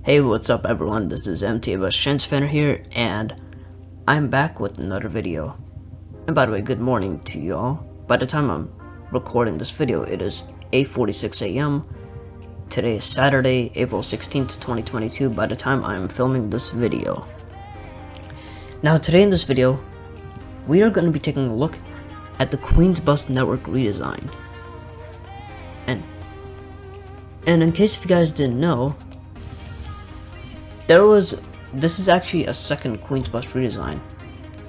Hey, what's up everyone, this is MTAs Transfer here, and I'm back with another video. And by the way, good morning to y'all. By the time I'm recording this video, it is 8:46 a.m. Today is Saturday, April 16th, 2022, by the time I'm filming this video. Now today in this video, we are going to be taking a look at the Queens Bus Network Redesign. And in case if you guys didn't know, this is actually a second Queens Bus redesign.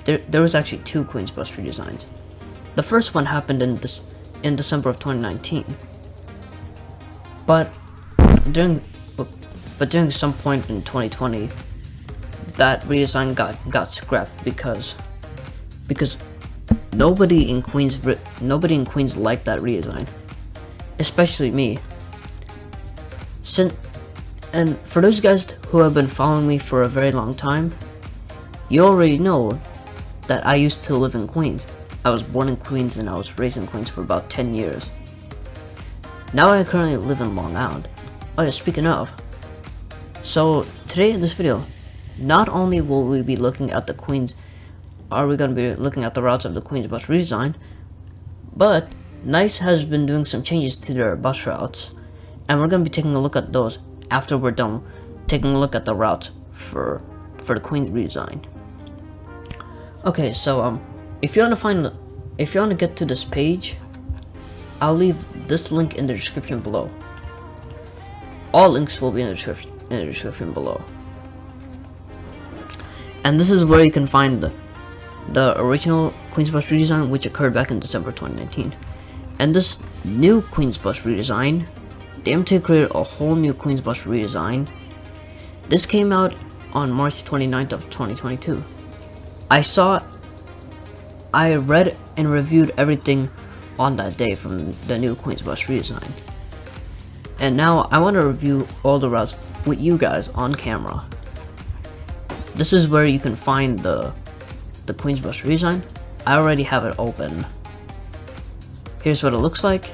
There was actually two Queens Bus redesigns. The first one happened in December of 2019. But during some point in 2020, that redesign got scrapped because nobody in Queens liked that redesign, especially me. And for those guys who have been following me for a very long time, you already know that I used to live in Queens. I was born in Queens and I was raised in Queens for about 10 years. Now I currently live in Long Island. Oh yeah, speaking of. So today in this video, not only will we be looking at the routes of the Queens Bus redesign, but NICE has been doing some changes to their bus routes, and we're going to be taking a look at those after we're done taking a look at the routes for the Queens redesign. Okay, so if you want to get to this page, I'll leave this link in the description below. All links will be in the description below. And this is where you can find the original Queens Bus redesign, which occurred back in December 2019. And this new Queens Bus redesign, the MTA created a whole new Queens Bus redesign. This came out on March 29th of 2022. I read and reviewed everything on that day from the new Queens Bus redesign. And now I want to review all the routes with you guys on camera. This is where you can find the Queens Bus redesign. I already have it open. Here's what it looks like.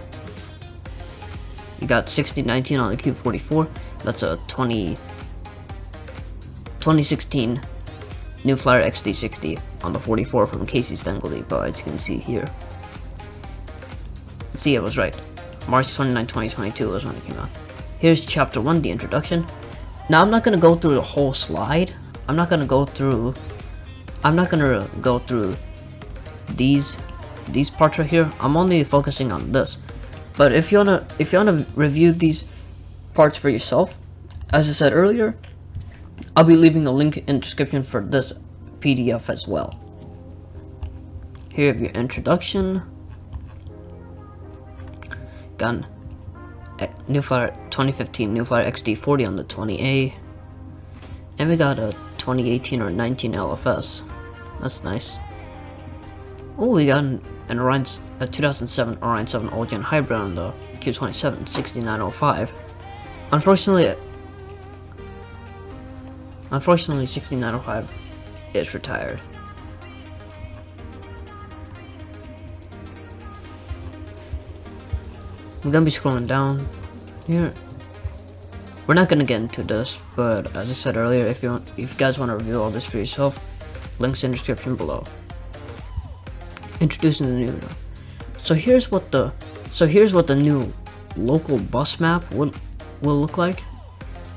You got 6019 on the Q44. That's a 2016 New Flyer XD60 on the 44 from Casey Stengel Depot, as you can see here. See, I was right. March 29, 2022 was when it came out. Here's Chapter 1, the introduction. Now I'm not going to go through the whole slide. I'm not going to go through these parts right here. I'm only focusing on this. But if you wanna review these parts for yourself, as I said earlier, I'll be leaving a link in the description for this PDF as well. Here you have your introduction. Got New Flyer 2015 New Flyer XD40 on the 20A, and we got a 2018 or 19 LFS. That's nice. Oh, we got a 2007 Orion 7 All-Gen Hybrid on the Q27 6905. Unfortunately 6905 is retired. I'm gonna be scrolling down here. We're not gonna get into this, but as I said earlier, if you guys want to review all this for yourself, links in the description below. Introducing the new. So here's what the new local bus map will look like.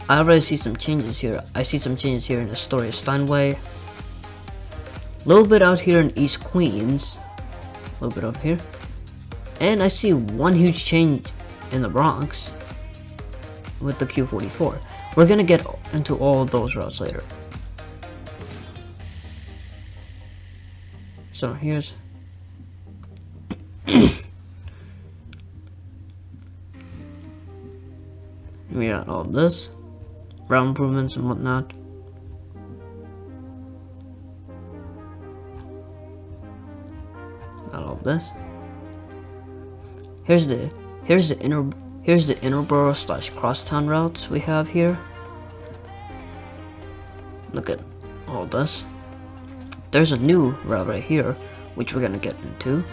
I already see some changes here. I see some changes here in Astoria Steinway. A little bit out here in East Queens. A little bit over here. And I see one huge change in the Bronx with the Q44. We're gonna get into all of those routes later. So here's we got all this, route improvements and whatnot. Got all this. Here's the interborough / crosstown routes we have here. Look at all this. There's a new route right here, which we're gonna get into.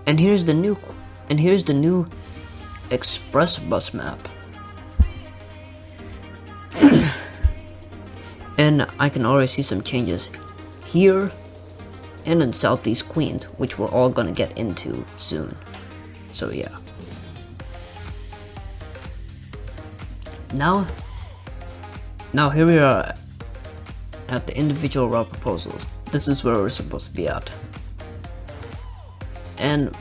And here's the new express bus map. And I can already see some changes here and in Southeast Queens, which we're all gonna get into soon. So yeah. Now here we are at the individual route proposals. This is where we're supposed to be at. And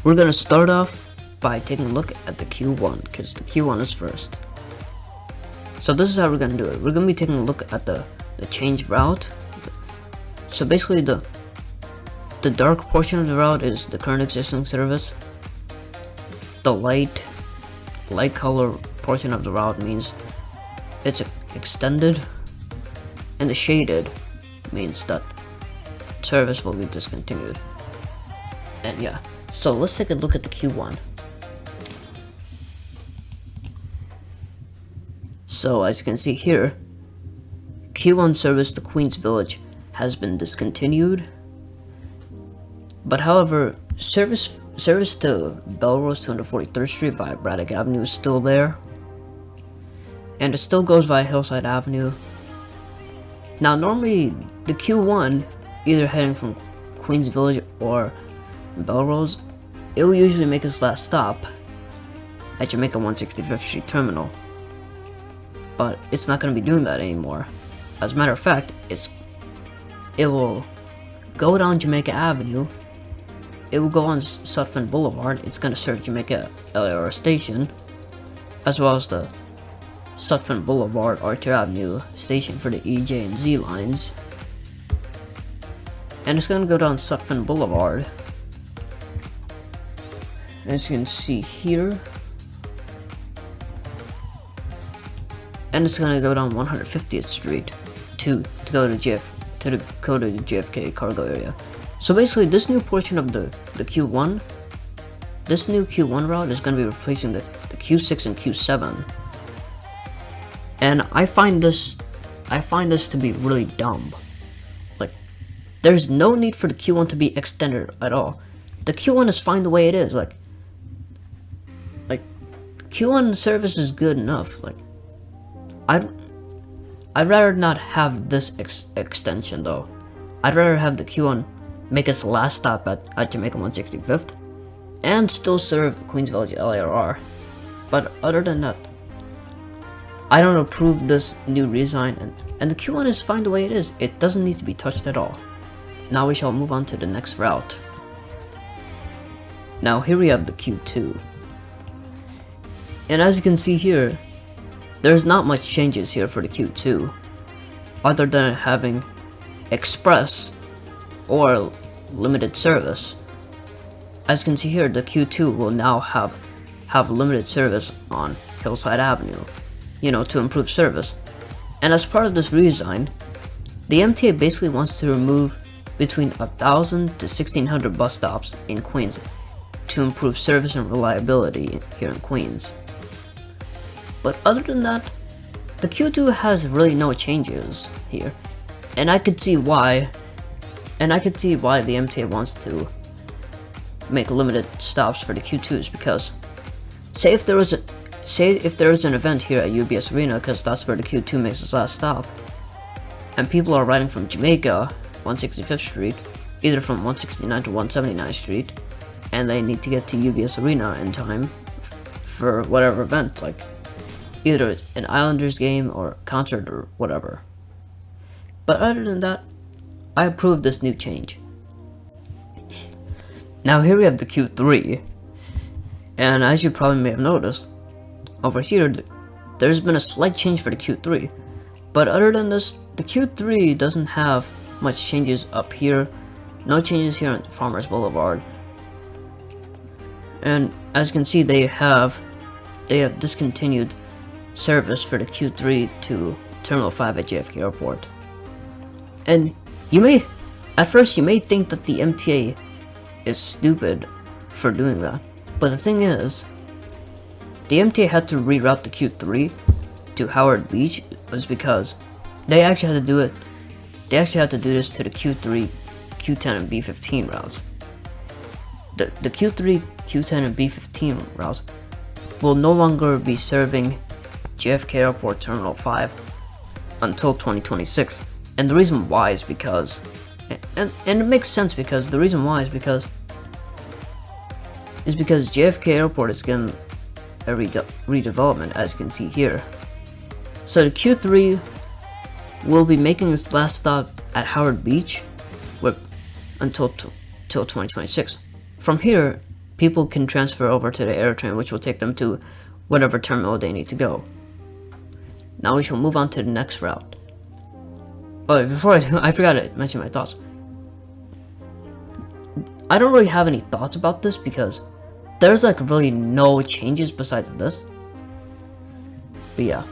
we're gonna start off by taking a look at the Q1, because the Q1 is first. So this is how we're gonna do it. We're gonna be taking a look at the change route. So basically the dark portion of the route is the current existing service. The light color portion of the route means it's extended, and the shaded means that service will be discontinued. And yeah, so let's take a look at the Q1. So as you can see here, Q1 service to Queens Village has been discontinued, but however, service to Belrose 243rd Street via Braddock Avenue is still there, and it still goes via Hillside Avenue. Now normally the Q1, either heading from Queens Village or Belrose, it will usually make its last stop at Jamaica 165th Street Terminal, but it's not going to be doing that anymore. As a matter of fact, it will go down Jamaica Avenue, it will go on Sutphin Boulevard, it's going to serve Jamaica LIRR station, as well as the Sutphin Boulevard Archer Avenue station for the EJ and Z lines, and it's going to go down Sutphin Boulevard, as you can see here, and it's going to go down 150th Street to go to JFK cargo area. So basically, this new portion of the Q1, this new Q1 route is going to be replacing the Q6 and Q7, and I find this to be really dumb. Like, there's no need for the Q1 to be extended at all. The Q1 is fine the way it is. Like Q1 service is good enough. Like, I'd rather not have this extension though. I'd rather have the Q1 make its last stop at Jamaica 165th and still serve Queens Village LIRR. But other than that, I don't approve this new redesign, and the Q1 is fine the way it is. It doesn't need to be touched at all. Now we shall move on to the next route. Now here we have the Q2. And as you can see here, there's not much changes here for the Q2, other than having express or limited service. As you can see here, the Q2 will now have limited service on Hillside Avenue, to improve service. And as part of this redesign, the MTA basically wants to remove between 1,000 to 1,600 bus stops in Queens to improve service and reliability here in Queens. But other than that, the Q2 has really no changes here, and I could see why. And I could see why the MTA wants to make limited stops for the Q2s, because say if there was an event here at UBS Arena, because that's where the Q2 makes its last stop, and people are riding from Jamaica 165th Street, either from 169 to 179th Street, and they need to get to UBS Arena in time for whatever event, like either it's an Islanders game or concert or whatever. But other than that, I approve this new change. Now here we have the Q3, and as you probably may have noticed, over here there's been a slight change for the Q3, but other than this, the Q3 doesn't have much changes up here. No changes here on Farmers Boulevard, and as you can see, they have discontinued service for the Q3 to Terminal 5 at JFK Airport. And at first you may think that the MTA is stupid for doing that, but the thing is, the MTA had to reroute the Q3 to Howard Beach was because they actually had to do it. They actually had to do this to the Q3, Q10, and B15 routes. The Q3, Q10, and B15 routes will no longer be serving JFK Airport Terminal 5, until 2026. And the reason why is because, and it makes sense, because the reason why is because JFK Airport is getting a redevelopment, as you can see here. So the Q3 will be making its last stop at Howard Beach until 2026. From here, people can transfer over to the AirTrain, which will take them to whatever terminal they need to go. Now we shall move on to the next route. Oh, before I forgot to mention my thoughts. I don't really have any thoughts about this because there's like really no changes besides this. But yeah.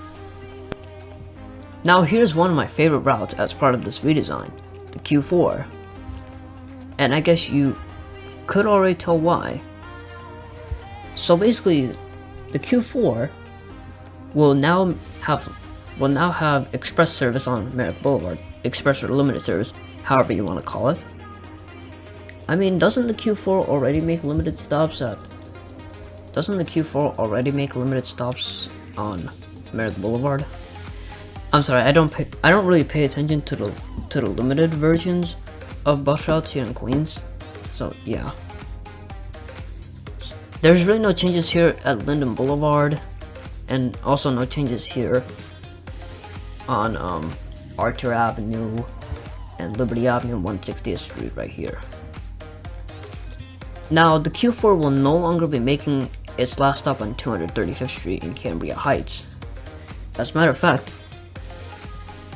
Now here's one of my favorite routes as part of this redesign, the Q4. And I guess you could already tell why. So basically, the Q4 will now have express service on Merrick Boulevard, express or limited service, however you want to call it. I mean, doesn't the Q4 already make limited stops on Merrick Boulevard? I'm sorry, I don't really pay attention to the limited versions of bus routes here in Queens. So yeah. There's really no changes here at Linden Boulevard, and also no changes here on Archer Avenue and Liberty Avenue and 160th Street right here. Now the Q4 will no longer be making its last stop on 235th Street in Cambria Heights. As a matter of fact,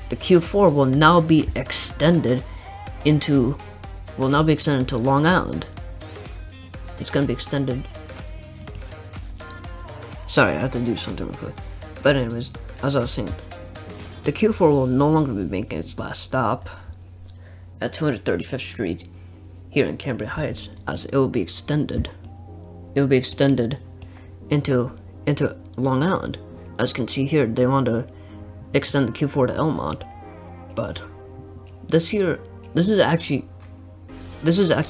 the Q4 will now be extended to Long Island. It's gonna be extended. Sorry, I have to do something real quick. But anyways, as I was saying, the Q4 will no longer be making its last stop at 235th Street here in Cambria Heights, as it will be extended. It will be extended into Long Island. As you can see here, they want to extend the Q4 to Elmont, but this is actually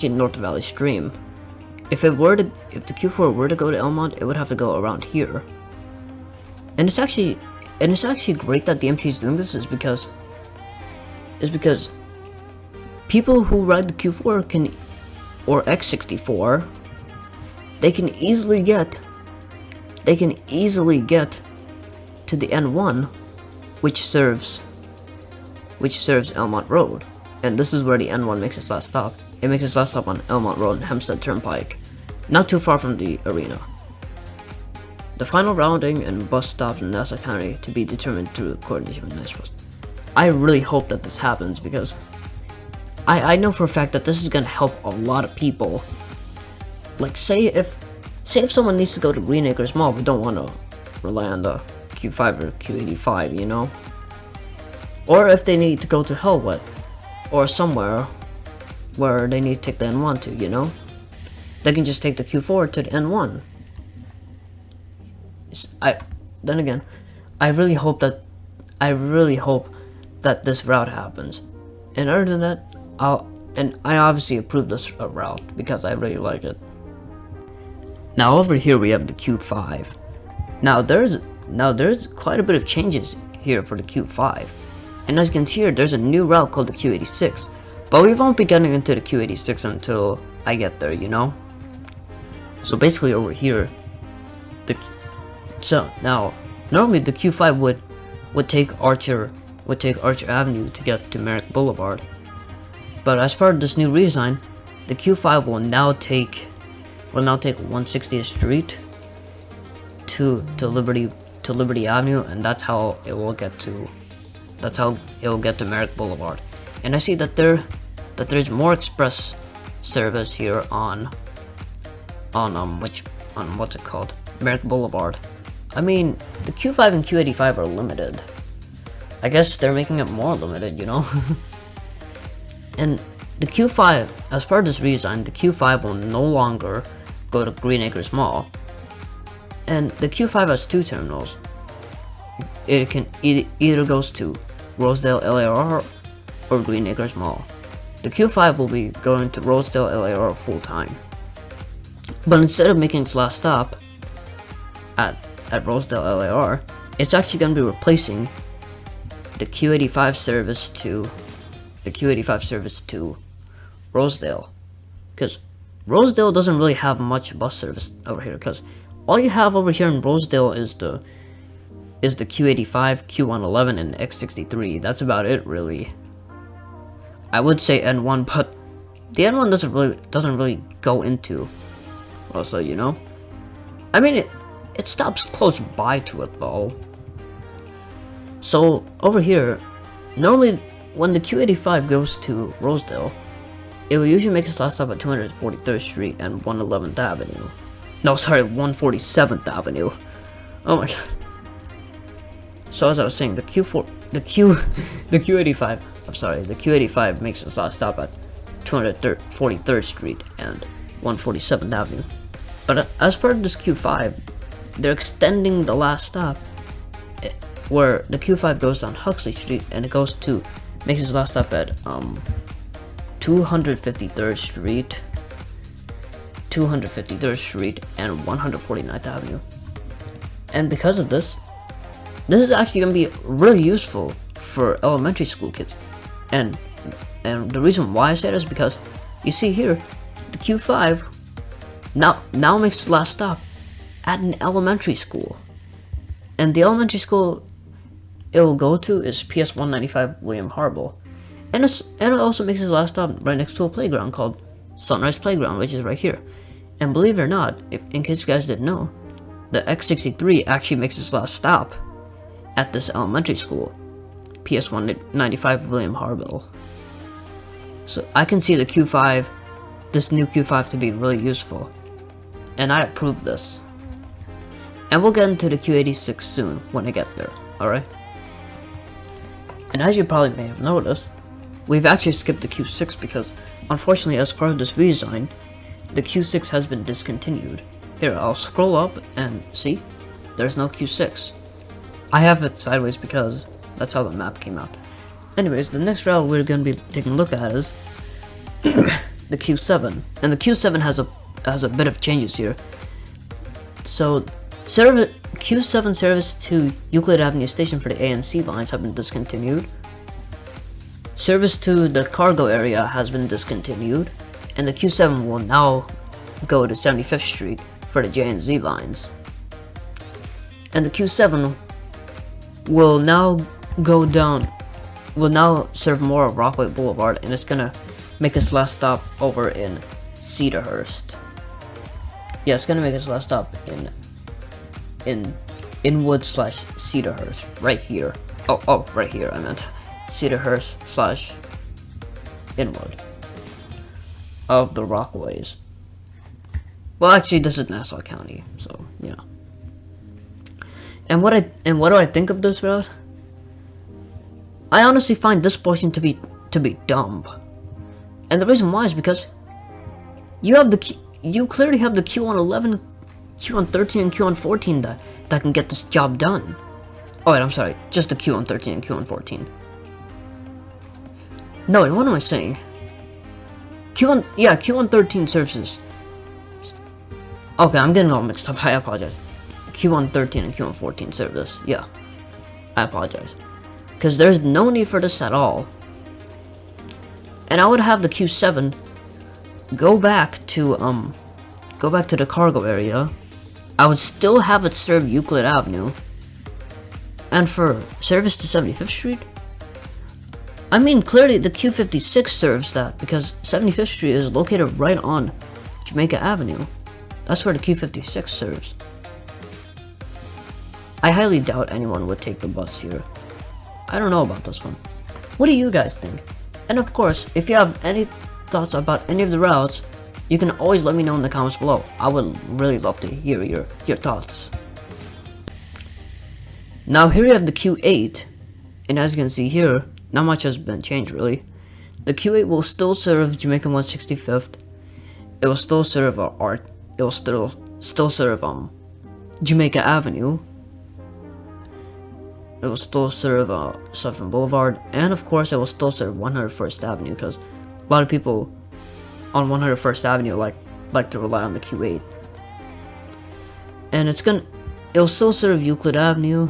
North Valley Stream. If the Q4 were to go to Elmont, it would have to go around here. And it's actually great that the MTA is doing this, is because people who ride the Q4 or X64, they can easily get to the N1, which serves Elmont Road. And this is where the N1 makes its last stop. It makes its last stop on Elmont Road and Hempstead Turnpike, not too far from the arena. The final routing and bus stops in Nassau County to be determined through coordination with NISBUS. I really hope that this happens, because I know for a fact that this is gonna help a lot of people. Like say if someone needs to go to Green Acres Mall but don't want to rely on the Q5 or Q85, you know? Or if they need to go to Hellwet or somewhere where they need to take the N1 to, you know? They can just take the Q4 to the N1. Then again, I really hope that this route happens. And other than that, I obviously approve this route because I really like it. Now over here we have the Q5. Now there's quite a bit of changes here for the Q5. And as you can see here, there's a new route called the Q86. But we won't be getting into the Q86 until I get there, you know? So basically over here, now normally the Q5 would take Archer Avenue to get to Merrick Boulevard. But as part of this new redesign, the Q5 will now take 160th Street to Liberty Avenue, and that's how it will get to Merrick Boulevard. And I see that there's more express service here on what's it called? Merrick Boulevard. I mean, the Q5 and Q85 are limited. I guess they're making it more limited, you know? And the Q5, as part of this redesign, the Q5 will no longer go to Green Acres Mall. And the Q5 has two terminals. It can either goes to Rosedale LIRR or Green Acres Mall. The Q5 will be going to Rosedale LIRR full time. But instead of making its last stop at Rosedale LIRR, it's actually going to be replacing the Q85 service to Rosedale, because Rosedale doesn't really have much bus service over here, because all you have over here in Rosedale is the Q85, Q111, and X63. That's about it, really. I would say N1, but the N1 doesn't really go into Rosedale, you know. I mean, it stops close by to it though. So over here, normally when the Q85 goes to Rosedale, it will usually make its last stop at 243rd Street and 111th Avenue. No, sorry, 147th Avenue. Oh my god. So as I was saying, the Q85, I'm sorry, the Q85 makes its last stop at 243rd Street and 147th Avenue. But as part of this Q5, they're extending the last stop, where the Q5 goes down Huxley Street and it makes its last stop at 253rd Street, 253rd Street, and 149th Avenue. And because of this is actually going to be really useful for elementary school kids. And the reason why I say this is because you see here, the Q5 now makes its last stop at an elementary school. And the elementary school it will go to is PS 195 William Harbaugh. And it also makes its last stop right next to a playground called Sunrise Playground, which is right here. And believe it or not, in case you guys didn't know, the X63 actually makes its last stop at this elementary school, PS 195 William Harbaugh. So I can see this new Q5 to be really useful. And I approve this. And we'll get into the Q86 soon when I get there, alright? And as you probably may have noticed, we've actually skipped the Q6 because, unfortunately, as part of this redesign, the Q6 has been discontinued. Here, I'll scroll up and see, there's no Q6. I have it sideways because that's how the map came out. Anyways, the next route we're going to be taking a look at is the Q7. And the Q7 has a bit of changes here. So, Q7 service to Euclid Avenue Station for the A and C lines have been discontinued. Service to the cargo area has been discontinued, and the Q7 will now go to 75th Street for the J and Z lines. And the Q7 will now serve more of Rockaway Boulevard, and it's gonna make its last stop over in Cedarhurst. Yeah, it's gonna make its last stop in Inwood / Cedarhurst, right here. Oh, right here, I meant. Cedarhurst / Inwood of the Rockaways. Well, actually, this is Nassau County, so yeah. And what do I think of this route? I honestly find this portion to be dumb, and the reason why is because you clearly have the Q111, Q113, and Q114 that can get this job done. Oh wait, I'm sorry, just the Q113 and Q114. No, wait, what am I saying? Q113 services. Okay, I'm getting all mixed up. I apologize. Q113 and Q114 service. Yeah, I apologize, because there's no need for this at all. And I would have the Q7 go back to the cargo area. I would still have it serve Euclid Avenue. And for service to 75th Street, I mean, clearly the Q56 serves that, because 75th Street is located right on Jamaica Avenue. That's where the Q56 serves. I highly doubt anyone would take the bus here. I don't know about this one. What do you guys think? And of course, if you have any thoughts about any of the routes, you can always let me know in the comments below. I would really love to hear your thoughts. Now here you have the Q8, and as you can see here, not much has been changed really. The Q8 will still serve Jamaica 165th. It will still serve it will still serve Jamaica Avenue. It will still serve Southern Boulevard, and of course it will still serve 101st Avenue, because a lot of people on 101st Avenue like to rely on the Q8. And it'll still serve Euclid Avenue,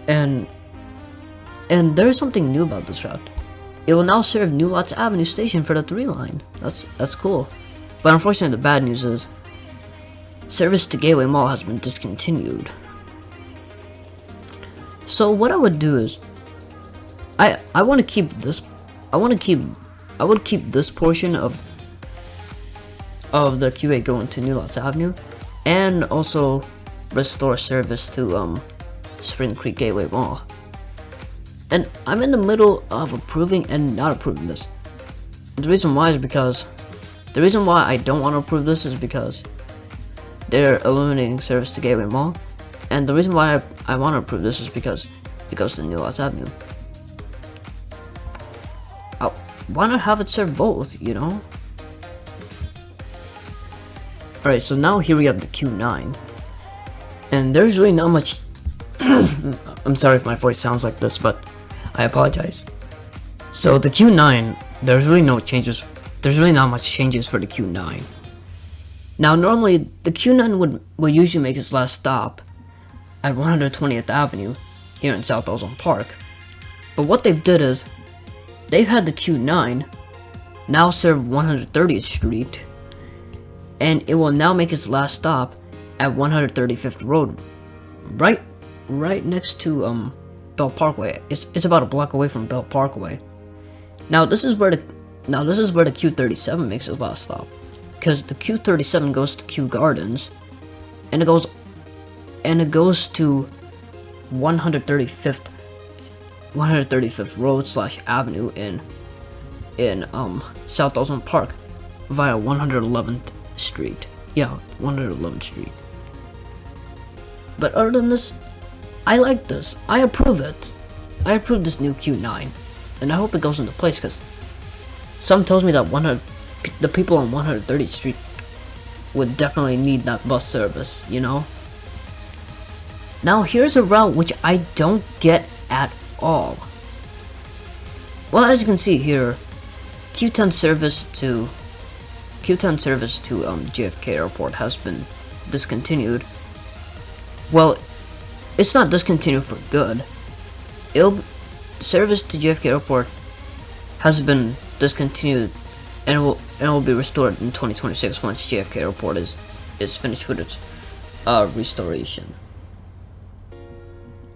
and And there's something new about this route. It will now serve New Lots Avenue Station for the 3 line. That's cool. But unfortunately, the bad news is service to Gateway Mall has been discontinued. So what I would do is I want to keep this. I would keep this portion of the QA going to New Lots Avenue, and also restore service to Spring Creek Gateway Mall. And I'm in the middle of approving and not approving this. The reason why I don't want to approve this is because they're eliminating service to Gateway Mall, and the reason why I want to approve this is because it goes to New Lots Avenue. Why not have it serve both, you know? Alright, so now here we have the Q9. And there's really not much... I'm sorry if my voice sounds like this, but I apologize. So the Q9, there's really not much changes for the Q9. Now normally, the Q9 would usually make its last stop at 120th Avenue here in South Ozone Park. But what they've did is, they've had the Q9 now serve 130th Street, and it will now make its last stop at 135th Road, right next to Bell Parkway. It's about a block away from Bell Parkway. Now this is where the Q37 makes its last stop, because the Q37 goes to Kew Gardens, and it goes to 135th Road / Avenue in South Ozone Park via 111th Street. Yeah, 111th Street. But other than this, I like this. I approve it. I approve this new Q9, and I hope it goes into place, because something tells me that the people on 130th Street would definitely need that bus service, you know? Now here's a route which I don't get at all. Well, as you can see here, Q10 service to JFK Airport has been discontinued. Well, it's not discontinued for good. Service to JFK Airport has been discontinued, and it will be restored in 2026 once JFK Airport is finished with its restoration.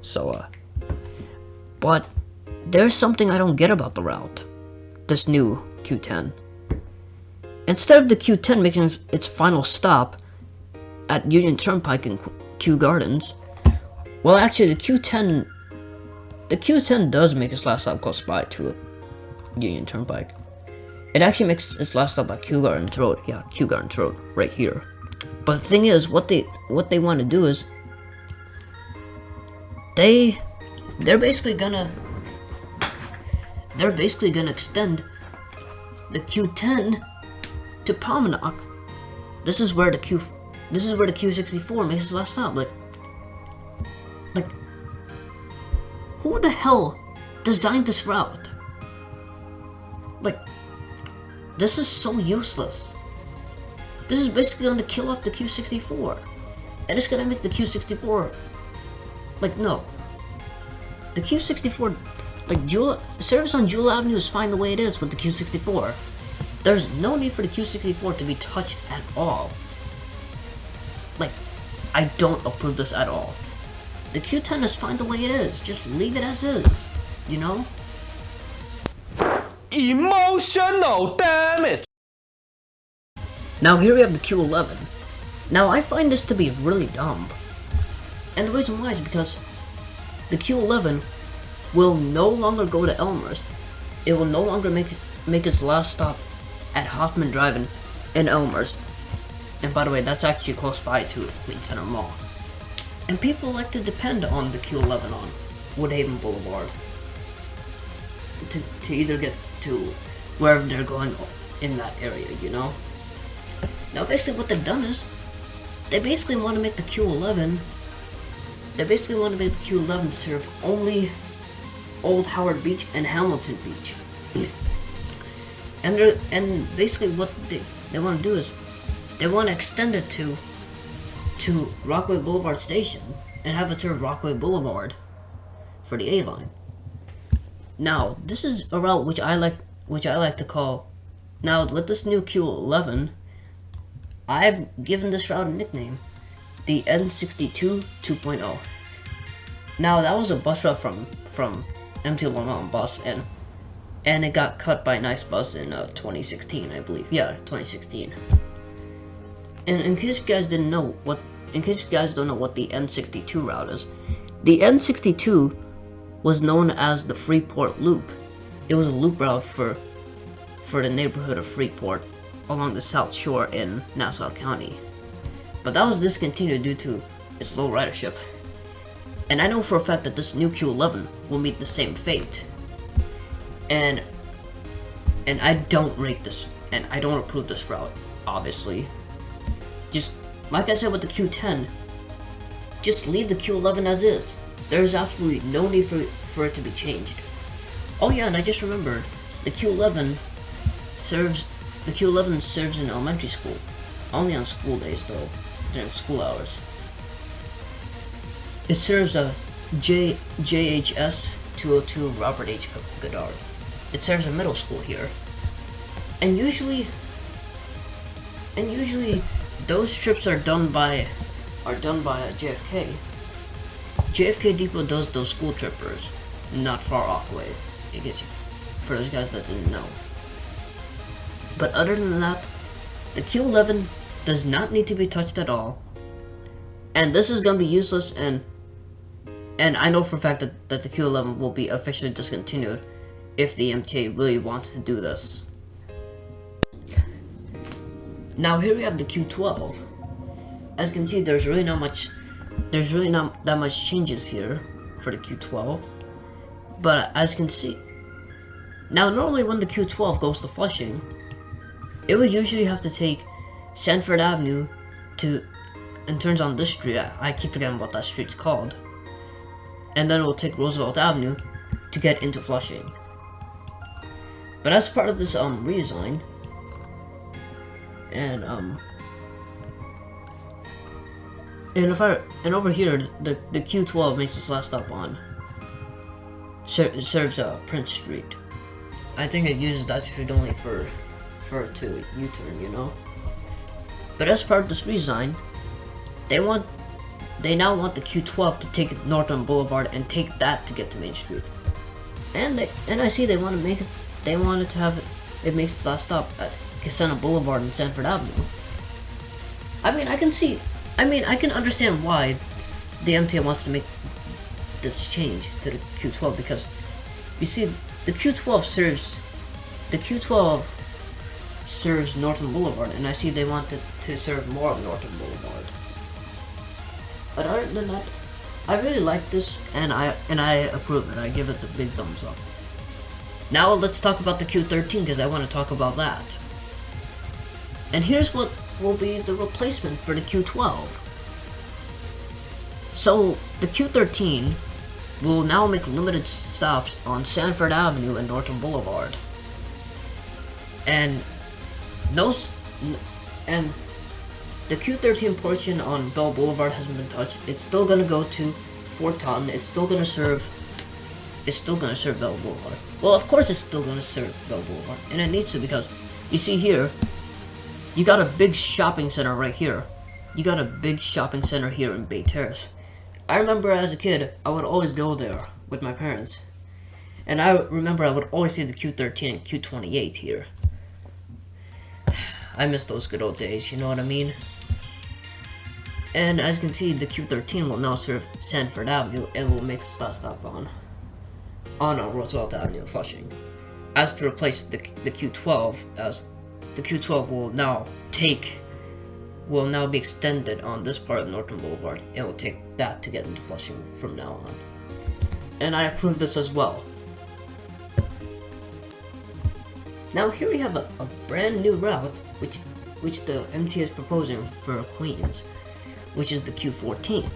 So but there's something I don't get about the route. This new Q10. Instead of the Q10 making its final stop at Union Turnpike and Kew Gardens, well, actually the Q10 does make its last stop close by to Union Turnpike. It actually makes its last stop at Kew Gardens Road. Yeah, Kew Gardens Road, right here. But the thing is, what they want to do is they're basically gonna extend the Q10 to Pominock. This is where the Q64 makes its last stop. Like, who the hell designed this route? Like, this is so useless. This is basically going to kill off the Q64, and it's gonna make the Q64 like, no. The Q64, like, service on Jewel Avenue is fine the way it is with the Q64. There's no need for the Q64 to be touched at all. Like, I don't approve this at all. The Q10 is fine the way it is. Just leave it as is, you know? Emotional damage! Now here we have the Q11. Now I find this to be really dumb. And the reason why is because the Q11 will no longer go to Elmhurst. It will no longer make its last stop at Hoffman Drive in Elmhurst. And by the way, that's actually close by to Queens Center Mall. And people like to depend on the Q11 on Woodhaven Boulevard to either get to wherever they're going in that area, you know? Now basically what they've done is, they basically want to make the Q11 serve only Old Howard Beach and Hamilton Beach. And basically what they want to do is, they want to extend it to Rockaway Boulevard Station and have it serve Rockaway Boulevard for the A line. Now, this is a route which I like to call. Now, with this new Q11, I've given this route a nickname, the N62 2.0. Now, that was a bus route from MTAs Long Island Bus, and it got cut by Nice Bus in 2016, I believe. Yeah, 2016. And in case you guys don't know what the N62 route is, the N62 was known as the Freeport Loop. It was a loop route for the neighborhood of Freeport along the South Shore in Nassau County. But that was discontinued due to its low ridership. And I know for a fact that this new Q11 will meet the same fate. And I don't rate this, and I don't approve this route, obviously. Just, like I said with the Q10, just leave the Q11 as is. There's absolutely no need for it to be changed. Oh yeah, and I just remembered, the Q11 serves in elementary school. Only on school days though, during school hours. It serves a JHS 202 Robert H. Goddard. It serves a middle school here. And usually those trips are done by JFK. JFK Depot does those school trippers, not Far Rockaway, I guess, for those guys that didn't know. But other than that, the Q11 does not need to be touched at all. And this is gonna be useless, and I know for a fact that the Q11 will be officially discontinued if the MTA really wants to do this. Now here we have the Q12. As you can see, there's really not that much changes here for the Q12. But as you can see, now normally when the Q12 goes to Flushing, it would usually have to take Sanford Avenue and turns on this street. I keep forgetting what that street's called. And then it will take Roosevelt Avenue to get into Flushing. But as part of this redesign, and over here, the Q12 makes its last stop on serves Prince Street. I think it uses that street only for to U-turn, you know. But as part of this redesign, they now want the Q12 to take Northern Boulevard and take that to get to Main Street. And I see they want it to have it makes its last stop at Casena Boulevard and Sanford Avenue. I can understand why the MTA wants to make this change to the Q12, because you see the Q12 serves Northern Boulevard, and I see they want it to serve more of Northern Boulevard. But other than that, I really like this, and I approve it. I give it the big thumbs up. Now let's talk about the Q13, because I want to talk about that. And here's what will be the replacement for the Q12. So the Q13 will now make limited stops on Sanford Avenue and Northern Boulevard. And the Q13 portion on Bell Boulevard hasn't been touched. It's still gonna go to Fort Taunton. It's still gonna serve Bell Boulevard. Well, of course it's still gonna serve Bell Boulevard, and it needs to, because you see here, you got a big shopping center right here. You got a big shopping center here in Bay Terrace. I remember as a kid, I would always go there with my parents. And I remember I would always see the Q13 and Q28 here. I miss those good old days, you know what I mean? And as you can see, the Q13 will now serve Sanford Avenue and will make a stop on Roosevelt Avenue in Flushing. As to replace the Q12, as the Q12 will now be extended on this part of Northern Boulevard, and will take that to get into Flushing from now on. And I approve this as well. Now here we have a brand new route which the MTA is proposing for Queens, which is the Q14.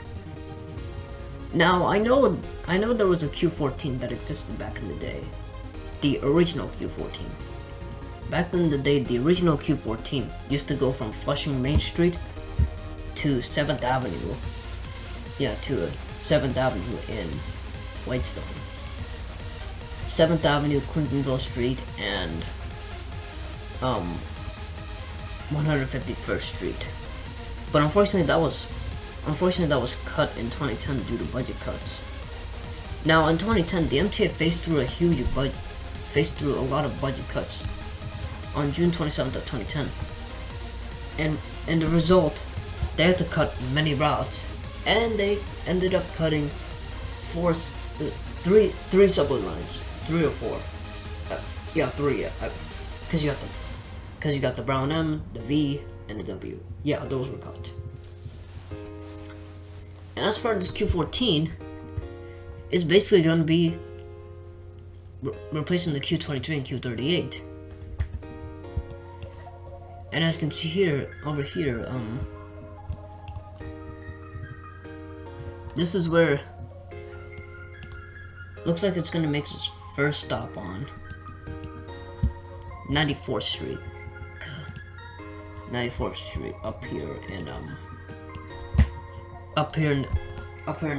Now I know there was a Q14 that existed back in the day, the original Q14. Back in the day, the original Q14 used to go from Flushing Main Street to 7th Avenue. Yeah, to 7th Avenue in Whitestone. 7th Avenue, Clintonville Street, and 151st Street. But unfortunately that was cut in 2010 due to budget cuts. Now in 2010, the MTA faced through a lot of budget cuts on June 27th of 2010. And the result, they had to cut many routes, and they ended up cutting three subway lines, 3 or 4. Yeah, 3. Because you got the brown M, the V, and the W. Yeah, those were cut. And as part of this Q14, it's basically going to be replacing the Q23 and Q38. And as you can see here, over here, this is where looks like it's going to make its first stop on 94th Street. 94th Street up here, and up here in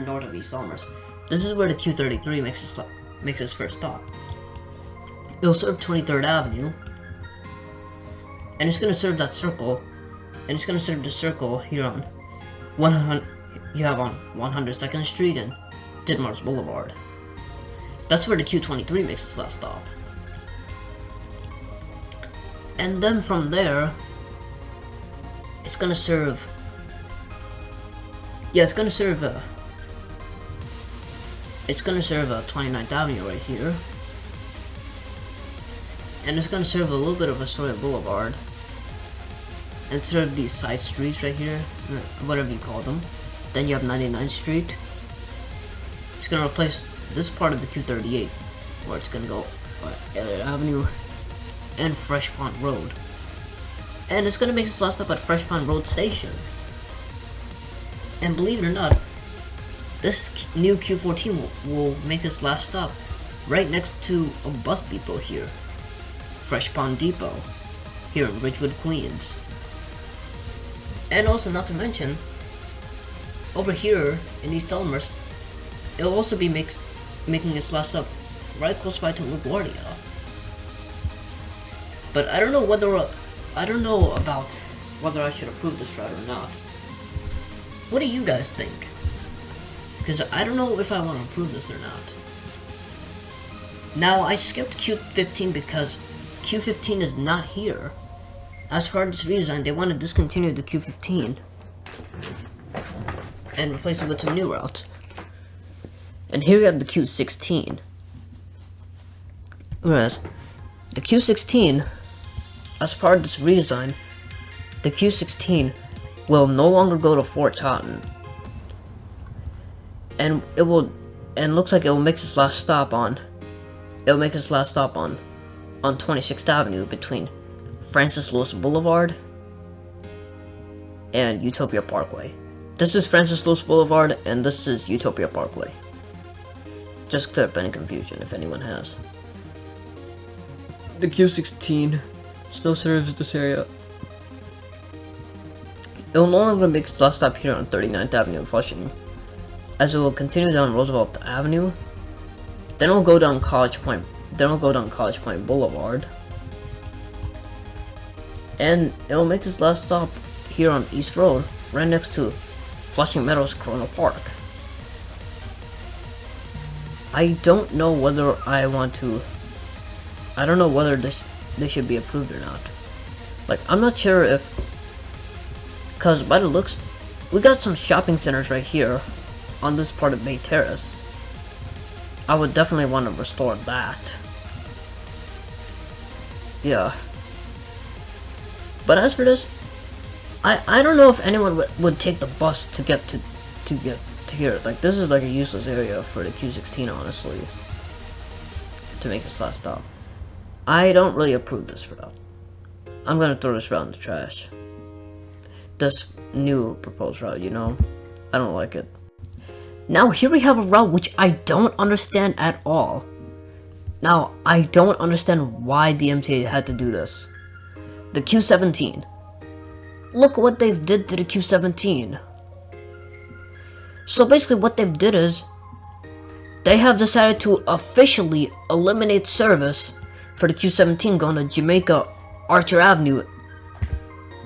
north of East Elmhurst. This is where the Q33 makes its first stop. It'll serve 23rd Avenue, and it's gonna serve that circle, and it's gonna serve the circle here on 102nd Street and Ditmars Boulevard. That's where the Q23 makes its last stop. And then from there, it's gonna serve 29th Avenue right here. And it's gonna serve a little bit of Astoria Boulevard. And serve these side streets right here, whatever you call them. Then you have 99th Street. It's gonna replace this part of the Q38, where it's gonna go Elliott Avenue and Fresh Pond Road. And it's gonna make its last stop at Fresh Pond Road Station. And believe it or not, this new Q14 will make its last stop right next to a bus depot here, Fresh Pond Depot, here in Ridgewood, Queens. And also, not to mention, over here in East Elmhurst, it'll also be making its last stop right close by to LaGuardia. But I don't know about whether I should approve this route or not. What do you guys think? Because I don't know if I want to approve this or not. Now, I skipped Q15 because Q15 is not here. As part of this redesign, they want to discontinue the Q15 and replace it with some new routes. And here we have the Q16. Whereas the Q16, as part of this redesign, the Q16 will no longer go to Fort Totten. And looks like it will make its last stop on 26th Avenue between Francis Lewis Boulevard and Utopia Parkway. This is Francis Lewis Boulevard, and this is Utopia Parkway. Just to clear up any confusion if anyone has. The Q16 still serves this area. It will no longer make its last stop here on 39th Avenue in Flushing, as it will continue down Roosevelt Avenue, then it will go down College Point Boulevard, and it will make its last stop here on East Road, right next to Flushing Meadows Corona Park. I don't know whether they should be approved or not. Like, I'm not sure because by the looks, we got some shopping centers right here on this part of Bay Terrace. I would definitely want to restore that. Yeah. But as for this, I don't know if anyone would take the bus to get to here. Like, this is like a useless area for the Q16, honestly, to make its last stop. I don't really approve this route. I'm gonna throw this route in the trash. This new proposed route, I don't like it. Now here we have a route which I don't understand at all. Now, I don't understand why the MTA had to do this. The Q17. Look what they've did to the Q17. So basically what they've did is, they have decided to officially eliminate service for the Q17 going to Jamaica Archer Avenue.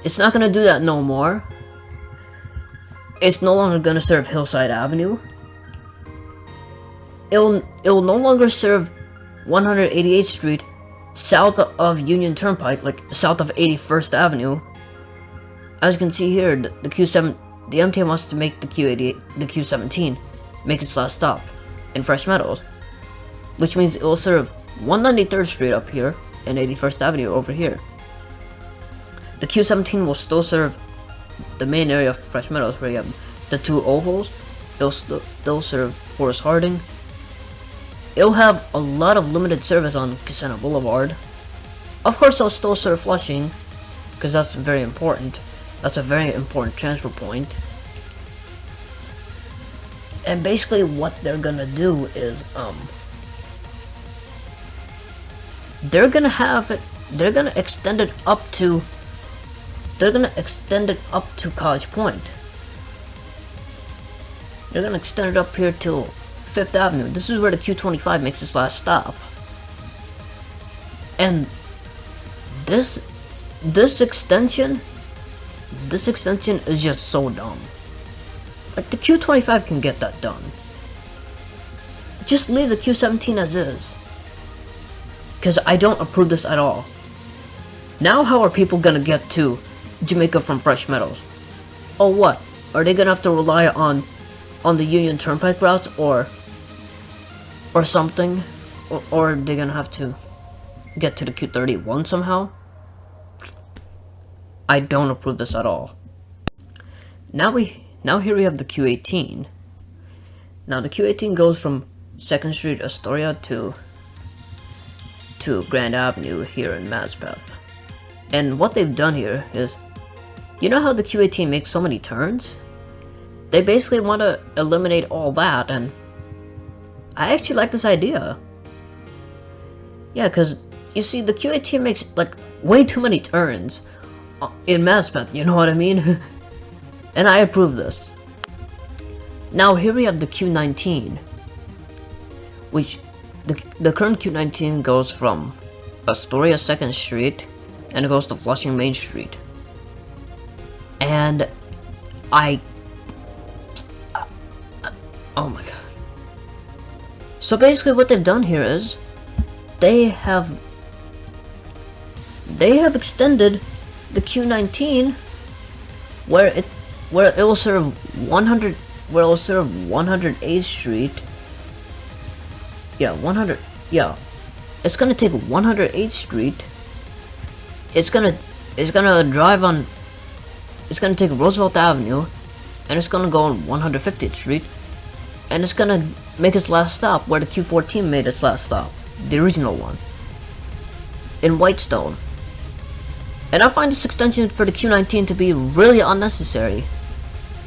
It's not gonna do that no more. It's no longer gonna serve Hillside Avenue. It'll no longer serve 188th Street south of Union Turnpike, like south of 81st Avenue. As you can see here, the MTA wants to make the Q17 make its last stop in Fresh Meadows, which means it will serve 193rd Street up here and 81st Avenue over here. The Q17 will still serve the main area of Fresh Meadows where you have the two ovals. They'll serve Horace Harding. It'll have a lot of limited service on Casino Boulevard. Of course, they'll still serve Flushing, because that's very important. That's a very important transfer point. And basically what they're gonna do is, they're gonna extend it up to College Point. They're gonna extend it up here till 5th Avenue. This is where the Q25 makes its last stop. And this extension is just so dumb. Like, the Q25 can get that done. Just leave the Q17 as is. Because I don't approve this at all. Now how are people gonna get to Jamaica from Fresh Meadows? Oh, what? Are they gonna have to rely on the Union Turnpike routes or something? Or are they gonna have to get to the Q31 somehow? I don't approve this at all. Now here we have the Q18. Now the Q18 goes from 2nd Street Astoria to Grand Avenue here in Mazpeth. And what they've done here is, you know how the Q18 makes so many turns? They basically want to eliminate all that, and I actually like this idea. Yeah, because you see, the Q18 makes like way too many turns in Mazpeth, you know what I mean? And I approve this. Now here we have the Q19, which the current Q19 goes from Astoria 2nd Street and it goes to Flushing Main Street. And oh my god. So basically what they've done here is they have extended the Q19 where it will serve 108th Street. Yeah, it's gonna take 108th Street. It's gonna take Roosevelt Avenue, and it's gonna go on 150th Street, and it's gonna make its last stop where the Q14 made its last stop, the original one, in Whitestone. And I find this extension for the Q19 to be really unnecessary.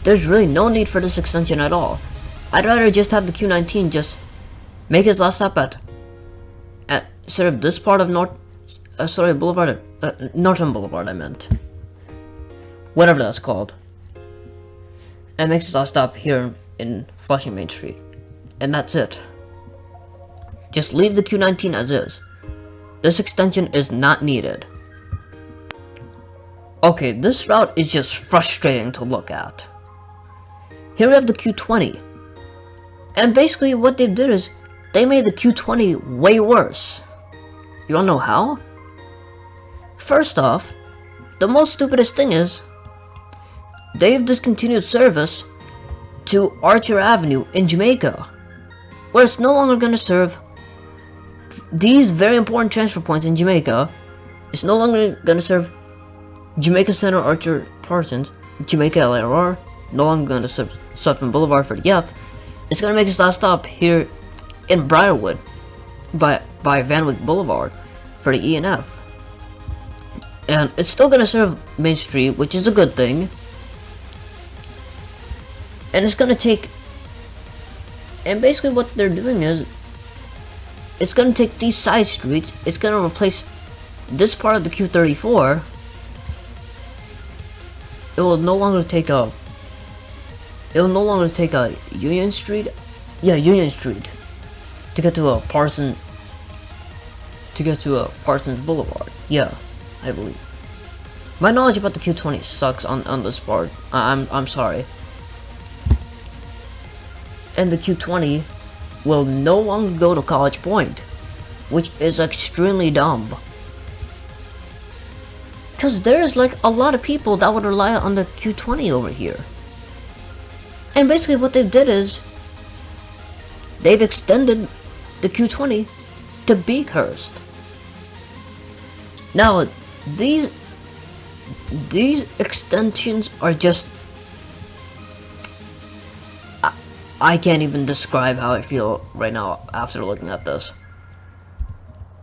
There's really no need for this extension at all. I'd rather just have the Q19 just make its last stop at sort of this part of Northern Boulevard, I meant. Whatever that's called. And makes its last stop here in Flushing Main Street. And that's it. Just leave the Q19 as is. This extension is not needed. Okay, this route is just frustrating to look at. Here we have the Q20. And basically what they did is they made the Q20 way worse. You wanna know how? First off, the most stupidest thing is they've discontinued service to Archer Avenue in Jamaica, where it's no longer gonna serve these very important transfer points in Jamaica. It's no longer gonna serve Jamaica Center, Archer, Parsons, Jamaica LIRR, no longer gonna serve Sutphin Boulevard for the F. It's gonna make its last stop here in Briarwood by Van Wyck Boulevard for the E and F. And it's still gonna serve Main Street, which is a good thing. And it's gonna take, and basically what they're doing is, it's gonna take these side streets, it's gonna replace this part of the Q34. It will no longer take a Union Street. Yeah, Union Street. to get to a Parsons Boulevard. Yeah, I believe. My knowledge about the Q20 sucks on this part. I'm sorry. And the Q20 will no longer go to College Point, which is extremely dumb. Cause there's like a lot of people that would rely on the Q20 over here. And basically what they did is they've extended the Q20 to Beakhurst. Now these extensions are just, I can't even describe how I feel right now after looking at this.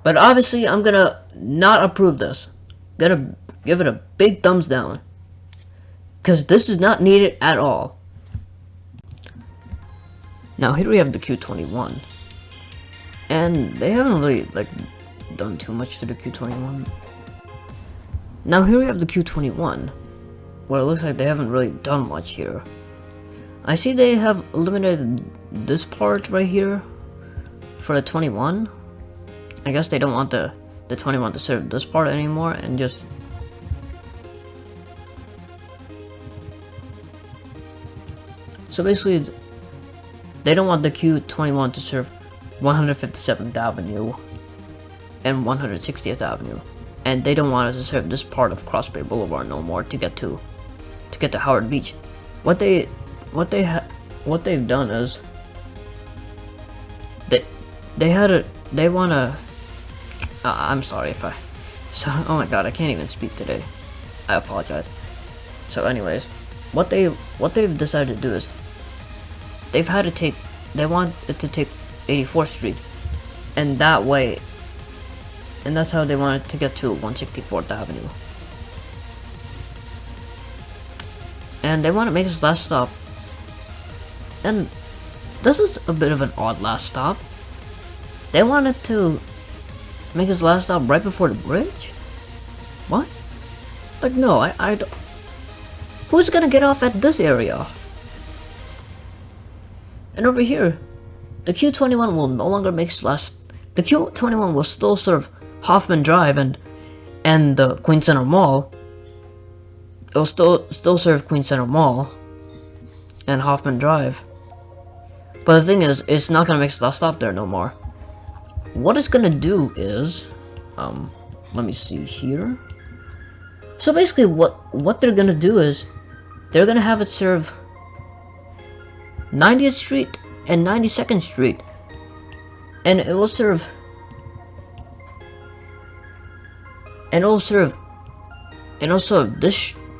But obviously I'm gonna not approve this. Gonna give it a big thumbs down. Cause this is not needed at all. Now here we have the Q21. And they haven't really like done too much to the Q21. Now here we have the Q21. Where it looks like they haven't really done much here. I see they have eliminated this part right here for the 21. I guess they don't want the 21 to serve this part anymore, and just so basically they don't want the Q21 to serve 157th Avenue and 160th Avenue, and they don't want it to serve this part of Cross Bay Boulevard no more to get to Howard Beach. What they've done is they wanna. I'm sorry if oh my god, I can't even speak today. I apologize. So anyways, what they've decided to do is they want it to take 84th Street, and that way, and that's how they want it to get to 164th Avenue. And they want to make this last stop, and this is a bit of an odd last stop. They wanted to make his last stop right before the bridge? What? Like, no, I don't. Who's gonna get off at this area? And over here, the Q21 will no longer make its last. The Q21 will still serve Hoffman Drive and the Queens Center Mall. It will still serve Queens Center Mall and Hoffman Drive. But the thing is, it's not gonna make its last stop there no more. What it's gonna do is, let me see here. So basically, what they're gonna do is, they're gonna have it serve 90th Street and 92nd Street, and it will serve,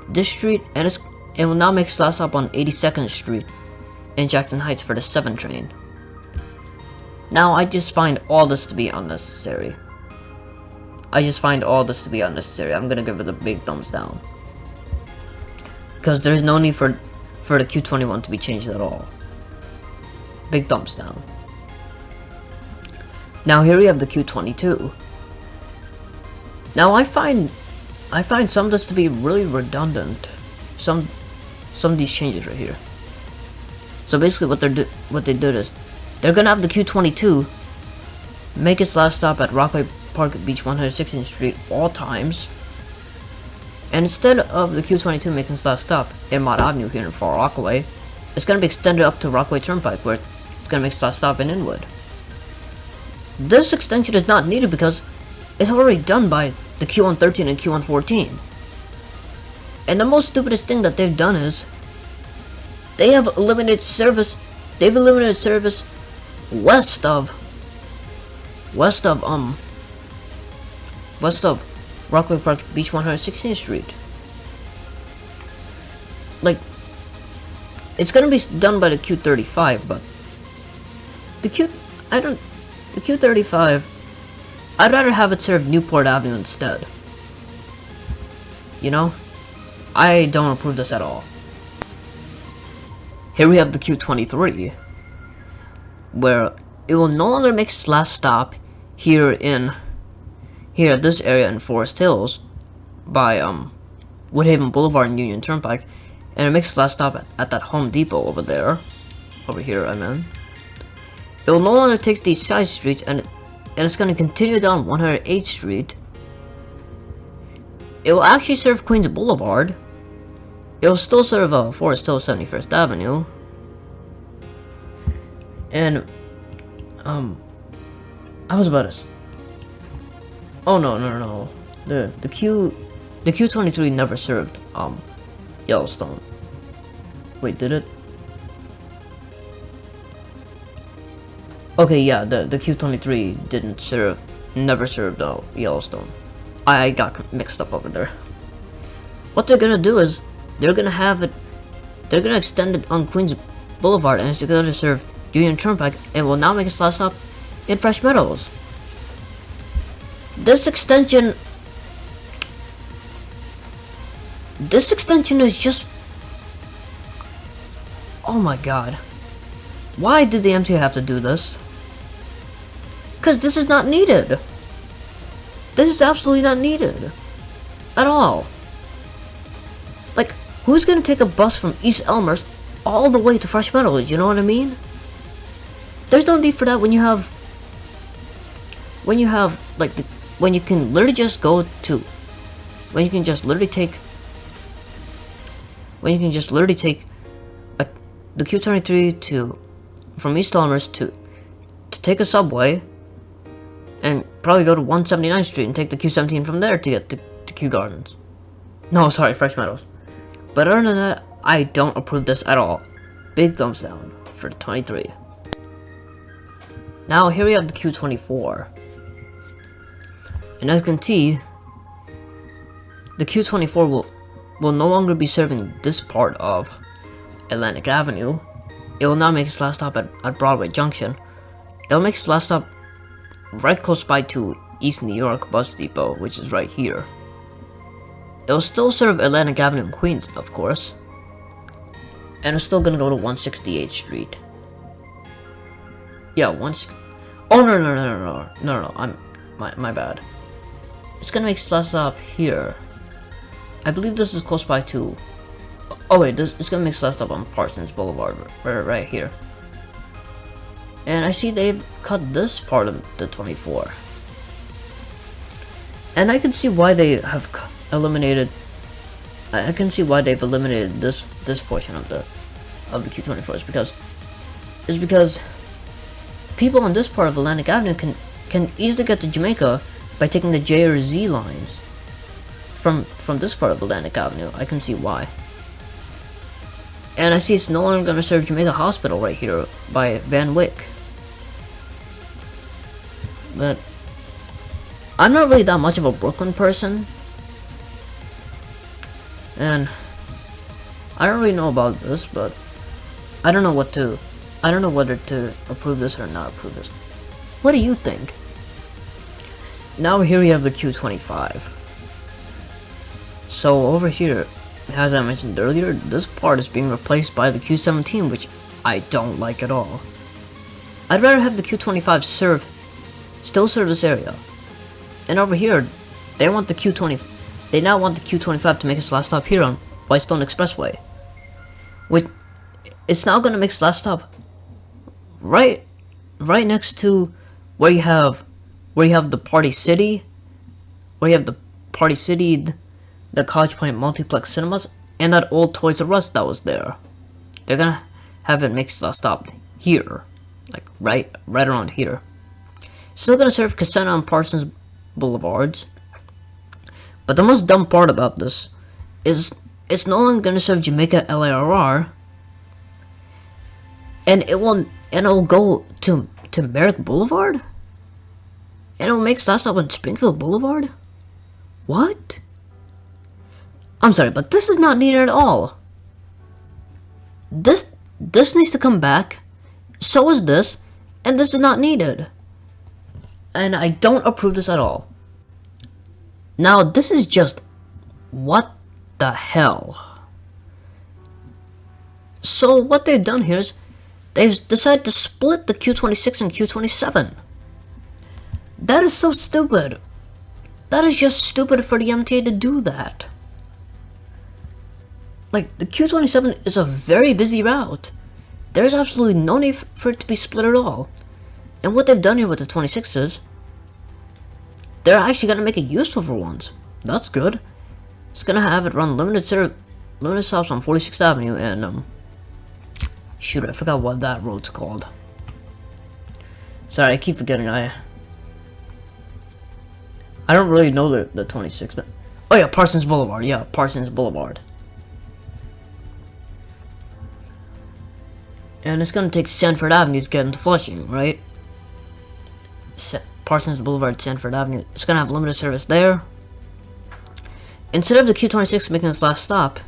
this street, and it will now make its last stop on 82nd Street in Jackson Heights for the 7 train. Now, I just find all this to be unnecessary. I'm gonna give it a big thumbs down. Because there's no need for the Q21 to be changed at all. Big thumbs down. Now, here we have the Q22. Now, I find some of this to be really redundant. Some of these changes right here. So basically, what they did is, they're gonna have the Q22 make its last stop at Rockaway Park Beach 116th Street all times, and instead of the Q22 making its last stop in Mott Avenue here in Far Rockaway, it's gonna be extended up to Rockaway Turnpike, where it's gonna make its last stop in Inwood. This extension is not needed because it's already done by the Q113 and Q114. And the most stupidest thing that they've done is they have eliminated service. They've eliminated service west of Rockaway Park Beach 116th Street. Like, it's gonna be done by the Q35, but the Q35, I'd rather have it serve Newport Avenue instead. You know? I don't approve this at all. Here we have the Q23, where it will no longer make its last stop here at this area in Forest Hills by Woodhaven Boulevard and Union Turnpike, and it makes its last stop at that Home Depot over here, I mean. It will no longer take these side streets, and it's going to continue down 108th Street. It will actually serve Queens Boulevard. It will still serve Forest Hill 71st Avenue. And I was about to. Oh no. The Q23 never served Yellowstone. Wait, did it? Okay, yeah, the Q23 never served Yellowstone. I got mixed up over there. What they're gonna do is they're gonna extend it on Queens Boulevard, and it's gonna serve Union Turnpike, and will now make its last stop in Fresh Meadows. This extension is just, oh my god. Why did the MTA have to do this? Because this is not needed. This is absolutely not needed. At all. Like, who's gonna take a bus from East Elmhurst all the way to Fresh Meadows, you know what I mean? There's no need for that when you can literally just take the Q23 from East Elmhurst to take a subway and probably go to 179th Street and take the Q17 from there to get to Kew Gardens. No, sorry, Fresh Meadows. But other than that, I don't approve this at all. Big thumbs down for the 23. Now here we have the Q24. And as you can see, the Q24 will no longer be serving this part of Atlantic Avenue. It will now make its last stop at Broadway Junction. It will make its last stop right close by to East New York Bus Depot, which is right here. It will still serve Atlantic Avenue in Queens, of course. And it's still gonna go to 168th Street. Yeah, oh no, my bad. It's gonna make its last stop here. I believe this is close by to, oh wait, it's gonna make its last stop on Parsons Boulevard, right here. And I see they've cut this part of the 24. And I can see why they have eliminated, I can see why they've eliminated this portion of the Q24 is because people on this part of Atlantic Avenue can easily get to Jamaica by taking the J or Z lines from this part of Atlantic Avenue. I can see why. And I see it's no longer going to serve Jamaica Hospital right here by Van Wyck. But I'm not really that much of a Brooklyn person, and I don't really know about this, but I don't know whether to approve this or not approve this. What do you think? Now here we have the Q25. So over here, as I mentioned earlier, this part is being replaced by the Q17, which I don't like at all. I'd rather have the Q25 still serve this area. And over here, they now want the Q25 to make its last stop here on Whitestone Expressway. Which it's now gonna make its last stop right next to where you have the Party City, the College Point Multiplex Cinemas, and that old Toys R Us that was there. They're gonna have it make its last stop here, like right around here. Still gonna serve Cassena and Parsons Boulevards. But the most dumb part about this is it's no longer gonna serve Jamaica LIRR, and it'll go to Merrick Boulevard, and it'll make its last stop on Springfield Boulevard. What? I'm sorry, but this is not needed at all. This needs to come back. So is this, and this is not needed. And I don't approve this at all. Now, this is just, what the hell? So what they've done here is they've decided to split the Q26 and Q27. That is so stupid. That is just stupid for the MTA to do that. Like, the Q27 is a very busy route. There's absolutely no need for it to be split at all. And what they've done here with the 26 is they're actually gonna make it useful for once. That's good. It's gonna have it run limited stops on 46th Avenue and shoot, I forgot what that road's called. Sorry, I keep forgetting. I don't really know the 26th. Oh yeah, Parsons Boulevard. Yeah, Parsons Boulevard. And it's gonna take Sanford Avenue to get into Flushing, right? Parsons Boulevard, Sanford Avenue. It's gonna have limited service there. Instead of the Q26 making its last stop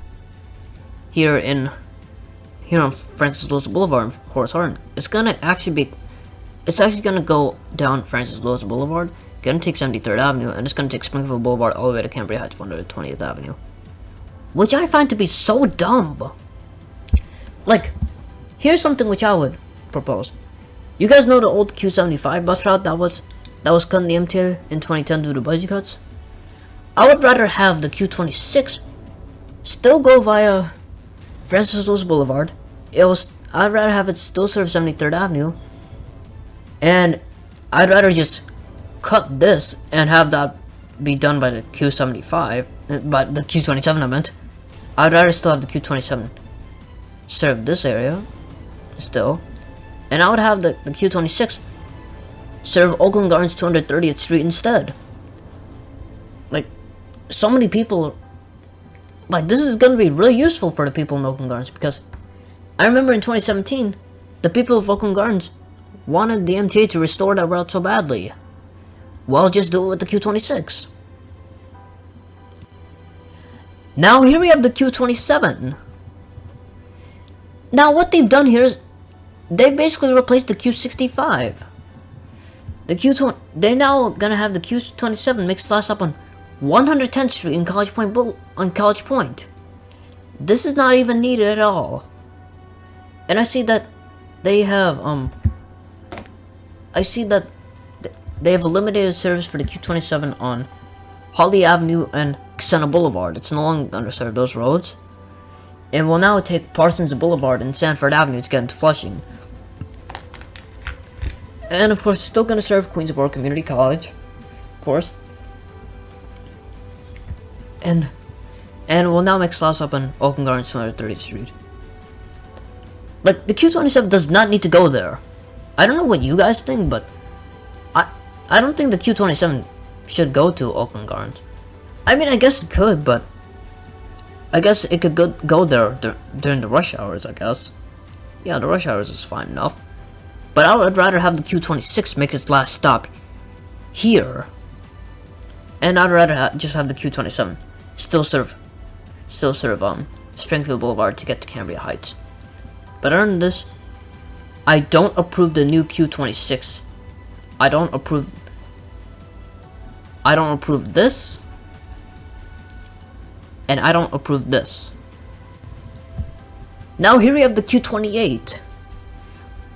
here on Francis Lewis Boulevard in Horace Hardin, it's actually gonna go down Francis Lewis Boulevard, gonna take 73rd Avenue, and it's gonna take Springfield Boulevard all the way to Cambria Heights 120th Avenue. Which I find to be so dumb. Like, here's something which I would propose. You guys know the old Q75 bus route that was cut in the MTA in 2010 due to budget cuts? I would rather have the Q26 still go via Francis Lewis Boulevard. I'd rather have it still serve 73rd Avenue. And I'd rather just cut this and have that be done by the Q75, by the Q27 I meant. I'd rather still have the Q27 serve this area, still. And I would have the Q26 serve Oakland Gardens 230th Street instead. Like, so many people, like, this is gonna be really useful for the people in Oakland Gardens, because I remember in 2017, the people of Oakland Gardens wanted the MTA to restore that route so badly. Well, just do it with the Q26. Now here we have the Q27. Now what they've done here is they basically replaced the Q65. They're now gonna have the Q27 make its last stop on 110th Street in College Point. This is not even needed at all. And I see that they have they have eliminated service for the Q27 on Holly Avenue and Xena Boulevard. It's no longer going to serve those roads. It will now take Parsons Boulevard and Sanford Avenue to get into Flushing. And of course, it's still going to serve Queensboro Community College, of course. And will now make slots up on Oakland Gardens 230th Street. Like, the Q27 does not need to go there. I don't know what you guys think, but I don't think the Q27 should go to Oakland Gardens. I mean, I guess it could, but I guess it could go there during the rush hours, I guess. Yeah, the rush hours is fine enough. But I would rather have the Q26 make its last stop here. And I'd rather just have the Q27 still serve Springfield Boulevard to get to Cambria Heights. But other than this, I don't approve the new Q26. I don't approve this. And I don't approve this. Now here we have the Q28,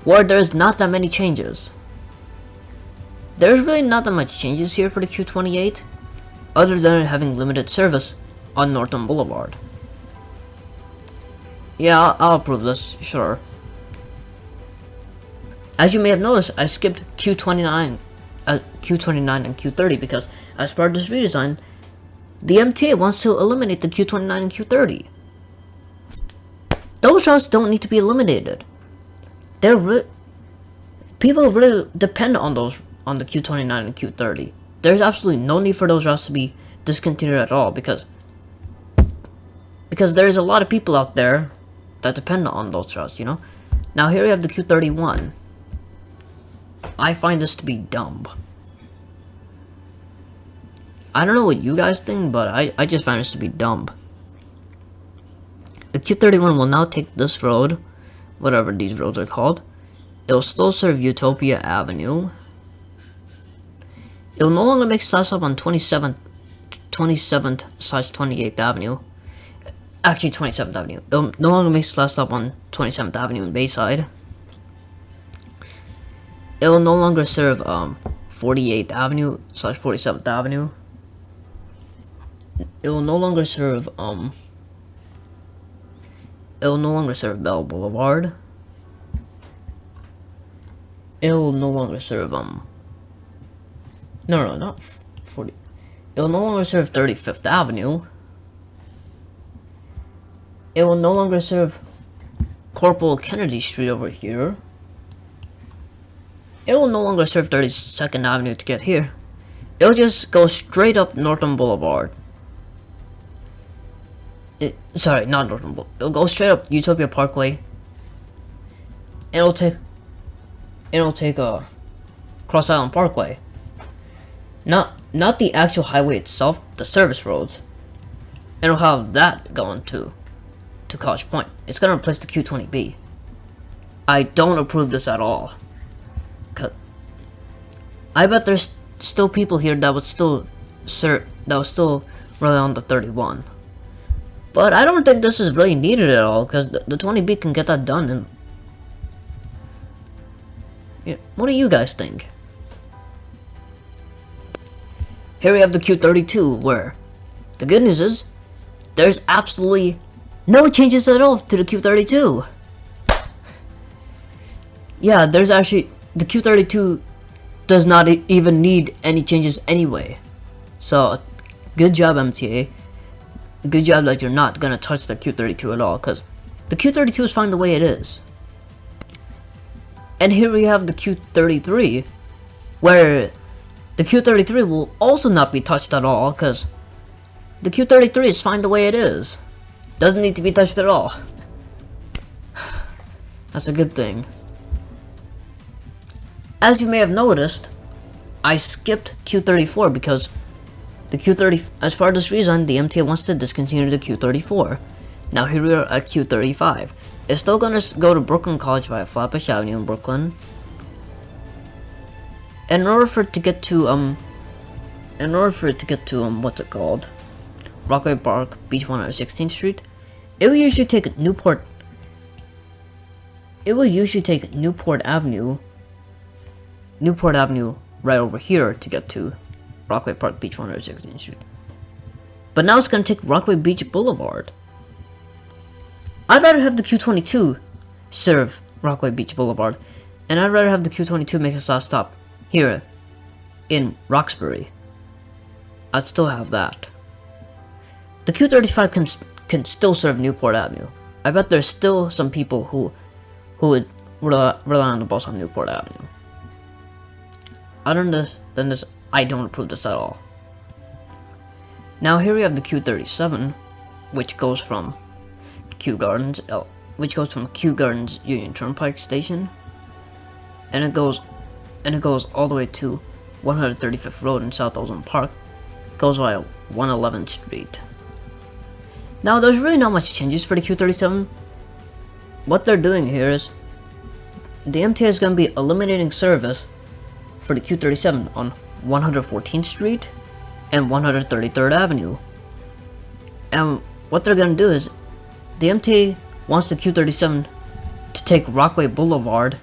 where there's not that many changes. There's really not that much changes here for the Q28, other than having limited service on Northern Boulevard. Yeah, I'll approve this, sure. As you may have noticed, I skipped Q29 and Q30 because, as part of this redesign, the MTA wants to eliminate the Q29 and Q30. Those routes don't need to be eliminated. People really depend on the Q29 and Q30. There's absolutely no need for those routes to be discontinued at all, because there's a lot of people out there that depend on those routes, you know? Now here we have the Q31. I find this to be dumb. I don't know what you guys think, but I just find this to be dumb. The Q31 will now take this road, whatever these roads are called. It will still serve Utopia Avenue. It will no longer make stops up on 27th/28th Avenue. Actually, 27th Avenue. It will no longer make its last stop on 27th Avenue in Bayside. It will no longer serve 48th Avenue/47th Avenue. It will no longer serve Bell Boulevard. it'll no longer serve no, not 40. It'll no longer serve 35th Avenue. It will no longer serve Corporal Kennedy Street over here. It will no longer serve 32nd Avenue to get here. It'll just go straight up Northern Boulevard. Sorry, not Northern Boulevard. It'll go straight up Utopia Parkway. It'll take Cross Island Parkway. Not the actual highway itself, the service roads. It'll have that going to College Point. It's gonna replace the Q20B. I don't approve this at all. Cause I bet there's still people here that would still rely on the 31. But I don't think this is really needed at all, because the 20B can get that done. And yeah, what do you guys think? Here we have the Q32, where the good news is there's absolutely no changes at all to the Q32. Yeah, there's actually the Q32 does not even need any changes anyway. So good job, MTA. Good job that you're not gonna touch the Q32 at all, because the Q32 is fine the way it is. And here we have the Q33, where the Q33 will also not be touched at all, because the Q33 is fine the way it is. Doesn't need to be touched at all. That's a good thing. As you may have noticed, I skipped Q34 because the Q30, as part of this redesign, the MTA wants to discontinue the Q34. Now here we are at Q35. It's still gonna go to Brooklyn College via Flatbush Avenue in Brooklyn. And in order for it to get to what's it called? Rockaway Park, Beach 116th Street, it will usually take Newport Avenue right over here to get to Rockaway Park, Beach 116th Street. But now it's going to take Rockaway Beach Boulevard. I'd rather have the Q22 serve Rockaway Beach Boulevard, and I'd rather have the Q22 make its last stop here in Roxbury. I'd still have that. The Q35 can still serve Newport Avenue. I bet there's still some people who would rely on the bus on Newport Avenue. Other than this, I don't approve this at all. Now here we have the Q37, which goes from Kew Gardens Union Turnpike Station, and it goes all the way to 135th Road in South Ozone Park. It goes via 111th Street. Now there's really not much changes for the Q37. What they're doing here is the MTA is going to be eliminating service for the Q37 on 114th Street and 133rd Avenue. And what they're going to do is the MTA wants the Q37 to take Rockaway Boulevard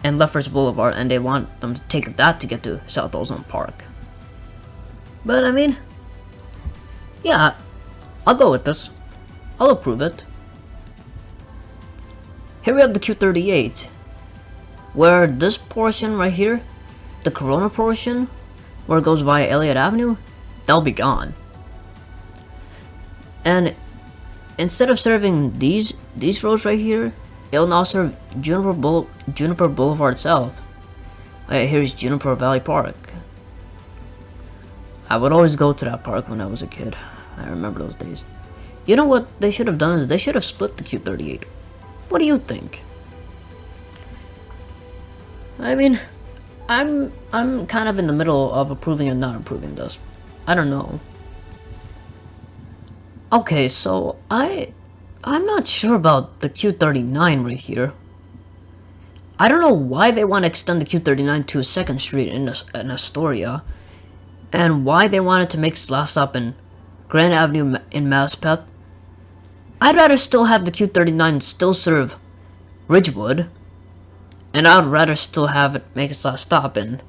and Lefferts Boulevard, and they want them to take that to get to South Ozone Park. But I mean, yeah, I'll go with this. I'll approve it. Here we have the Q38, where this portion right here, the Corona portion, where it goes via Elliott Avenue, they'll be gone. And instead of serving these roads right here, it'll now serve Juniper Boulevard South. Here's Juniper Valley Park. I would always go to that park when I was a kid. I remember those days. You know what they should have done is they should have split the Q38. What do you think? I mean, I'm kind of in the middle of approving and not approving this. I don't know. Okay, so I'm not sure about the Q39 right here. I don't know why they want to extend the Q39 to 2nd Street in Astoria, and why they wanted to make its last stop in Grand Avenue in Maspeth. I'd rather still have the Q39 still serve Ridgewood, and I'd rather still have it make its last stop in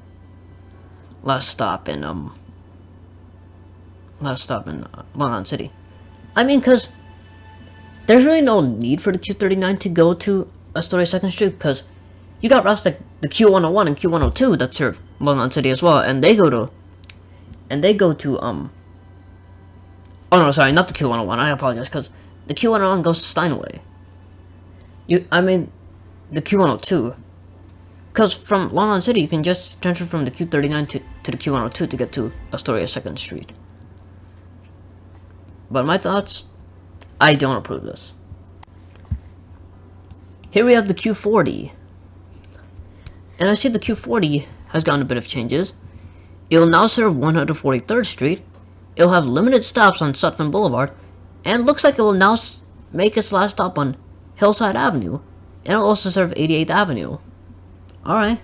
Long Island City. I mean, cause there's really no need for the Q39 to go to Astoria 2nd Street, because you got routes like the Q101 and Q102 that serve Long Island City as well, and they go to oh no, sorry, not the Q101. I apologize, because the Q101 goes to Steinway. I mean, the Q102. Because from Long Island City, you can just transfer from the Q39 to the Q102 to get to Astoria 2nd Street. But my thoughts, I don't approve this. Here we have the Q40. And I see the Q40 has gotten a bit of changes. It will now serve 143rd Street. It will have limited stops on Sutphin Boulevard. And it looks like it will now make its last stop on Hillside Avenue. And it will also serve 88th Avenue. Alright.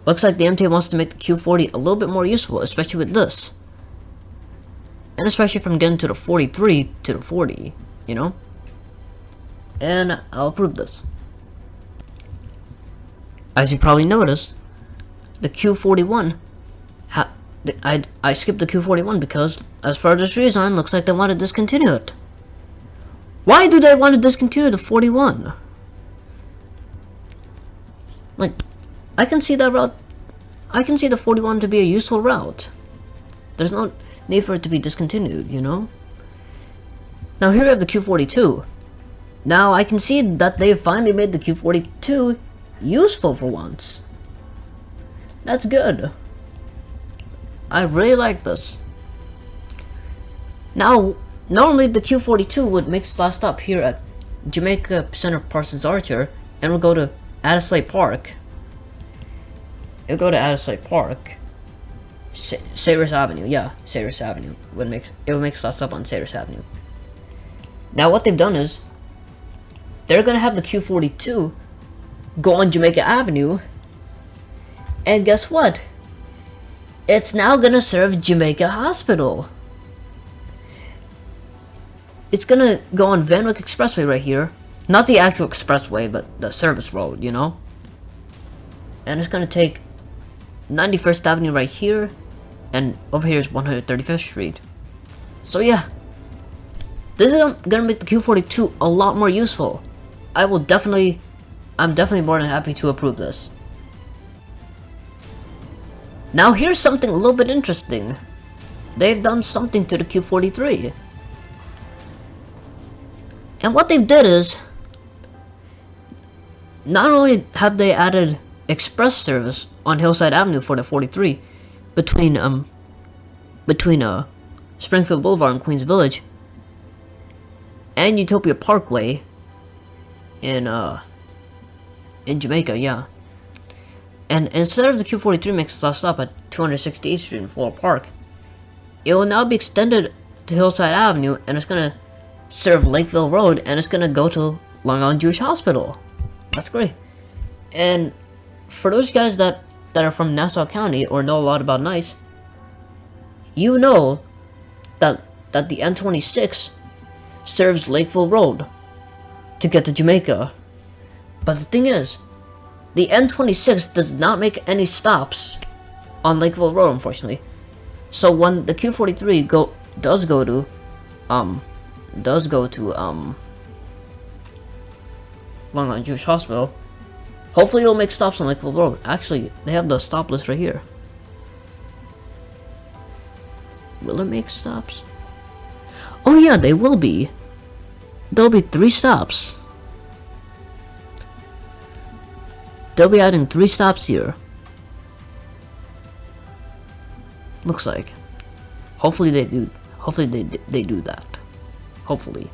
Looks like the MTA wants to make the Q40 a little bit more useful, especially with this. And especially from getting to the 43 to the 40, you know? And I'll approve this. As you probably noticed, the Q41, I skipped the Q41 because, as far as this redesign, looks like they want to discontinue it. Why do they want to discontinue the 41? Like, I can see that route. I can see the 41 to be a useful route. There's no need for it to be discontinued, you know? Now here we have the Q42. Now I can see that they finally made the Q42 useful for once. That's good. I really like this. Now, normally the Q42 would make its last stop here at Jamaica Center Parsons Archer, and we'll go to Adelaide Park. It'll go to Adelaide Park. Sayers Avenue, yeah, Sayers Avenue. It would make its last stop on Sayers Avenue. Now what they've done is, they're gonna have the Q42 go on Jamaica Avenue, and guess what? It's now gonna serve Jamaica Hospital. It's gonna go on Van Wyck Expressway right here. Not the actual expressway, but the service road, you know? And it's gonna take 91st Avenue right here, and over here is 135th Street. So yeah, this is gonna make the Q42 a lot more useful. I'm definitely more than happy to approve this. Now here's something a little bit interesting. They've done something to the Q43. And what they did is, not only have they added express service on Hillside Avenue for the 43 between Springfield Boulevard and Queens Village and Utopia Parkway in Jamaica, yeah. And instead of the Q43 makes its last stop at 268th Street in Floral Park, it will now be extended to Hillside Avenue, and it's gonna serve Lakeville Road, and it's gonna go to Long Island Jewish Hospital. That's great. And for those guys that are from Nassau County or know a lot about NICE, you know that the N26 serves Lakeville Road to get to Jamaica. But the thing is, the N26 does not make any stops on Lakeville Road, unfortunately. So when the Q43 does go to Long Island Jewish Hospital, hopefully it'll make stops on Lakeville Road. Actually, they have the stop list right here. Will it make stops? Oh yeah, they will be. There'll be 3 stops. They'll be adding 3 stops here. Looks like. Hopefully they do. Hopefully they do that. Hopefully.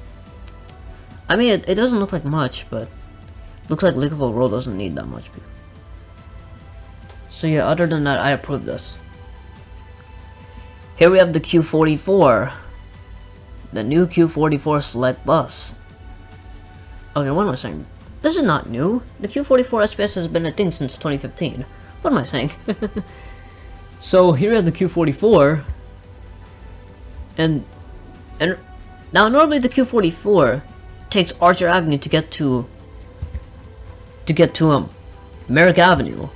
I mean, it doesn't look like much, but looks like Lakeville Road doesn't need that much. So yeah, other than that, I approve this. Here we have the Q44. The new Q44 Select Bus. Okay, what am I saying? This is not new. The Q44 SPS has been a thing since 2015. What am I saying? So here we have the Q44. And now normally the Q44 takes Archer Avenue to get to Merrick Avenue.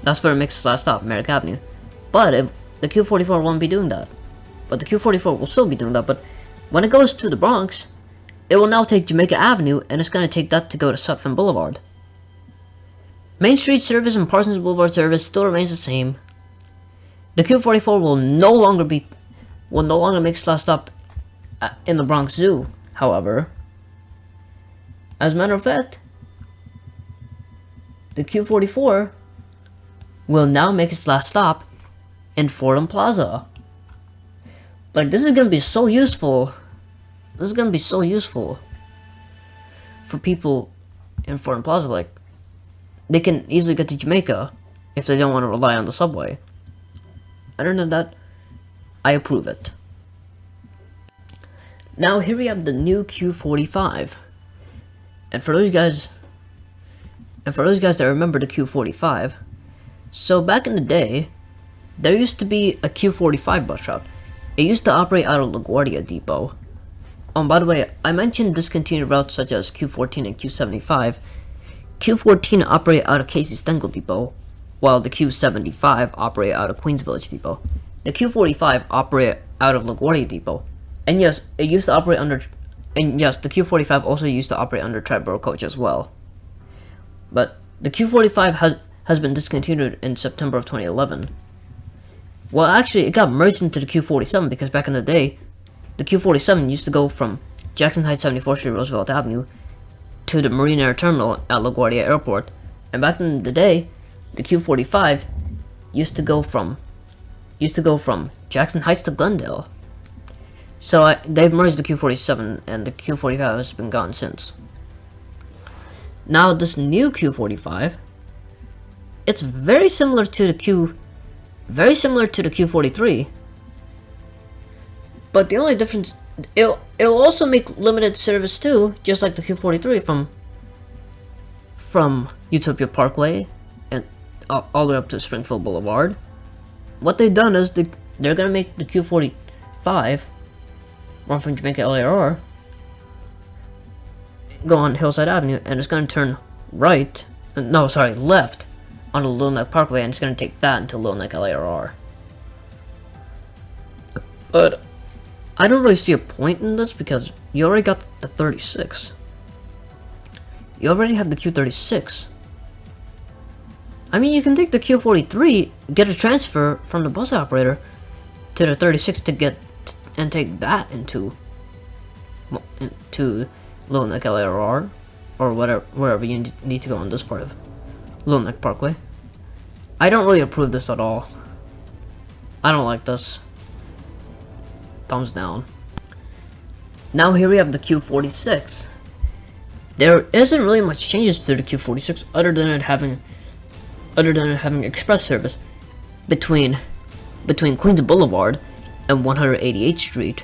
That's where it makes its last stop, Merrick Avenue. But the Q44 won't be doing that. But the Q44 will still be doing that. But when it goes to the Bronx, it will now take Jamaica Avenue, and it's going to take that to go to Sutphin Boulevard. Main Street service and Parsons Boulevard service still remains the same. The Q44 will no longer make its last stop in the Bronx Zoo, however. As a matter of fact, the Q44 will now make its last stop in Fordham Plaza. Like, this is gonna be so useful. This is gonna be so useful for people in Fordham Plaza. Like, they can easily get to Jamaica if they don't want to rely on the subway. Other than that, I approve it. Now here we have the new Q45. And for those guys that remember the Q45, so back in the day, there used to be a Q45 bus route. It used to operate out of LaGuardia Depot. By the way, I mentioned discontinued routes such as Q14 and Q75. Q14 operate out of Casey Stengel Depot, while the Q75 operate out of Queens Village Depot. The Q45 operate out of LaGuardia Depot. And yes, it used to operate under, and yes, the Q45 also used to operate under Triborough Coach as well. But the Q45 has been discontinued in September of 2011. Well, actually, it got merged into the Q47 because back in the day, the Q47 used to go from Jackson Heights 74th Street Roosevelt Avenue to the Marine Air Terminal at LaGuardia Airport. And back in the day, the Q45 used to go from Jackson Heights to Glendale. So they've merged the Q47, and the Q45 has been gone since. Now this new Q45, it's very similar to the Q43, but the only difference, it'll also make limited service too, just like the Q43 from Utopia Parkway and all the way up to Springfield Boulevard. What they've done is they're gonna make the Q45 run from Jamaica LIRR, go on Hillside Avenue, and it's gonna turn left onto Little Neck Parkway, and it's gonna take that into Little Neck LIRR. But I don't really see a point in this because you already got the 36. You already have the Q36. I mean, you can take the Q43, get a transfer from the bus operator to the 36 to get and take that into Little Neck LIRR or wherever you need to go on this part of Little Neck Parkway. I don't really approve this at all. I don't like this. Thumbs down. Now here we have the Q46. There isn't really much changes to the Q46 other than it having express service between Queens Boulevard and 188th Street.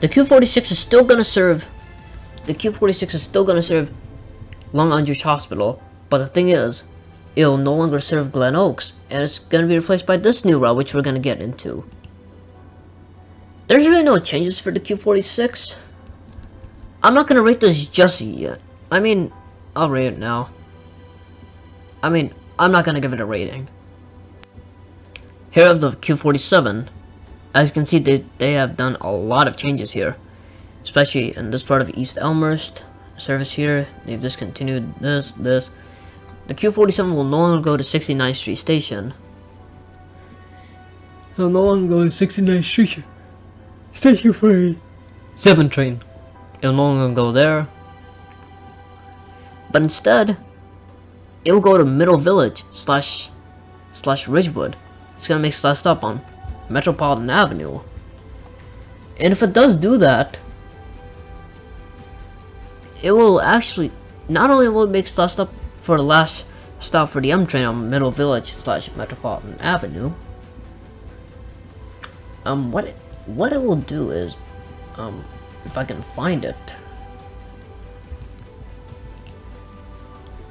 The Q46 is still gonna serve Long Andrews Hospital, but the thing is, it'll no longer serve Glen Oaks, and it's gonna be replaced by this new route, which we're gonna get into. There's really no changes for the Q46. I'm not gonna rate this just yet. I mean, I'll rate it now. I mean, I'm not gonna give it a rating. Here of the Q47. As you can see, they have done a lot of changes here, especially in this part of East Elmhurst service here. They've discontinued this. The Q47 will no longer go to 69th Street Station. It'll no longer go to 69th Street Station for a 7 train. It'll no longer go there. But instead, it will go to Middle Village slash Ridgewood. It's gonna make its last stop on Metropolitan Avenue. And if it does do that, it will actually, not only will it make its last stop for the last stop for the M train on Middle Village slash Metropolitan Avenue, what it will do is, if I can find it.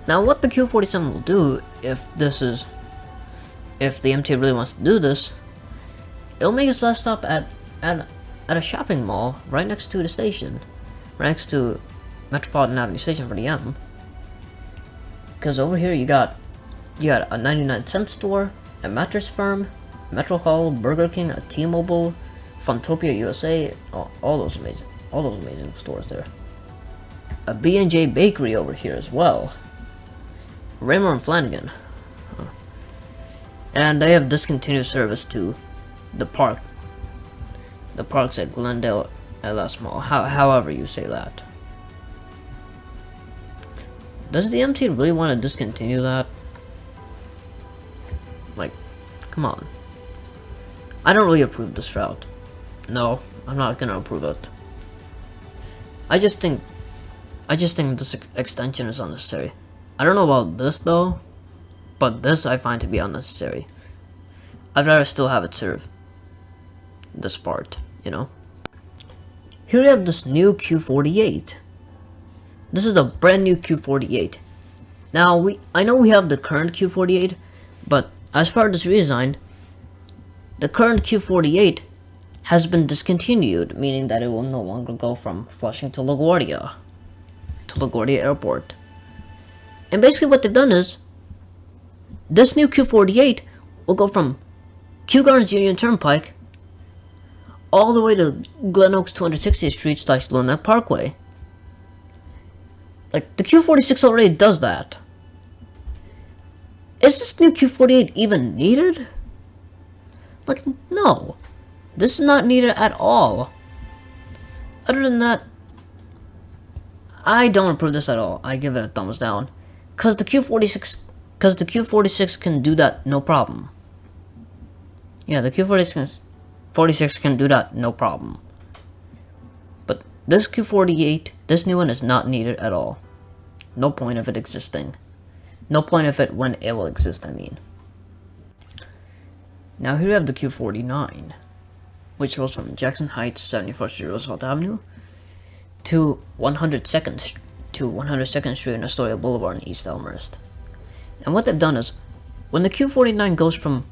Now what the Q47 will do, if the MTA really wants to do this, it'll make its last stop at a shopping mall right next to the station, right next to Metropolitan Avenue Station for the M. Because over here you got a 99-cent store, a mattress firm, Metro Hall, Burger King, a T-Mobile, Funtopia USA, all those amazing stores there. A B&J bakery over here as well. Raymer and Flanagan. And they have discontinued service to the parks at Glendale LS Mall. However you say that. Does the MTA really want to discontinue that? Like, come on. I don't really approve this route. No, I'm not gonna approve it. I just think this extension is unnecessary. I don't know about this though, but this I find to be unnecessary. I'd rather still have it serve this part, you know? Here we have this new Q48. This is a brand new Q48. Now, I know we have the current Q48, but as part of this redesign, the current Q48 has been discontinued, meaning that it will no longer go from Flushing to LaGuardia Airport. And basically what they've done is, this new Q48 will go from Kew Gardens Union Turnpike all the way to Glen Oaks 260th Street / Little Neck Parkway. Like, the Q46 already does that. Is this new Q48 even needed? Like, no. This is not needed at all. Other than that, I don't approve this at all. I give it a thumbs down. Cause the Q46 can do that no problem. Yeah, the Q46 can do that no problem. But this Q48, this new one is not needed at all. No point of it existing. No point of it when it will exist, I mean. Now here we have the Q49, which goes from Jackson Heights, 71st Street, Roosevelt Avenue, to 102nd Street and Astoria Boulevard in East Elmhurst. And what they've done is, when the Q49 goes from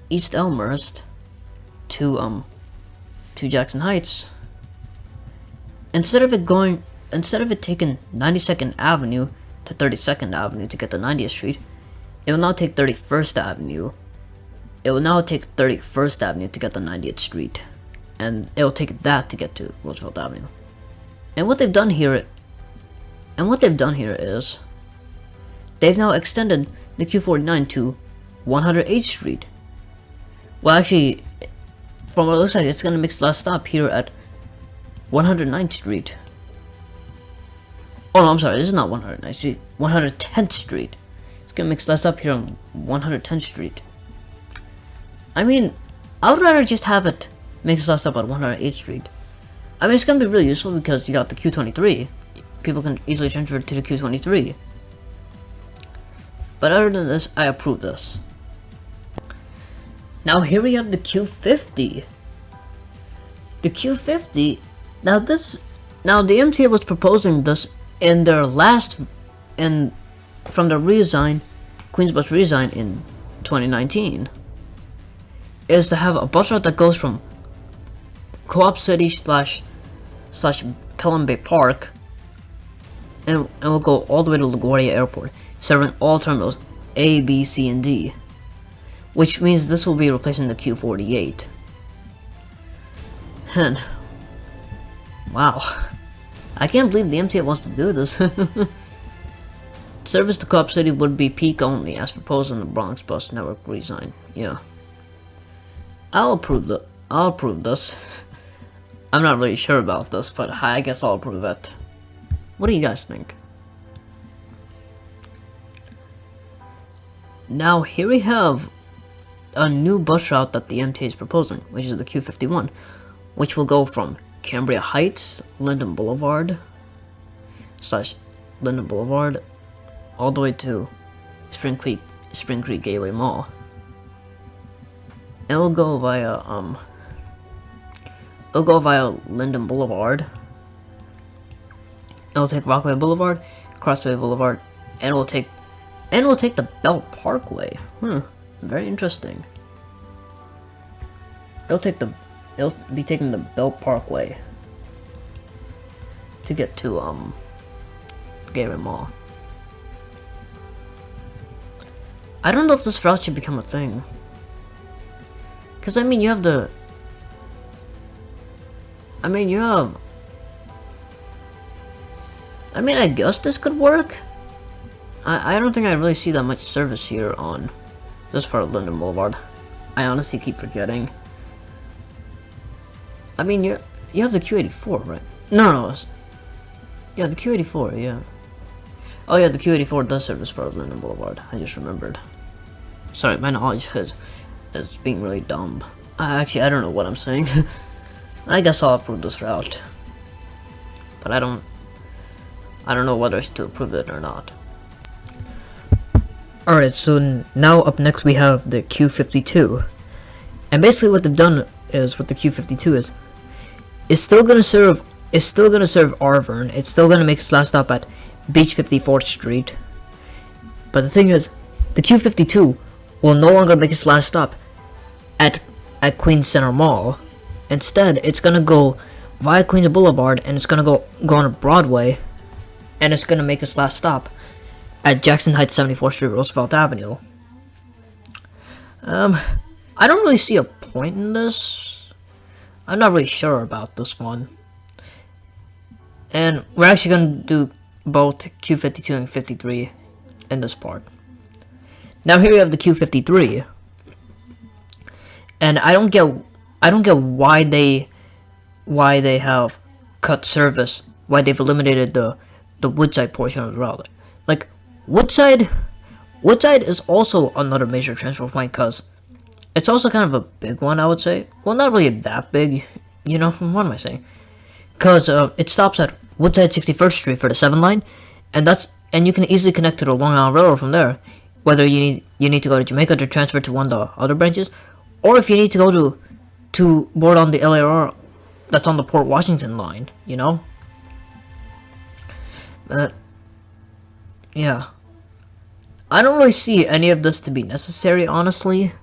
East Elmhurst to Jackson Heights, instead of it taking 92nd Avenue to 32nd Avenue to get to 90th Street, it will now take 31st Avenue. It will now take 31st Avenue to get to 90th Street, and it will take that to get to Roosevelt Avenue. And what they've done here is, they've now extended the Q49 to 108th Street. Well, actually, from what it looks like, it's gonna make its last stop here at 109th Street. Oh no, I'm sorry, this is not 109th Street, 110th Street. It's gonna make its last stop here on 110th Street. I mean, I would rather just have it make its last stop at 108th Street. I mean, it's gonna be really useful because you got the Q23. People can easily transfer to the Q23. But other than this, I approve this. Now here we have the Q50. The Q50. Now the MTA was proposing this in their from the redesign, Queens Bus Redesign in 2019. Is to have a bus route that goes from Co-op City / Pelham Bay Park, and will go all the way to LaGuardia Airport, serving all terminals A, B, C, and D. Which means this will be replacing the Q48. And wow, I can't believe the MTA wants to do this. Service to Co-op City would be peak only, as proposed in the Bronx Bus Network Redesign. Yeah, I'll approve this. I'm not really sure about this, but I guess I'll approve it. What do you guys think? Now here we have a new bus route that the MTA is proposing, which is the Q51, which will go from Cambria Heights, Linden Boulevard all the way to Spring Creek Gateway Mall. And it'll go via Linden Boulevard. It'll take Rockaway Boulevard, Crossway Boulevard, and it will take the Belt Parkway. Very interesting. It'll be taking the Belt Parkway to get to Gateway Mall. I don't know if this route should become a thing. Cause I mean I guess this could work. I don't think I really see that much service here on this part of Linden Boulevard. I honestly keep forgetting. I mean, you have the Q84, right? No, yeah, the Q84, yeah. Oh yeah, the Q84 does serve this part of Linden Boulevard. I just remembered. Sorry, my knowledge is being really dumb. Actually, I don't know what I'm saying. I guess I'll approve this route, but I don't know whether to approve it or not. Alright, so now up next we have the Q52. And basically what they've done is, what the Q52 is, it's still gonna serve Arvern. It's still gonna make its last stop at Beach 54th Street. But the thing is, the Q52 will no longer make its last stop at Queens Center Mall. Instead, it's gonna go via Queens Boulevard, and it's gonna go on Broadway, and it's gonna make its last stop at Jackson Heights 74th Street, Roosevelt Avenue. I don't really see a point in this. I'm not really sure about this one. And we're actually gonna do both Q52 and 53 in this part. Now here we have the Q53. And I don't get why they have cut service, why they've eliminated the Woodside portion of the route. Like, Woodside is also another major transfer point, because it's also kind of a big one, I would say. Well, not really that big, you know, what am I saying? Because it stops at Woodside 61st Street for the 7 line, and you can easily connect to the Long Island Railroad from there, whether you need to go to Jamaica to transfer to one of the other branches, or if you need to go to board on the LIRR that's on the Port Washington line, you know? Yeah. I don't really see any of this to be necessary, honestly.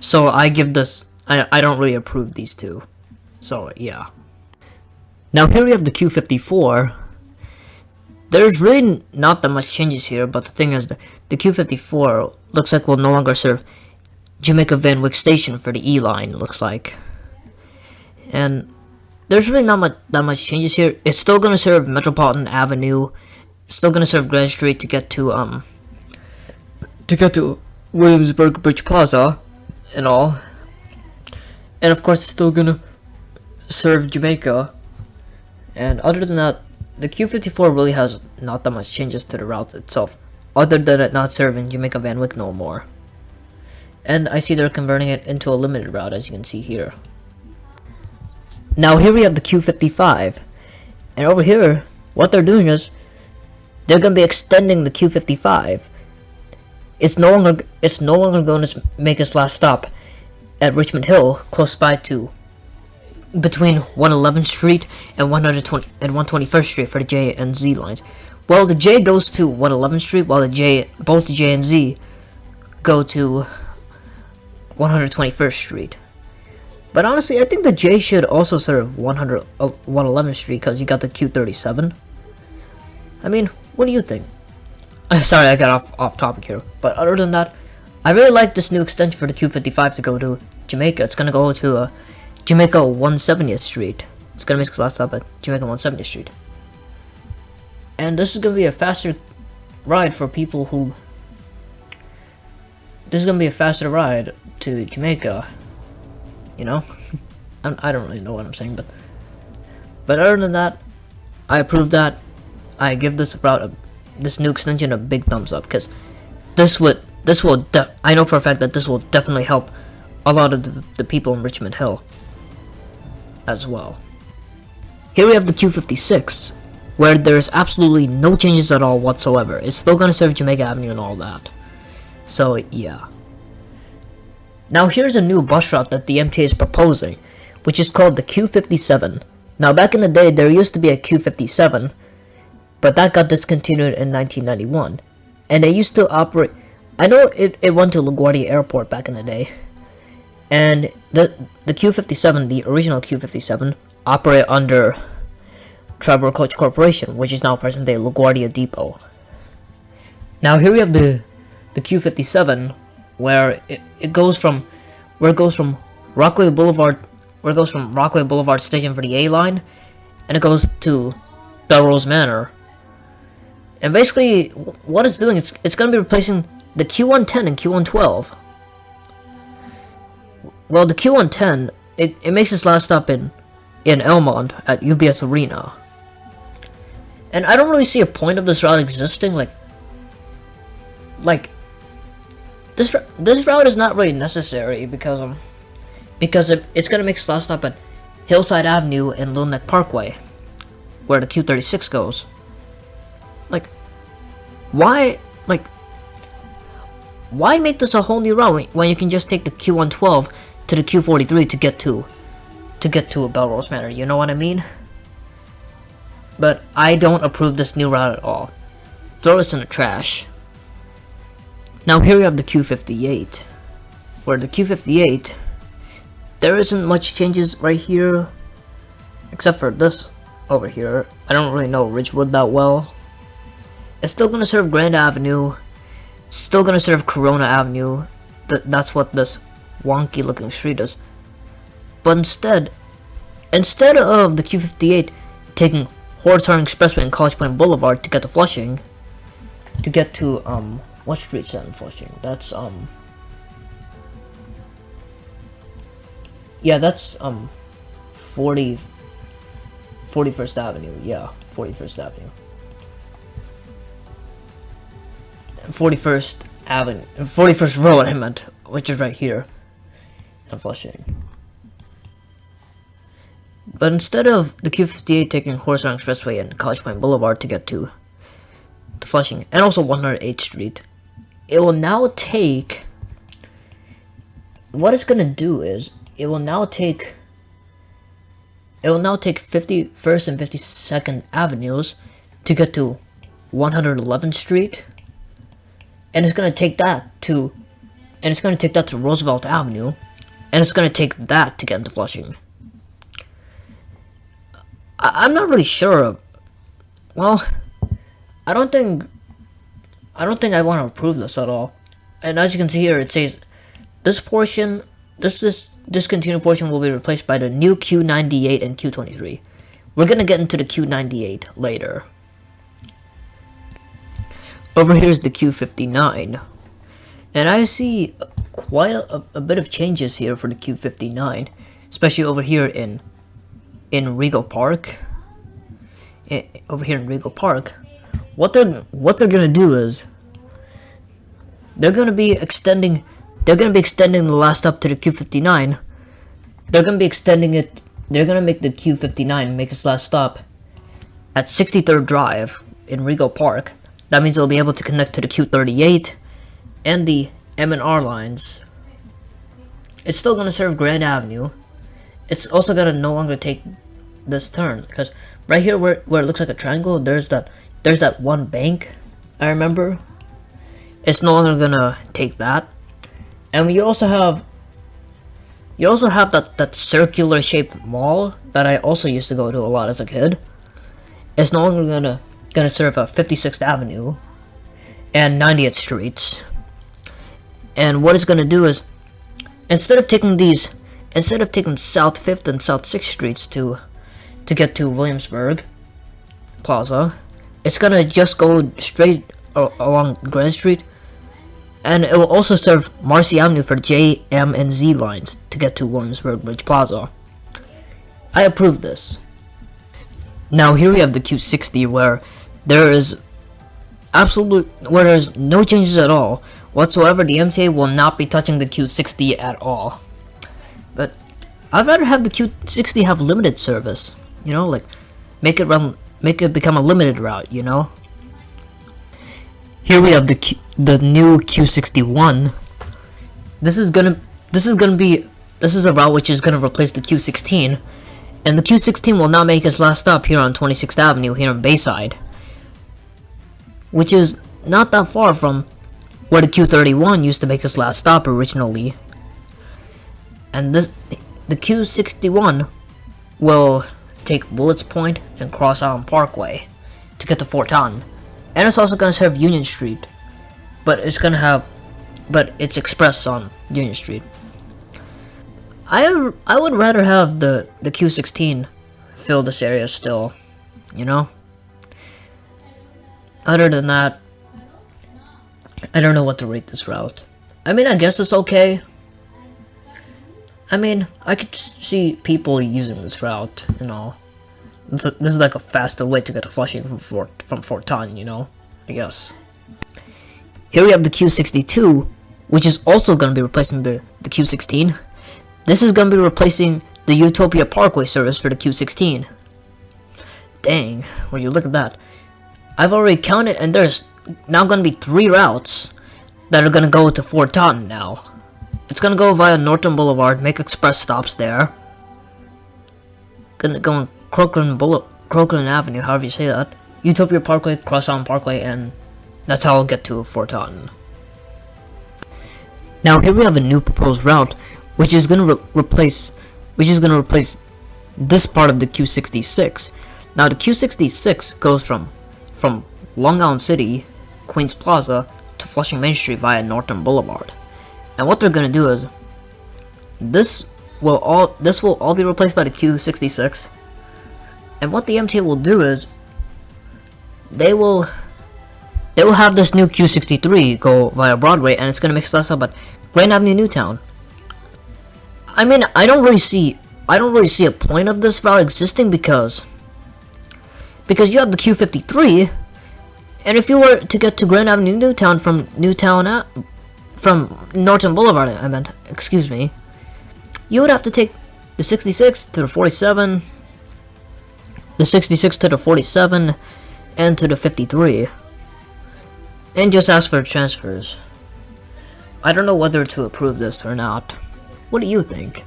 So I give this, I don't really approve these two. So, yeah. Now here we have the Q54. There's really not that much changes here, but the thing is, the Q54 looks like will no longer serve Jamaica Van Wyck Station for the E line, looks like. And there's really not that much changes here. It's still gonna serve Metropolitan Avenue. It's still gonna serve Grand Street to get to Williamsburg Bridge Plaza and all. And of course it's still gonna serve Jamaica. And other than that, the Q54 really has not that much changes to the route itself, other than it not serving Jamaica Van Wyck no more. And I see they're converting it into a limited route, as you can see here. Now here we have the Q55, and over here, what they're doing is, they're going to be extending the Q55. It's no longer going to make its last stop at Richmond Hill, close by to between 111th Street and 121st Street for the J and Z lines. Well, the J goes to 111th Street, while both the J and Z go to 121st Street. But honestly, I think the J should also serve 111th Street, because you got the Q37. I mean, what do you think? Sorry, I got off topic here. But other than that, I really like this new extension for the Q55 to go to Jamaica. It's gonna go to Jamaica 170th Street. It's gonna make its last stop at Jamaica 170th Street. And this is gonna be a faster ride for people who... This is gonna be a faster ride to Jamaica. You know? I don't really know what I'm saying, but other than that, I approve that. I give this route, this new extension, a big thumbs up, because I know for a fact that this will definitely help a lot of the people in Richmond Hill as well. Here we have the Q56, where there's absolutely no changes at all whatsoever. It's still going to serve Jamaica Avenue and all that. So, yeah. Now here's a new bus route that the MTA is proposing, which is called the Q57. Now back in the day, there used to be a Q57, but that got discontinued in 1991. And they used to operate... I know it went to LaGuardia Airport back in the day. And the Q57, the original Q57, operate under Tribal Coach Corporation, which is now present-day LaGuardia Depot. Now here we have the Q57, where it goes from Rockaway Boulevard Station for the A line, and it goes to Belrose Manor. And basically, what it's doing, it's going to be replacing the Q110 and Q112. Well, the Q110, it makes its last stop in Elmont at UBS Arena. And I don't really see a point of this route existing. Like this route is not really necessary because it's gonna make its last stop at Hillside Avenue and Little Neck Parkway, where the Q36 goes. Why make this a whole new route when you can just take the Q112 to the Q43 to get to Belrose Manor? You know what I mean? But I don't approve this new route at all. Throw this in the trash. Now here we have the Q58, where the Q58, there isn't much changes right here, except for this over here. I don't really know Ridgewood that well. It's still gonna serve Grand Avenue, still gonna serve Corona Avenue. That's what this wonky looking street is. But instead of the Q58 taking Horshorn Expressway and College Point Boulevard to get to Flushing, to get to what street's that in Flushing? That's yeah, that's 41st Avenue. Yeah, 41st Avenue. 41st Avenue, 41st Road, I meant, which is right here in Flushing. But instead of the Q58 taking Horshorn Expressway and College Point Boulevard to get to Flushing, and also 108th Street, it will now take. What it's gonna do is it will now take 51st and 52nd Avenues to get to 111th Street, and it's gonna take that to Roosevelt Avenue, and it's gonna take that to get into Flushing. I'm not really sure. Well, I don't think I want to approve this at all. And as you can see here, it says this portion, this discontinued portion will be replaced by the new Q98 and Q23. We're gonna get into the Q98 later. Over here is the Q59, and I see quite a bit of changes here for the Q59, especially over here in Regal Park. Over here in Regal Park, what they're gonna do is they're gonna be extending the last stop to the Q59. They're gonna make the Q59 make its last stop at 63rd Drive in Regal Park. That means it'll be able to connect to the Q38 and the M&R lines. It's still gonna serve Grand Avenue. It's also gonna no longer take this turn, because right here where it looks like a triangle, there's that one bank I remember. It's no longer gonna take that. And you also have that circular shaped mall that I also used to go to a lot as a kid. It's no longer gonna serve 56th Avenue and 90th Streets. And what it's gonna do is instead of taking South 5th and South 6th Streets to get to Williamsburg Plaza, it's gonna just go straight along Grand Street, and it will also serve Marcy Avenue for J, M, and Z lines to get to Williamsburg Bridge Plaza. I approve this. Now here we have the Q60, where there's no changes at all whatsoever. The MTA will not be touching the Q60 at all. But I'd rather have the Q60 have limited service. You know, like make it become a limited route. You know. Here we have the new Q61. This is a route which is gonna replace the Q16, and the Q16 will now make its last stop here on 26th Avenue here in Bayside, which is not that far from where the Q31 used to make its last stop originally. And the Q61 will take Willets Point and Cross Island Parkway to get to Fort Totten. And it's also gonna serve Union Street, but it's express on Union Street. I would rather have the Q16 fill this area still, you know. Other than that, I don't know what to rate this route. I mean, I guess it's okay. I mean, I could see people using this route, you know. This is like a faster way to get to Flushing from Fort Taunton, you know, I guess. Here we have the Q62, which is also going to be replacing the Q16. This is going to be replacing the Utopia Parkway service for the Q16. Dang, when you look at that. I've already counted, and there's now going to be 3 routes that are going to go to Fort Taunton now. It's going to go via Norton Boulevard, make express stops there. Going to go on Crocodile Avenue, however you say that. Utopia Parkway, Cross Island Parkway, and that's how I'll get to Fort Taunton. Now here we have a new proposed route, which is going to replace this part of the Q66. Now the Q66 goes from Long Island City, Queens Plaza, to Flushing Main Street via Norton Boulevard. And what they're going to do is this will all be replaced by the Q66. And what the MTA will do is they will have this new Q63 go via Broadway, and it's going to make us up at Grand Avenue, Newtown. I mean, I don't really see a point of this route existing because you have the Q53, and if you were to get to Grand Avenue, Newtown from Norton Boulevard, excuse me, you would have to take the 66 to the 47, the 66 to the 47, and to the 53, and just ask for transfers. I don't know whether to approve this or not. What do you think?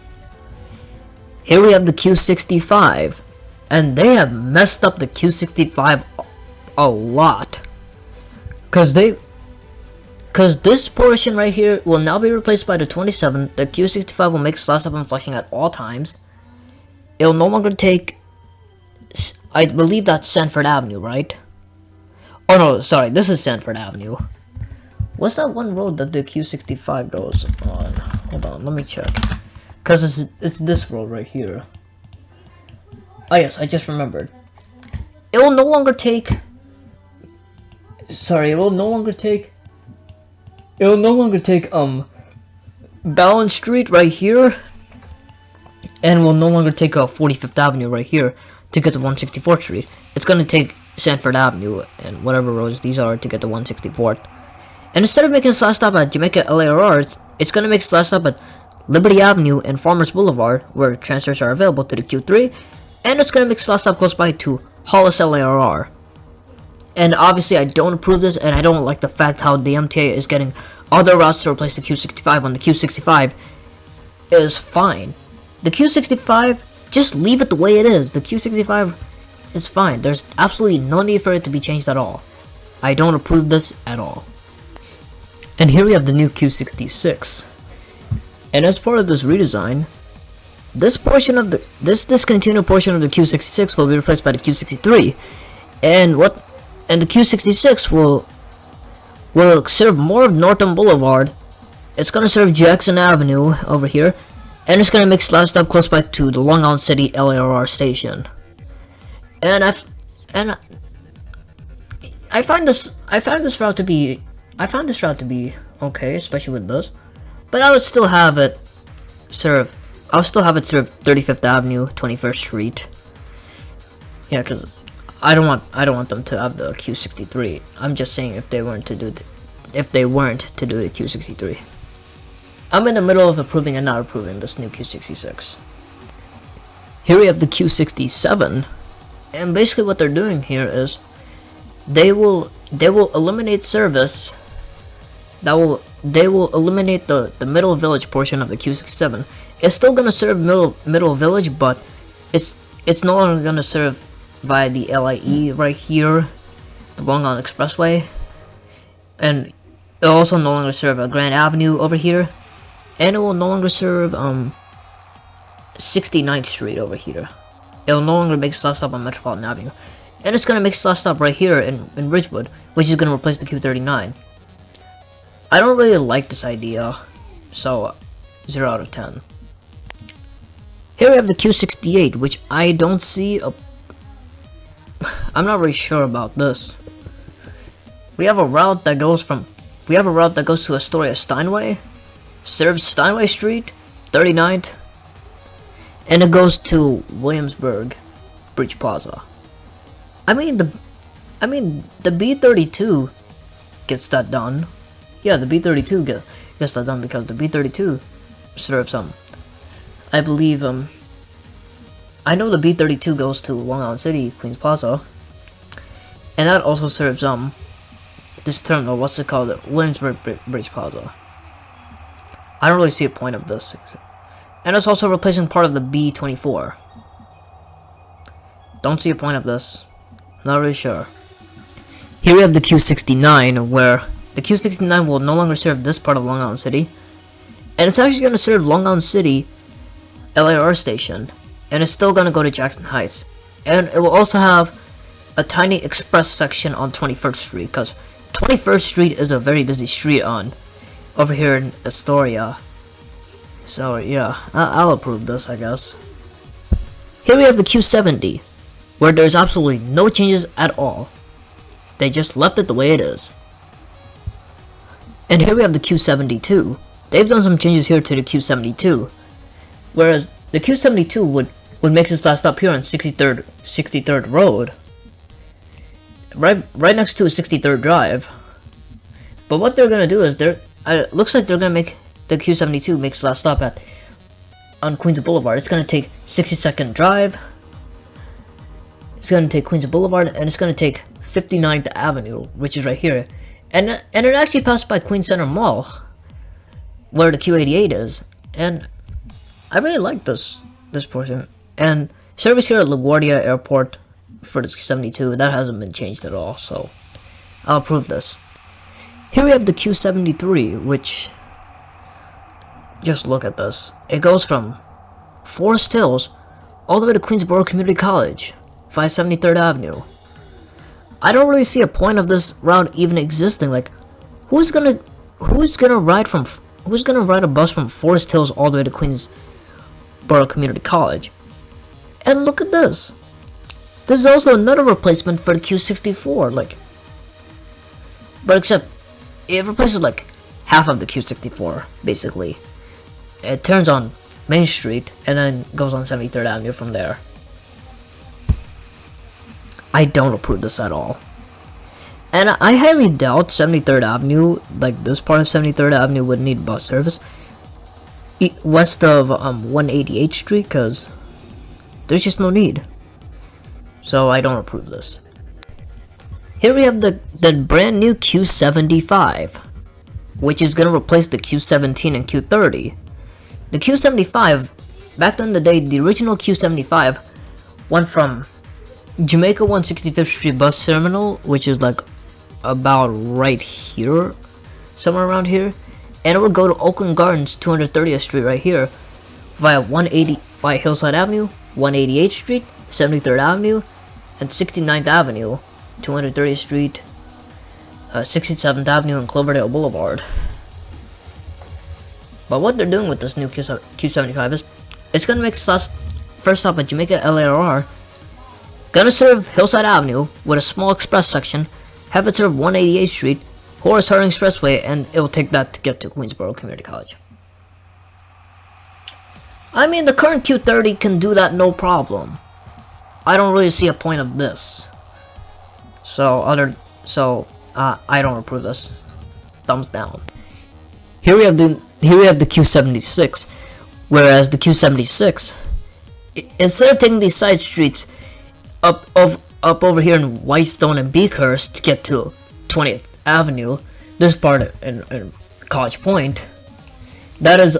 Here we have the Q65, and they have messed up the Q65 a lot. Cause this portion right here will now be replaced by the 27. The Q65 will make last stop in Flushing at all times. It will no longer take, I believe that's Sanford Avenue, right? Oh no, sorry, this is Sanford Avenue. What's that one road that the Q65 goes on? Hold on, let me check. Cause it's this road right here. Oh yes, I just remembered. It will no longer take. Sorry, it will no longer take Ballin Street right here, and will no longer take 45th Avenue right here to get to 164th Street. It's gonna take Sanford Avenue and whatever roads these are to get to 164th. And instead of making its last stop at Jamaica LIRR, it's gonna make its last stop at Liberty Avenue and Farmers Boulevard, where transfers are available to the Q3, and it's gonna make its last stop close by to Hollis LIRR. And obviously I don't approve this, and I don't like the fact how the MTA is getting other routes to replace the Q65 when the Q65 is fine. The Q65, just leave it the way it is. The Q65 is fine. There's absolutely no need for it to be changed at all. I don't approve this at all. And here we have the new Q66. And as part of this redesign, this discontinued portion of the Q66 will be replaced by the Q63. And the Q66 will serve more of Norton Boulevard. It's gonna serve Jackson Avenue over here, and it's gonna make its last stop close by to the Long Island City LIRR station. And I found this route to be okay, especially with this. But I would still have it serve 35th Avenue, 21st Street. Yeah, because I don't want them to have the Q63. I'm just saying if they weren't to do the Q63. I'm in the middle of approving and not approving this new Q66. Here we have the Q67, and basically what they're doing here is they will eliminate service. They will eliminate the Middle Village portion of the Q67. It's still gonna serve Middle Village, but it's no longer gonna serve via the LIE right here, the Long Island Expressway, and it'll also no longer serve Grand Avenue over here, and it will no longer serve 69th Street over here. It'll no longer make its last stop on Metropolitan Avenue, and it's gonna make its last stop right here in Ridgewood, which is gonna replace the Q39. I don't really like this idea, so 0 out of 10. Here we have the Q68, which I don't see I'm not really sure about this. we have a route that goes to Astoria Steinway, serves Steinway Street, 39th, and it goes to Williamsburg Bridge Plaza. I mean the B32 gets that done. Yeah, the B32 gets that done because the B32 serves I believe I know the B32 goes to Long Island City, Queens Plaza, and that also serves this terminal, what's it called, Williamsburg Bridge Plaza. I don't really see a point of this, and it's also replacing part of the B24. Don't see a point of this. Not really sure. Here we have the Q69, where the Q69 will no longer serve this part of Long Island City, and it's actually going to serve Long Island City LIRR station, and it's still going to go to Jackson Heights, and it will also have a tiny express section on 21st Street, because 21st Street is a very busy street over here in Astoria. So yeah, I'll approve this, I guess. Here we have the Q70, where there's absolutely no changes at all. They just left it the way it is. And here we have the Q72. They've done some changes here to the Q72, whereas the Q72 would make its last stop here on 63rd Road, right next to 63rd Drive. But what they're gonna do is looks like they're gonna make the Q72 make its last stop on Queens Boulevard. It's gonna take 62nd Drive. It's gonna take Queens Boulevard, and it's gonna take 59th Avenue, which is right here, and it actually passed by Queens Center Mall, where the Q88 is, and I really like this portion. And service here at LaGuardia Airport for the Q72, that hasn't been changed at all, so I'll approve this. Here we have the Q73, which, just look at this. It goes from Forest Hills all the way to Queensboro Community College, 573rd Avenue. I don't really see a point of this route even existing. Like, who's gonna ride a bus from Forest Hills all the way to Queensboro Community College? And look at this. This is also another replacement for the Q64, but except it replaces like half of the Q64, basically. It turns on Main Street and then goes on 73rd Avenue from there. I don't approve this at all. And I highly doubt 73rd Avenue, like this part of 73rd Avenue, would need bus service west of 188th Street, because there's just no need. So I don't approve this. Here we have the brand new Q75, which is going to replace the Q17 and Q30. The Q75, back in the day, the original Q75 went from Jamaica 165th Street bus terminal, which is like about right here, somewhere around here, and it would go to Oakland Gardens 230th Street right here via Hillside Avenue, 188th Street, 73rd Avenue, and 69th Avenue, 230th Street, 67th Avenue, and Cloverdale Boulevard. But what they're doing with this new Q75 is it's gonna make its first stop at Jamaica LIRR, gonna serve Hillside Avenue with a small express section, have it serve 188th Street, Horace Harding Expressway, and it will take that to get to Queensboro Community College. I mean, the current Q30 can do that no problem. I don't really see a point of this. I don't approve this. Thumbs down. Here we have the Q76, whereas the Q76, instead of taking these side streets up over here in Whitestone and Beakhurst to get to 20th Avenue, this part in College Point, that is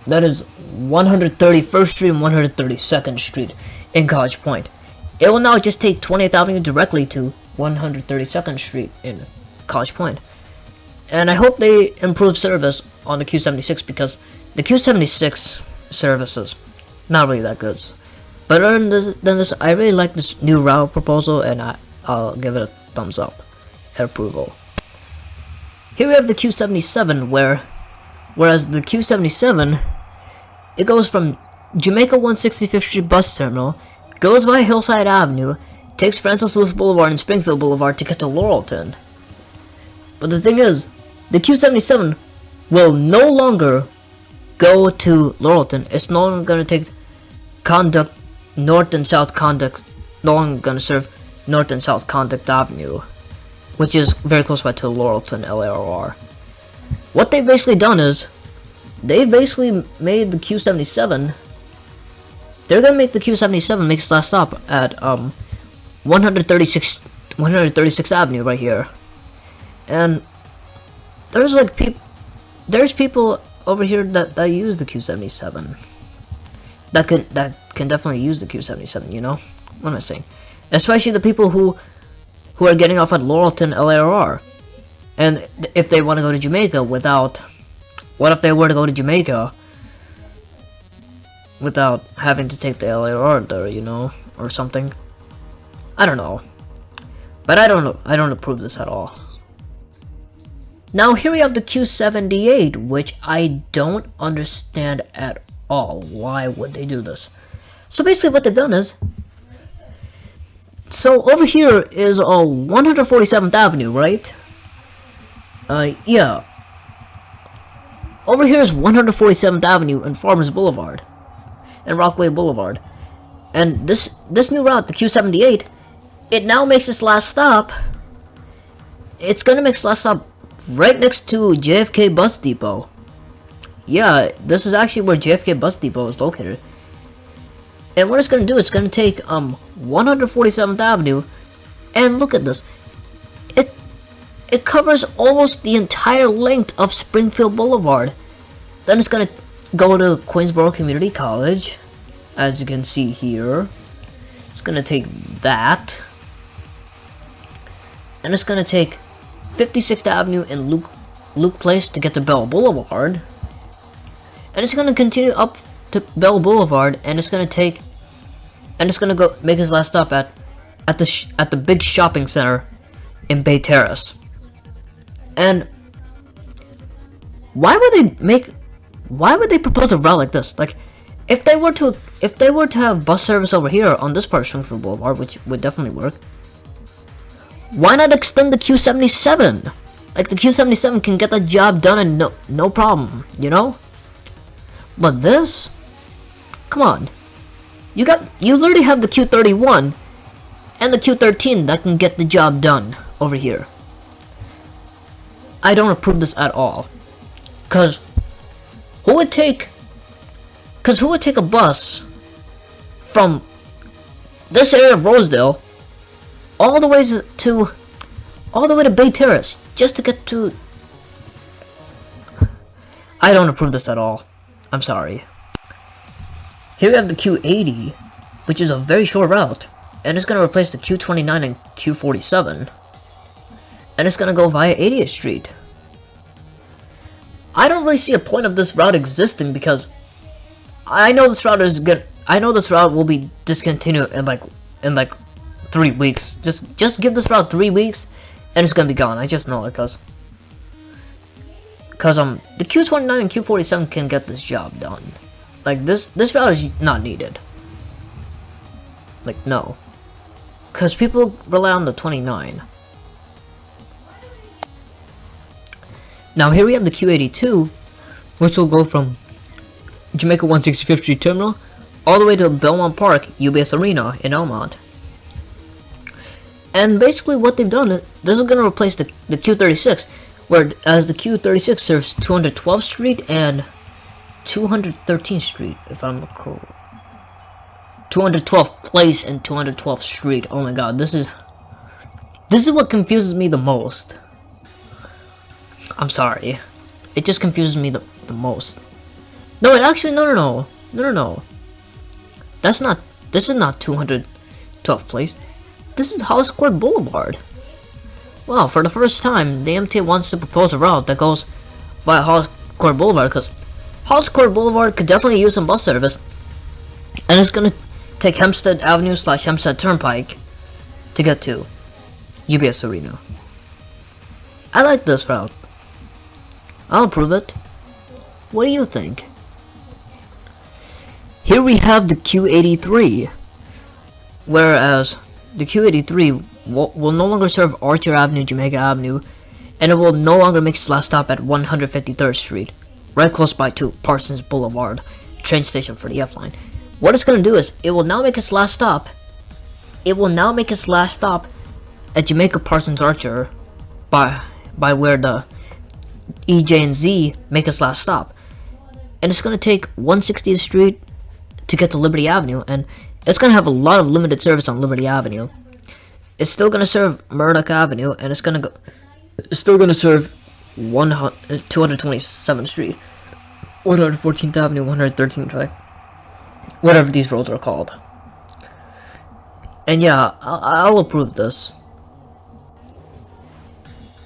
131st Street and 132nd Street in College Point. It will now just take 20th Avenue directly to 132nd Street in College Point. And I hope they improve service on the Q76, because the Q76 service is not really that good. But other than this, I really like this new route proposal, and I'll give it a thumbs up and approval. Here we have the Q77, whereas the Q77, it goes from Jamaica 165th Street bus terminal, goes via Hillside Avenue, takes Francis Lewis Boulevard and Springfield Boulevard to get to Laurelton. But the thing is, the Q77 will no longer go to Laurelton. It's no longer going to take Conduct North and South Conduct, no longer going to serve North and South Conduct Avenue, which is very close by to Laurelton LIRR. What they've basically done is, they've basically made the Q77, they're going to make the Q77 make its last stop at 136th Avenue right here. And there's like there's people over here that use the Q77. That can definitely use the Q77, you know? What am I saying? Especially the people who are getting off at Laurelton LIRR. And if they want to go to Jamaica without... What if they were to go to Jamaica without having to take the LIRR there, you know? Or something. I don't know. But I don't approve this at all. Now here we have the Q78, which I don't understand at all. Why would they do this? So basically what they've done is, so over here is 147th Avenue, right? Yeah. Over here is 147th Avenue and Farmers Boulevard and Rockaway Boulevard. And this new route, the Q78, it now makes its last stop. It's gonna make its last stop right next to JFK Bus Depot. Yeah, this is actually where JFK Bus Depot is located. And what it's gonna do, it's gonna take 147th Avenue, and look at this. It covers almost the entire length of Springfield Boulevard. Then it's gonna go to Queensboro Community College, as you can see here. It's gonna take that, and it's gonna take 56th Avenue and Luke Place to get to Bell Boulevard, and it's gonna continue up to Bell Boulevard, and it's gonna go make its last stop at the big shopping center in Bay Terrace. And why would they propose a route like this? Like, if they were to have bus service over here on this part of Springfield Boulevard, which would definitely work, why not extend the Q77? Like, the Q77 can get the job done and no problem, you know? But this, come on, you literally have the Q31 and the Q13 that can get the job done over here. I don't approve this at all. Cause who would take a bus from this area of Rosedale all the way to Bay Terrace just to get to... I don't approve this at all. I'm sorry. Here we have the Q80, which is a very short route, and it's going to replace the Q29 and Q47, and it's going to go via 80th Street. I don't really see a point of this route existing, because I know this route is good. I know this route will be discontinued in like 3 weeks. Just give this route 3 weeks, and it's gonna be gone. I just know it, cause the Q29 and Q47 can get this job done. Like, this route is not needed. Like, no. Cause people rely on the 29. Now here we have the Q82, which will go from Jamaica 165th Street Terminal all the way to Belmont Park, UBS Arena in Elmont. And basically what they've done, this is going to replace the Q36, whereas the Q36 serves 212th Street and 213th Street, if I'm correct. 212th Place and 212th Street. Oh my god, this is what confuses me the most. I'm sorry. It just confuses me the most. No, it actually, no. This is not 212th Place. This is Hollis Court Boulevard. Wow, for the first time, the MTA wants to propose a route that goes via Hollis Court Boulevard, because Hollis Court Boulevard could definitely use some bus service. And it's gonna take Hempstead Avenue / Hempstead Turnpike to get to UBS Arena. I like this route. I'll approve it. What do you think? Here we have the Q83, whereas the Q83 will no longer serve Archer Avenue, Jamaica Avenue, and it will no longer make its last stop at 153rd Street, right close by to Parsons Boulevard, train station for the F line. What it's gonna do is it will now make its last stop. It will now make its last stop at Jamaica Parsons Archer, by where the EJ and Z make its last stop, and it's gonna take 160th Street to get to Liberty Avenue, and it's gonna have a lot of limited service on Liberty Avenue. It's still gonna serve Murdoch Avenue, and it's still gonna serve 227th Street, 114th Avenue, 113th Drive, whatever these roads are called. And yeah, I'll approve this.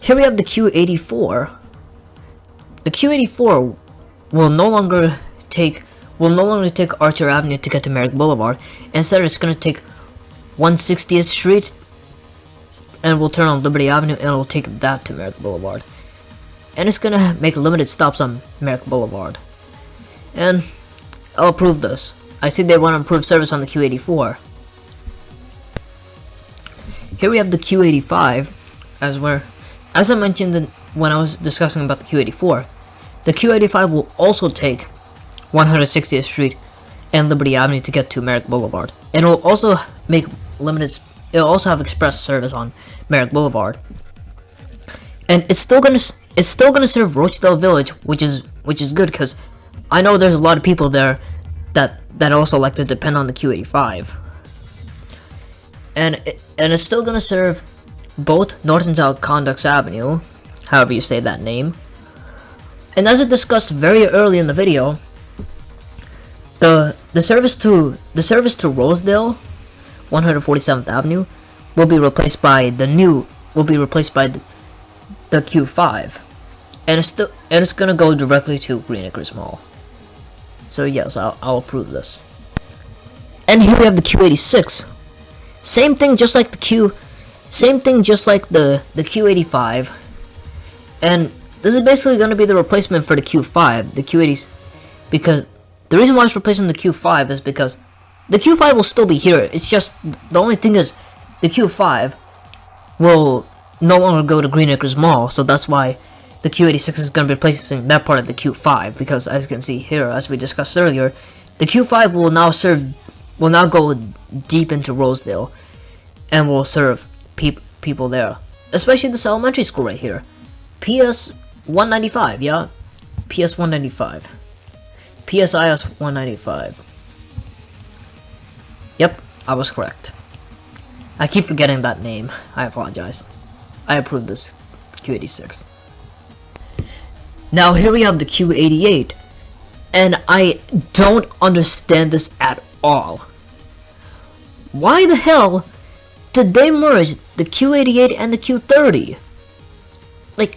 Here we have the Q84. The Q84 will no longer take Archer Avenue to get to Merrick Boulevard. Instead, it's gonna take 160th Street and will turn on Liberty Avenue, and it will take that to Merrick Boulevard. And it's gonna make limited stops on Merrick Boulevard. And I'll approve this. I see they want to improve service on the Q84. Here we have the Q85, as I mentioned when I was discussing about the Q84. The Q85 will also take 160th Street and Liberty Avenue to get to Merrick Boulevard. And it will also it'll also have express service on Merrick Boulevard. And it's still gonna serve Rochdale Village, which is good, because I know there's a lot of people there that also like to depend on the Q85. And it's still gonna serve both North and South Conducts Avenue, however you say that name. And as I discussed very early in the video, the service to Rosedale, 147th Avenue, will be replaced by the Q5, and it's gonna go directly to Green Acres Mall. So yes, I'll approve this. And here we have the Q86. Same thing, just like the Q85, and this is basically going to be the replacement for the Q5, the Q80s, because the reason why it's replacing the Q5 is because the Q5 will still be here. It's just, the only thing is, the Q5 will no longer go to Green Acres Mall, so that's why the Q86 is going to be replacing that part of the Q5, because as you can see here, as we discussed earlier, the Q5 will now go deep into Rosedale, and will serve people there, especially this elementary school right here. PS 195, yeah? PS 195. PSIS 195. Yep, I was correct. I keep forgetting that name. I apologize. I approve this Q86. Now here we have the Q88, and I don't understand this at all. Why the hell did they merge the Q88 and the Q30? Like,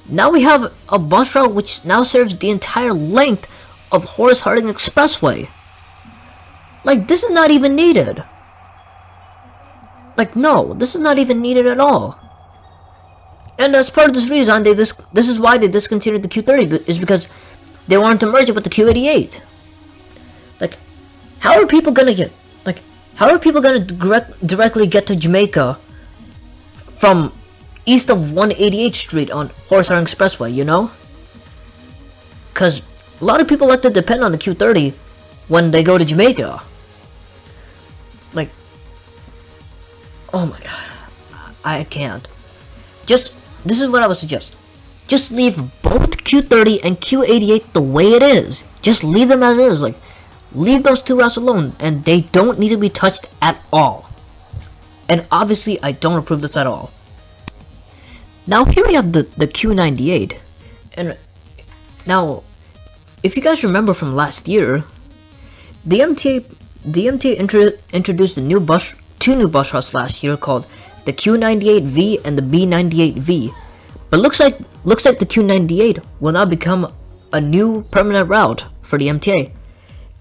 now we have a bus route which now serves the entire length of Horace Harding Expressway. Like, this is not even needed. Like, no, this is not even needed at all. And as part of this redesign, this is why they discontinued the Q30, is because they wanted to merge it with the Q88. Like, how are people gonna directly get to Jamaica from east of 188th Street on Horace Harding Expressway, you know? Because a lot of people like to depend on the Q30 when they go to Jamaica. Like, oh my god, I can't. This is what I would suggest. Just leave both Q30 and Q88 the way it is. Just leave them as is. Like, leave those two routes alone, and they don't need to be touched at all. And obviously, I don't approve this at all. Now here we have the Q98, and now, if you guys remember from last year, the MTA introduced two new bus routes last year called the Q98V and the B98V. But looks like the Q98 will now become a new permanent route for the MTA.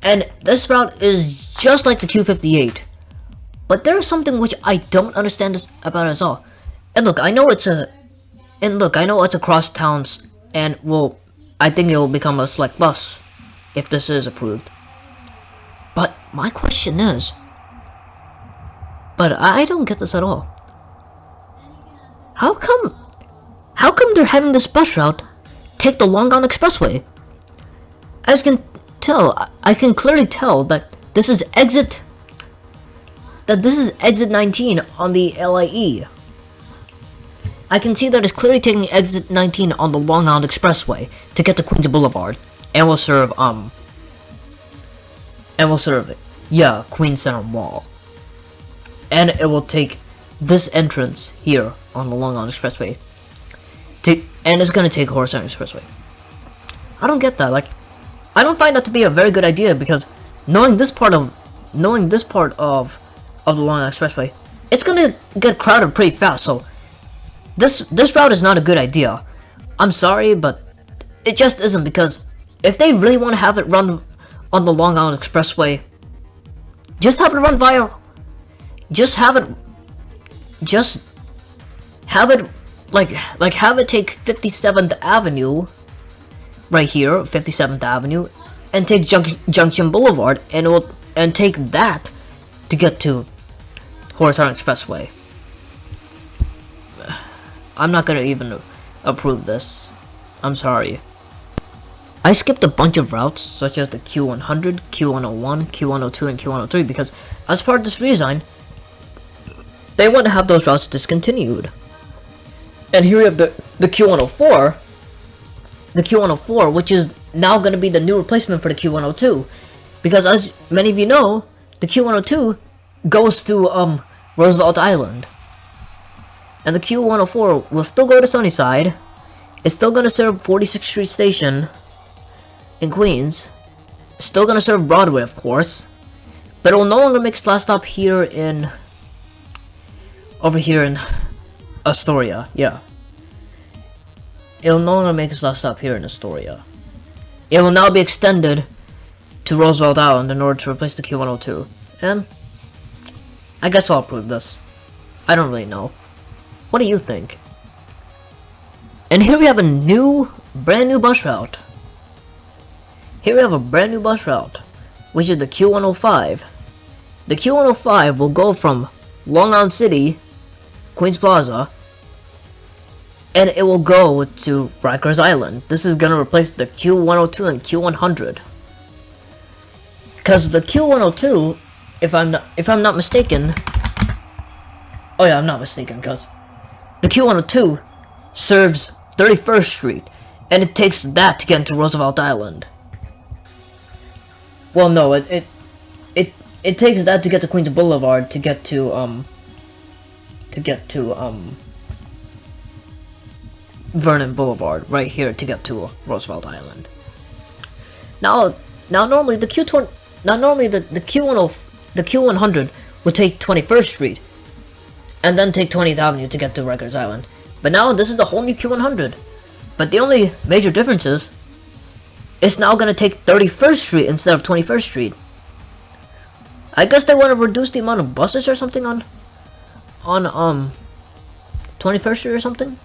And this route is just like the Q58. But there is something which I don't understand about it at all. And look, I know it's across towns, and well, I think it will become a select bus if this is approved. But my question is, But I don't get this at all. How come they're having this bus route take the Long Island Expressway? As you can tell, I can clearly tell that this is exit 19 on the LIE. I can see that it's clearly taking exit 19 on the Long Island Expressway to get to Queens Boulevard, and will serve Queens Center Mall. And it will take this entrance here on the Long Island Expressway and it's gonna take Horace Island Expressway. I don't get that. Like, I don't find that to be a very good idea, because knowing this part of the Long Island Expressway, it's gonna get crowded pretty fast. So this route is not a good idea. I'm sorry, but it just isn't, because if they really want to have it run on the Long Island Expressway, just have it run via. Just have it have it take 57th Avenue right here, 57th Avenue, and take Junction Boulevard, and take that to get to Horace Island Expressway. I'm not gonna even approve this. I'm sorry. I skipped a bunch of routes, such as the Q100, Q101, Q102, and Q103, because as part of this redesign, they want to have those routes discontinued. And here we have the Q104, which is now going to be the new replacement for the Q102, because as many of you know, the Q102 goes to Roosevelt Island, and the Q104 will still go to Sunnyside. It's still going to serve 46th Street Station in Queens. It's still going to serve Broadway, of course, but it will no longer make its last stop over here in Astoria. Yeah, it'll no longer make its last stop here in Astoria. It will now be extended to Roosevelt Island in order to replace the Q102. And I guess I'll approve this. I don't really know. What do you think? And here we have a brand new bus route. Here we have a brand new bus route, which is the Q105. The Q105 will go from Long Island City, Queens Plaza, and it will go to Rikers Island. This is gonna replace the Q102 and Q100. Because the Q102, if I'm not mistaken, oh yeah, I'm not mistaken, because the Q102 serves 31st Street, and it takes that to get into Roosevelt Island. Well, no, it takes that to get to Queens Boulevard to get to Vernon Boulevard right here to get to Roosevelt Island. Now normally the Q100 would take 21st Street and then take 20th Avenue to get to Rikers Island. But now this is the whole new Q100. But the only major difference is it's now gonna take 31st Street instead of 21st Street. I guess they want to reduce the amount of buses or something on 21st Street or something.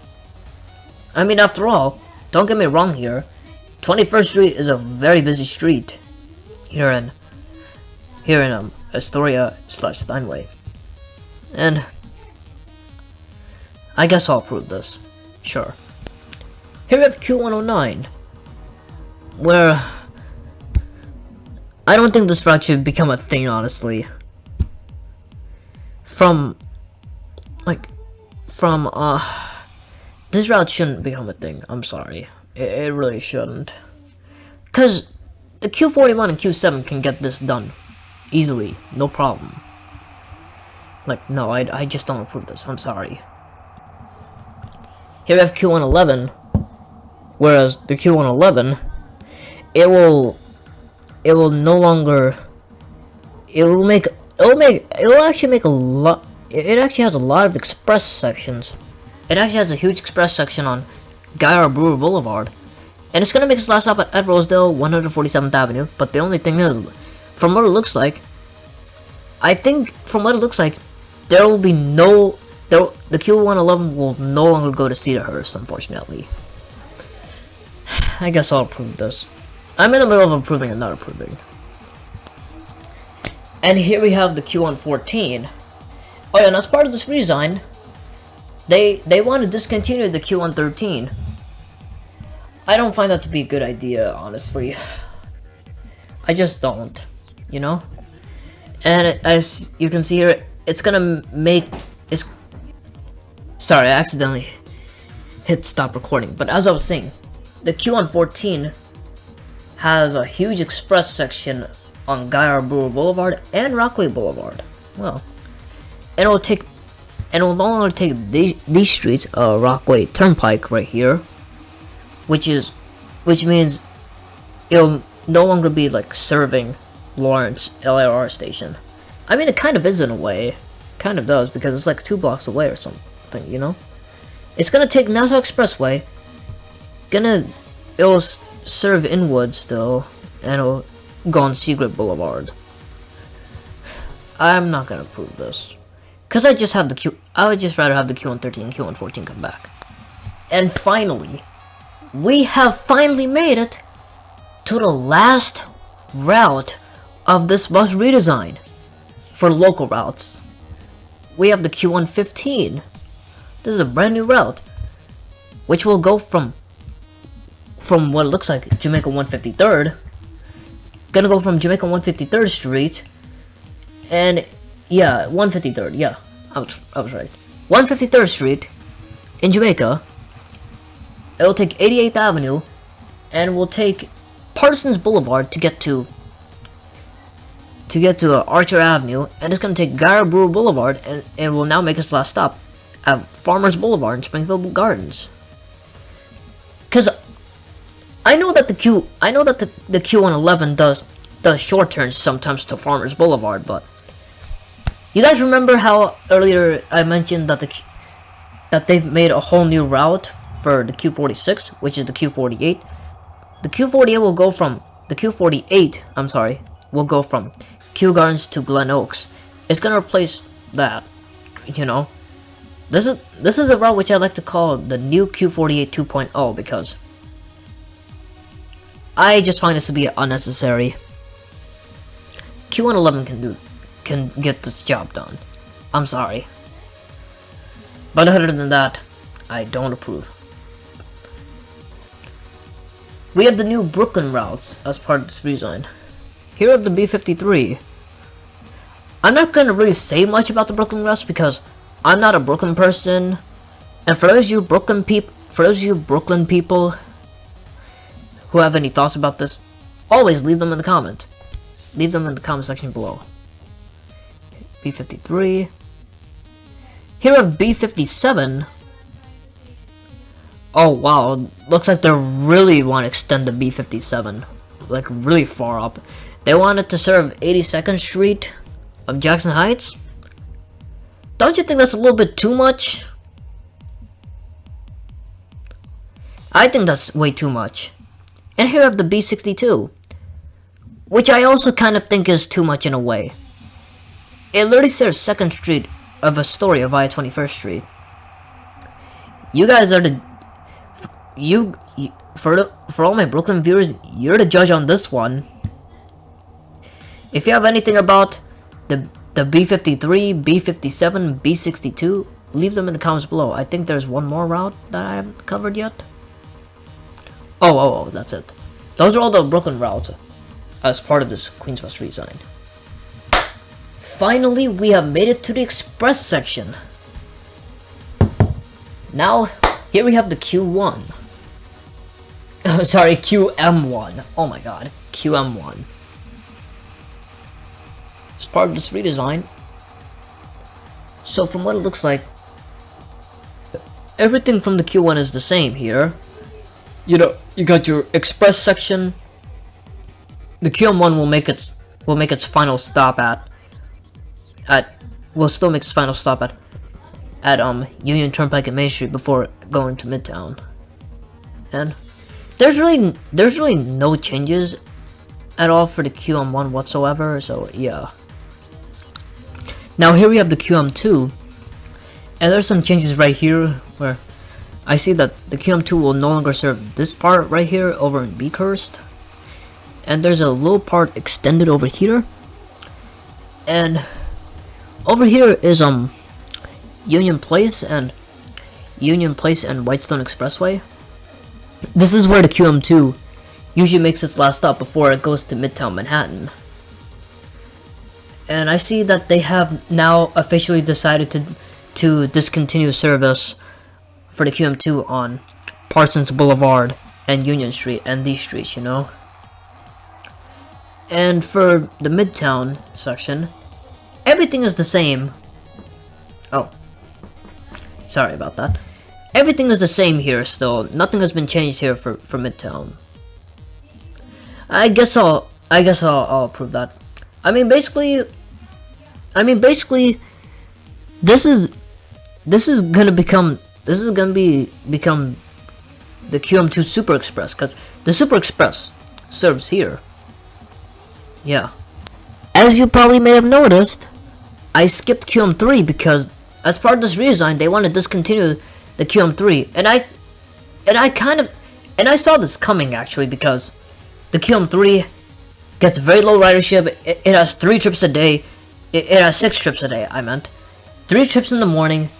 I mean, after all, don't get me wrong here, 21st Street is a very busy street here in Astoria / Steinway. And I guess I'll approve this. Sure. Here we have Q109, where I don't think this route should become a thing, honestly. This route shouldn't become a thing. I'm sorry. It really shouldn't. Because the Q41 and Q7 can get this done easily. No problem. Like, no, I just don't approve this. I'm sorry. Here we have Q111. Whereas the Q111, it will no longer, it'll actually make a lot, it actually has a lot of express sections. It actually has a huge express section on Guy R. Brewer Boulevard, and it's gonna make its last stop at Rosedale, 147th Avenue. But the only thing is, from what it looks like, there will be the Q111 will no longer go to Cedarhurst, unfortunately. I guess I'll approve this. I'm in the middle of approving and not approving. And here we have the Q114. Oh yeah, and as part of this redesign, they want to discontinue the Q113. I don't find that to be a good idea, honestly. I just don't, you know? And as you can see here, it's gonna make... Sorry, I accidentally hit stop recording. But as I was saying, the Q114 has a huge express section on Guy Brewer Boulevard and Rockaway Boulevard. Well, and it will no longer take these streets, Rockaway Turnpike right here, which means it'll no longer be like serving Lawrence LIRR station. I mean, it kind of is in a way, kind of does, because it's like 2 blocks away or something, you know. It's gonna take Nassau Expressway, it'll serve Inwood still, and it'll go on Secret Boulevard. I'm not gonna approve this, cause I would just rather have the Q113 and Q114 come back. And finally, we have finally made it to the last route of this bus redesign. For local routes, we have the Q115. This is a brand new route, which will go from what looks like Jamaica 153rd. Gonna go from Jamaica 153rd Street, and yeah, 153rd. Yeah, I was right. 153rd Street in Jamaica. It'll take 88th Avenue, and will take Parsons Boulevard to get to Archer Avenue, and it's gonna take Guy Brewer Boulevard, and it will now make its last stop at Farmers Boulevard in Springfield Gardens. Cause I know that the Q111 does short turns sometimes to Farmers Boulevard, but you guys remember how earlier I mentioned that they've made a whole new route for the Q46, which is the Q48. The Q48 will go from will go from Kew Gardens to Glen Oaks. It's gonna replace that, you know. This is a route which I like to call the new Q48 2.0 because I just find this to be unnecessary. Q111 can get this job done. I'm sorry, but other than that, I don't approve. We have the new Brooklyn routes as part of this redesign. Here are the B53. I'm not gonna really say much about the Brooklyn routes because I'm not a Brooklyn person, and for those of you Brooklyn people who have any thoughts about this, always leave them in the comment. Leave them in the comment section below. B53. Here are B57. Oh wow, looks like they really want to extend the B57, like really far up. They want it to serve 82nd Street of Jackson Heights. Don't you think that's a little bit too much? I think that's way too much. And here I have the B62, which I also kind of think is too much in a way. It literally serves 2nd Street of Astoria via 21st Street. You guys are for all my Brooklyn viewers, you're the judge on this one. If you have anything about the B53, B57, B62, leave them in the comments below. I think there's one more route that I haven't covered yet. Oh, that's it. Those are all the Brooklyn routes as part of this Queens Bus Redesign. Finally, we have made it to the express section. Now, here we have the Q1. Sorry, QM1. Oh my god, QM1. As part of this redesign. So from what it looks like, everything from the Q1 is the same here. You know, you got your express section. The QM1 will make its final stop will still make its final stop at Union Turnpike and Main Street before going to Midtown. And there's really no changes at all for the QM1 whatsoever, so yeah. Now here we have the QM2, and there's some changes right here where I see that the QM2 will no longer serve this part right here over in Beakhurst, and there's a little part extended over here, and over here is Union Place and Whitestone Expressway. This is where the QM2 usually makes its last stop before it goes to Midtown Manhattan. And I see that they have now officially decided to discontinue service for the QM2 on Parsons Boulevard and Union Street and these streets, you know. And for the Midtown section, everything is the same. Oh, sorry about that. Everything is the same here still. Nothing has been changed here for Midtown. I guess I'll approve that. I mean basically this is gonna become the QM2 Super Express, because the Super Express serves here. Yeah. As you probably may have noticed, I skipped QM3 because as part of this redesign they want to discontinue the QM3, and I saw this coming actually, because the QM3 gets very low ridership. It has 3 trips a day. It has 6 trips a day, I meant. 3 trips in the morning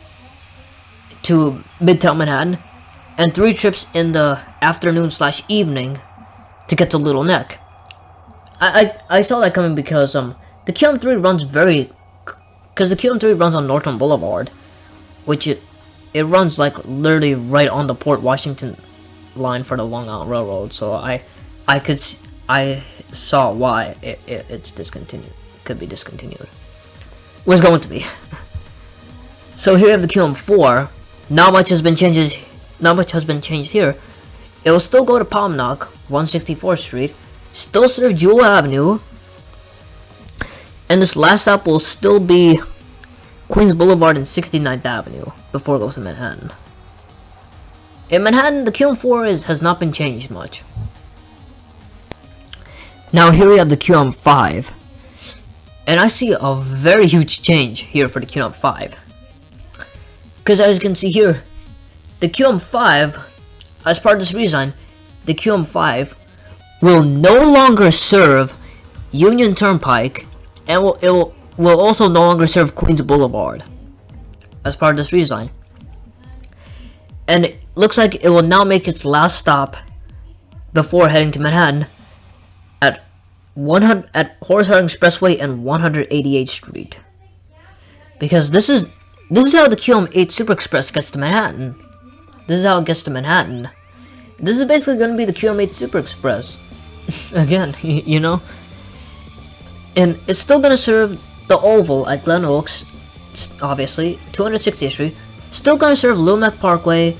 to Midtown Manhattan, and 3 trips in the afternoon/evening to get to Little Neck. I saw that coming because the QM3 runs on Norton Boulevard, which it runs like literally right on the Port Washington line for the Long Island Railroad. So I saw why it's discontinued. Could be discontinued. Was going to be. So here we have the QM4. Not much has been changed here. It will still go to Pomnock, 164th Street. Still serve Jewel Avenue. And this last stop will still be Queens Boulevard and 69th Avenue before it goes to Manhattan. In Manhattan, the QM4 has not been changed much. Now here we have the QM5. And I see a very huge change here for the QM5. Because as you can see here, the QM5, as part of this redesign, the QM5 will no longer serve Union Turnpike, and will also no longer serve Queens Boulevard as part of this redesign. And it looks like it will now make its last stop before heading to Manhattan at Horace Harding Expressway and 188th Street. Because this is how the QM8 Super Express gets to Manhattan. This is how it gets to Manhattan. This is basically going to be the QM8 Super Express. Again, you know. And it's still going to serve the Oval at Glen Oaks, obviously, 260th Street. Still going to serve Little Neck Parkway,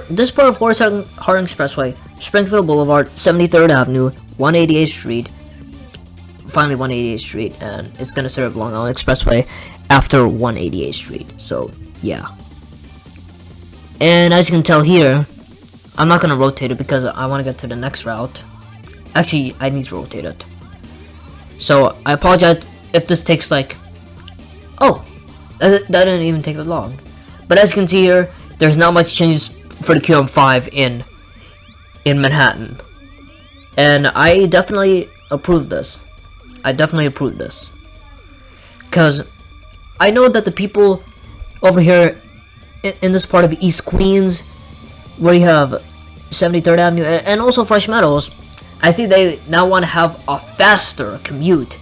this part of Horace Harding Expressway, Springfield Boulevard, 73rd Avenue, 188th Street, finally 188th Street, and it's going to serve Long Island Expressway after 188th Street. So, yeah. And as you can tell here, I'm not going to rotate it because I want to get to the next route. Actually, I need to rotate it. So, I apologize if this takes like... Oh! That didn't even take that long. But as you can see here, there's not much changes for the QM5 in Manhattan. And I definitely approve this. Because I know that the people over here in this part of East Queens, where you have 73rd Avenue and also Fresh Meadows, I see they now want to have a faster commute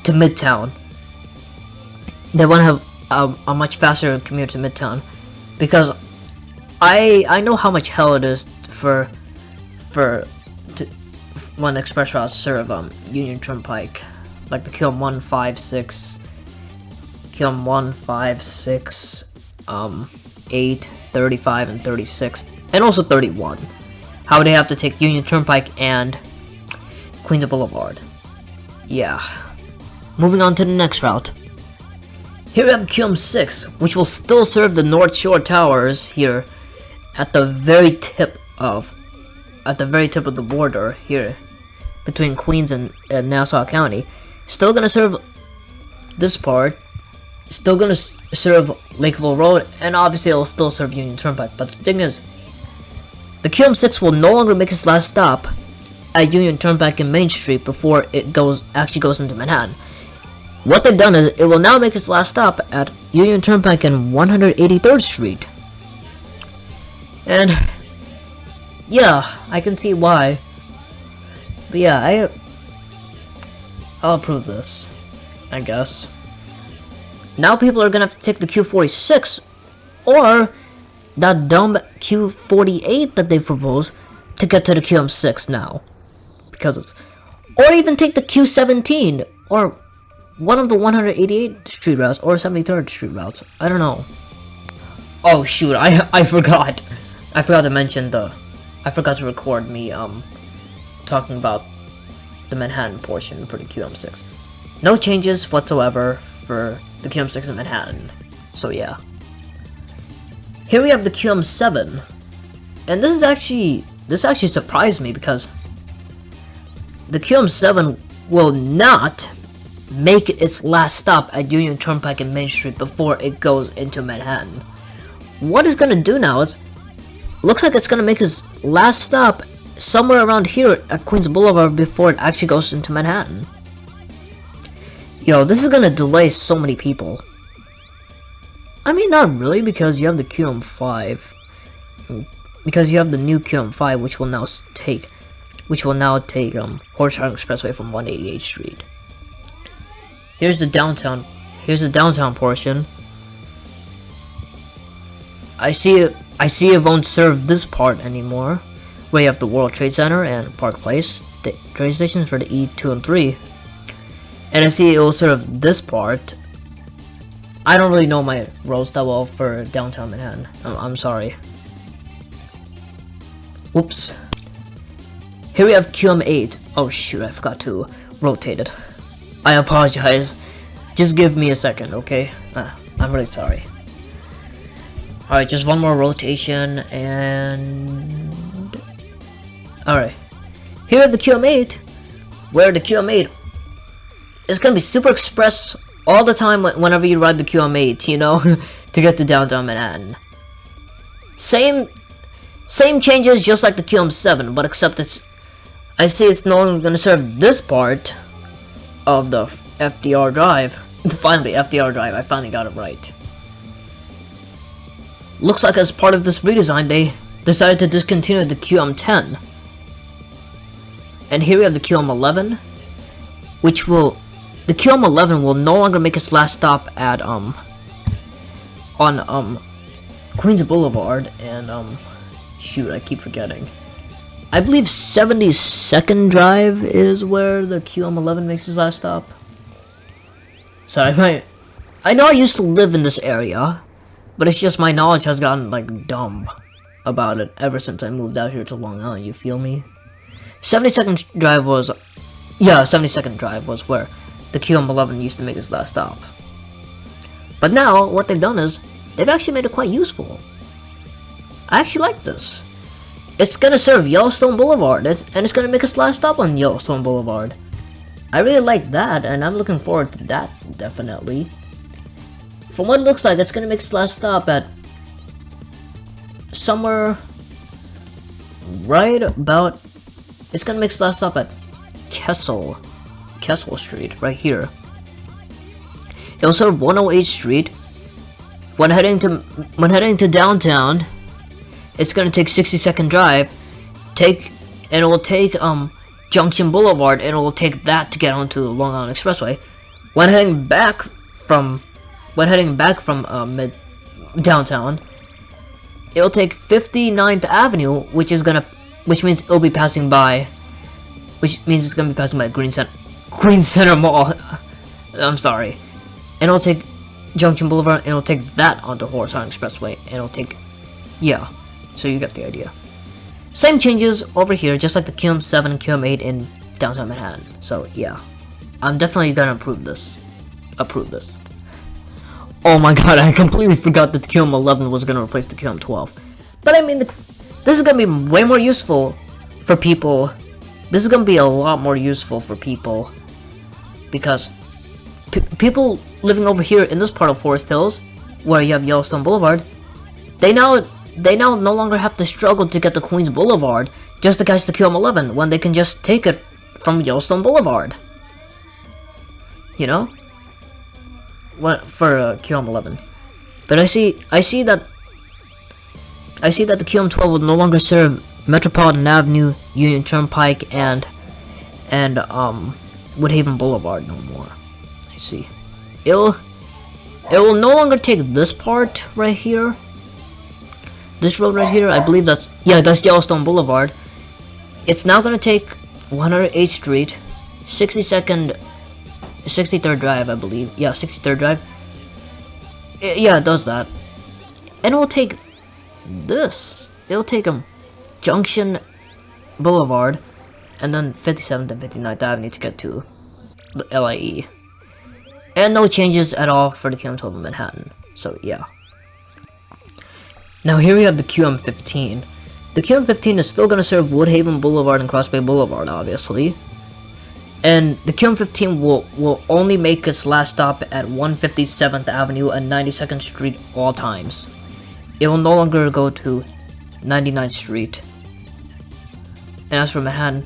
to Midtown. They want to have a much faster commute to Midtown, because I know how much hell it is for when express routes serve Union Turnpike, like the QM 156, 8, 35, and 36, and also 31. How they have to take Union Turnpike and Queens Boulevard. Yeah. Moving on to the next route. Here we have QM6, which will still serve the North Shore Towers here at the very tip of the border here between Queens and Nassau County. Still gonna serve this part. Still gonna serve Lakeville Road, and obviously it'll still serve Union Turnpike. But the thing is, the QM6 will no longer make its last stop at Union Turnpike and Main Street before it actually goes into Manhattan. what they've done is it will now make its last stop at Union Turnpike and 183rd Street. And yeah, I can see why. But yeah, I'll approve this, I guess. Now people are gonna have to take the Q46 or that dumb Q48 that they've proposed to get to the QM6 now. Because it's, or even take the Q17 or one of the 188th Street routes or 73rd Street routes. I don't know. Oh shoot, I forgot. I forgot to mention I forgot to record me talking about the Manhattan portion for the QM6. No changes whatsoever for the QM6 in Manhattan. So yeah. Here we have the QM7. And this actually surprised me because the QM7 will not make its last stop at Union Turnpike and Main Street before it goes into Manhattan. What it's gonna do now is, looks like it's gonna make its last stop somewhere around here at Queens Boulevard before it actually goes into Manhattan. Yo, this is gonna delay so many people. I mean, not really, because you have the QM5. Because you have the new QM5, which will now take Horseshoe Expressway from 188th Street. Here's the downtown portion. I see it won't serve this part anymore, where you have the World Trade Center and Park Place train stations for the E2 and 3. And I see it will serve this part. I don't really know my roads that well for downtown Manhattan. I'm sorry. Oops. Here we have QM8. Oh shoot, I forgot to rotate it. I apologize. Just give me a second, okay? I'm really sorry. Alright, just one more rotation and... Alright. Here at the QM8, where the QM8 is gonna be super express all the time whenever you ride the QM8, you know? To get to downtown Manhattan. Same changes just like the QM7, but except I see it's no longer gonna serve this part of the FDR drive. Finally, FDR drive, I finally got it right. Looks like as part of this redesign, they decided to discontinue the QM10. And here we have the QM11, the QM11 will no longer make its last stop at, on Queens Boulevard, and, shoot, I keep forgetting. I believe 72nd Drive is where the QM11 makes its last stop. Sorry, I know I used to live in this area, but it's just my knowledge has gotten, like, dumb about it ever since I moved out here to Long Island, you feel me? 72nd Drive was... Yeah, 72nd Drive was where the QM11 used to make its last stop. But now, what they've done is, they've actually made it quite useful. I actually like this. It's gonna serve Yellowstone Boulevard, and it's gonna make its last stop on Yellowstone Boulevard. I really like that, and I'm looking forward to that, definitely. From what it looks like, it's gonna make its last stop at somewhere right about... It's gonna make its last stop at Kessel Street, right here. It'll serve 108th Street. When heading to downtown, it's gonna take 62nd Drive, and it will take Junction Boulevard, and it will take that to get onto the Long Island Expressway. When heading back from downtown, it will take 59th Avenue, which means it'll be passing by, it's gonna be passing by Green Center Mall. I'm sorry, and it'll take Junction Boulevard, and it'll take that onto Horseshoe Expressway, and it'll take, yeah. So you get the idea. Same changes over here, just like the QM7 and QM8 in downtown Manhattan. So yeah, I'm definitely gonna approve this. Oh my god, I completely forgot that the QM11 was gonna replace the QM12. But I mean, this is gonna be way more useful for people. This is gonna be a lot more useful for people because people living over here in this part of Forest Hills, where you have Yellowstone Boulevard, they now no longer have to struggle to get to Queens Boulevard just to catch the QM11 when they can just take it from Yellowstone Boulevard. You know? for QM11. But I see that the QM12 will no longer serve Metropolitan Avenue, Union Turnpike, and Woodhaven Boulevard no more. I see. It will no longer take this part right here. This road right here, I believe that's Yellowstone Boulevard. It's now gonna take 108th Street, 63rd Drive, I believe. Yeah, 63rd Drive. Yeah, it does that. And it will take this. It'll take Junction Boulevard, and then 57th and 59th Avenue to get to the LIE. And no changes at all for the QM12 in Manhattan. So yeah. Now here we have the QM15. The QM15 is still going to serve Woodhaven Boulevard and Cross Bay Boulevard, obviously. And the QM15 will only make its last stop at 157th Avenue and 92nd Street all times. It will no longer go to 99th Street. And as for Manhattan,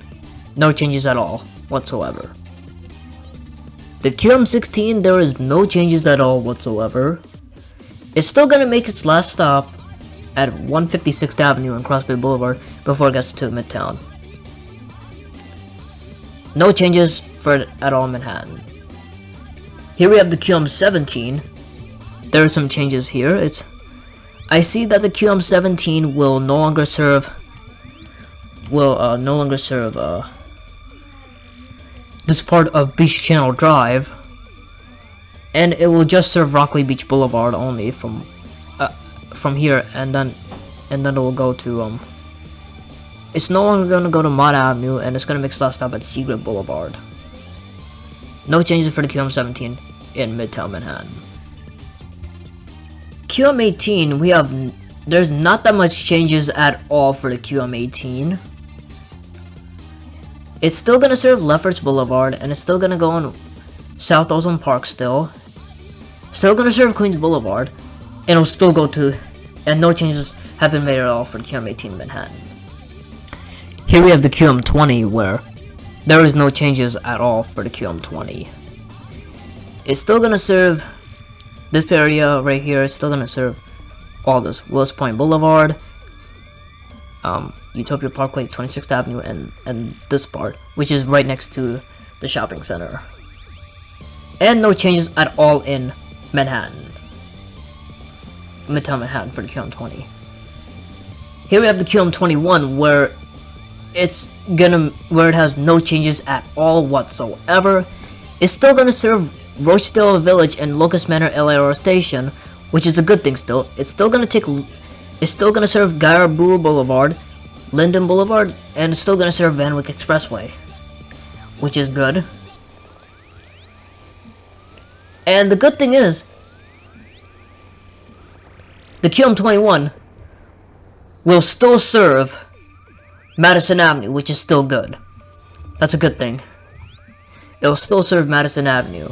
no changes at all whatsoever. The QM16, there is no changes at all whatsoever. It's still going to make its last stop at 156th Avenue and Cross Bay Boulevard before it gets to Midtown. No changes for it at all in Manhattan. Here we have the QM17. There are some changes here. I see that the QM17 will no longer serve this part of Beach Channel Drive, and it will just serve Rockaway Beach Boulevard only from here, and then it will go to it's no longer gonna go to Mott Avenue, and it's gonna make its last stop at Secret Boulevard. No changes for the QM17 in Midtown Manhattan. QM18, there's not that much changes at all for the QM18. It's still gonna serve Lefferts Boulevard, and it's still gonna go on South Ozone Park still. Still gonna serve Queens Boulevard, and it'll still go to, and no changes have been made at all for the QM18 Manhattan. Here we have the QM20, where there is no changes at all for the QM20. It's still gonna serve this area right here. It's still gonna serve all this Willis Point Boulevard, Utopia Parkway, 26th Avenue, and this part, which is right next to the shopping center. And no changes at all in Manhattan. Midtown Manhattan for the QM20. Here we have the QM21, where it has no changes at all whatsoever. It's still gonna serve Rochdale Village and Locust Manor LIRR Station, which is a good thing still. It's still gonna serve Garaboo Boulevard, Linden Boulevard, and it's still gonna serve Van Wyck Expressway, which is good. And the good thing is, the QM21 will still serve Madison Avenue, which is still good. That's a good thing. It will still serve Madison Avenue.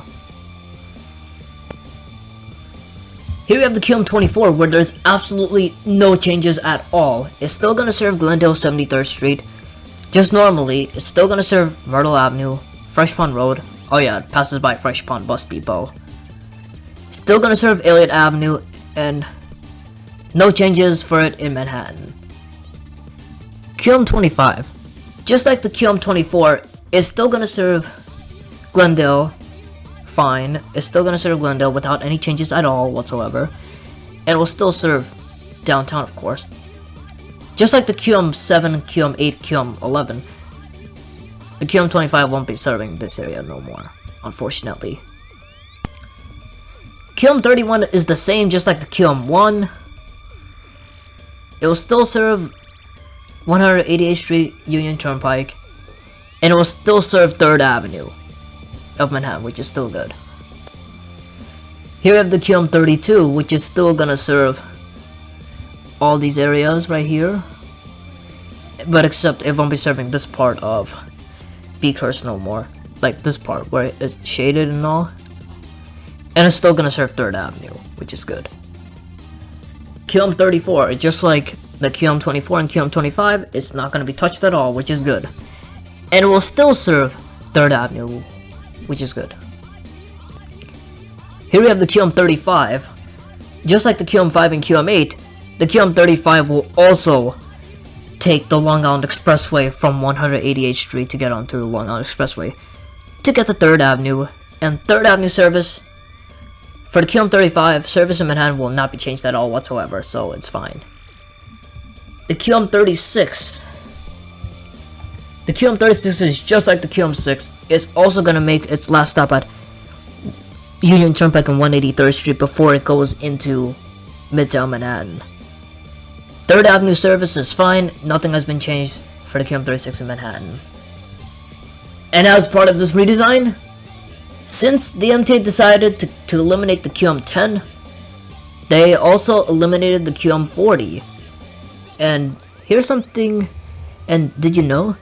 Here we have the QM24, where there's absolutely no changes at all. It's still gonna serve Glendale 73rd Street, just normally. It's still gonna serve Myrtle Avenue, Fresh Pond Road. Oh yeah, it passes by Fresh Pond Bus Depot. Still gonna serve Elliott Avenue, and no changes for it in Manhattan. QM25, just like the QM24, is still gonna serve Glendale fine. It's still gonna serve Glendale without any changes at all whatsoever, and will still serve downtown, of course. Just like the QM7, QM8, QM11, the QM25 won't be serving this area no more, unfortunately. QM31 is the same, just like the QM1. It will still serve 188th Street, Union Turnpike, and it will still serve 3rd Avenue of Manhattan, which is still good. Here we have the QM32, which is still gonna serve all these areas right here, but except it won't be serving this part of Beakhurst no more, like this part where it's shaded and all, and it's still gonna serve 3rd Avenue, which is good. QM34, just like the QM24 and QM25, it's not gonna be touched at all, which is good, and it will still serve 3rd Avenue, which is good. Here we have the QM35. Just like the QM5 and QM8, the QM35 will also take the Long Island Expressway from 188th Street to get onto the Long Island Expressway to get to 3rd Avenue. And 3rd Avenue service, for the QM35, service in Manhattan will not be changed at all whatsoever, so it's fine. The QM36. The QM36 is just like the QM6. It's also going to make its last stop at Union Turnpike and 183rd Street before it goes into Midtown Manhattan. 3rd Avenue service is fine. Nothing has been changed for the QM36 in Manhattan. And as part of this redesign, since the MTA decided to eliminate the QM10, they also eliminated the QM40. And here's something, and did you know?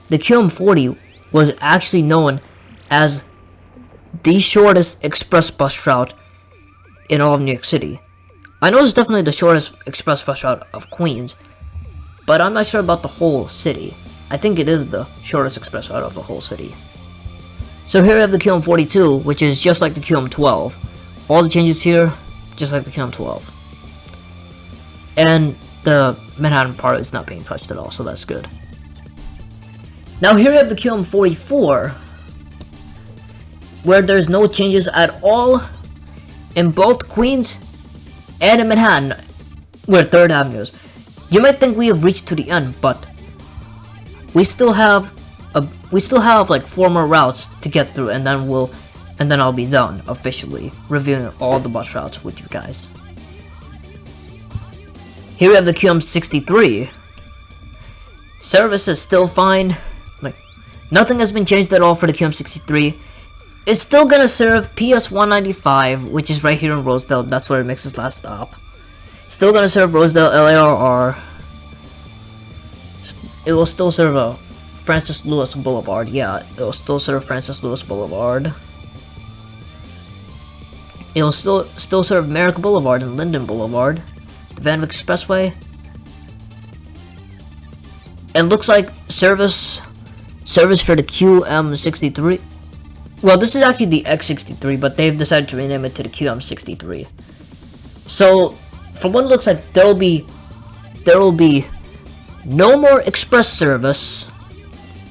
The QM40 was actually known as the shortest express bus route in all of New York City. I know it's definitely the shortest express bus route of Queens, but I'm not sure about the whole city. I think it is the shortest express route of the whole city. So here we have the QM42, which is just like the QM12. All the changes here, just like the QM12. And the Manhattan part is not being touched at all, so that's good. Now here we have the QM44, where there's no changes at all in both Queens and in Manhattan, where 3rd Avenues. You might think we have reached to the end, but we still have like 4 more routes to get through, and then I'll be done officially reviewing all the bus routes with you guys. Here we have the QM63. Service is still fine. Like, nothing has been changed at all for the QM63. It's still gonna serve PS 195, which is right here in Rosedale. That's where it makes its last stop. Still gonna serve Rosedale LIRR. It will still serve Francis Lewis Boulevard. Yeah, it will still serve Francis Lewis Boulevard. It will still serve Merrick Boulevard and Linden Boulevard. The Van Wyck Expressway. And looks like service for the QM63. Well, this is actually the X63, but they've decided to rename it to the QM63. So, from what it looks like, there will be no more express service.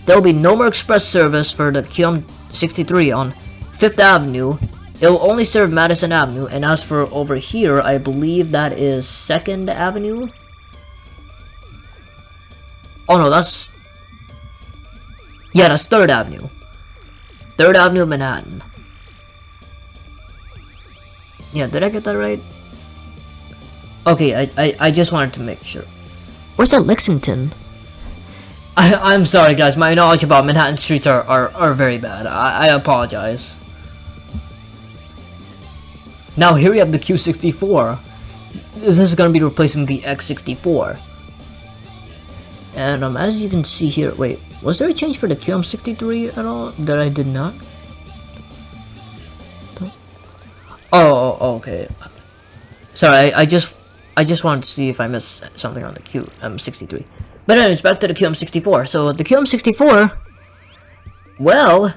There will be no more express service for the QM63 on 5th Avenue. It will only serve Madison Avenue, and as for over here, I believe that is 2nd Avenue. Oh no, that's 3rd Avenue. 3rd Avenue, Manhattan. Yeah, did I get that right? Okay, I just wanted to make sure. Where's that Lexington? I'm sorry guys, my knowledge about Manhattan streets are very bad. I apologize. Now here we have the Q64. This is going to be replacing the X64. And as you can see here, wait, was there a change for the QM63 at all that I did not? Oh, okay. Sorry, I just wanted to see if I missed something on the QM63. But anyways, back to the QM64. So the QM64, well,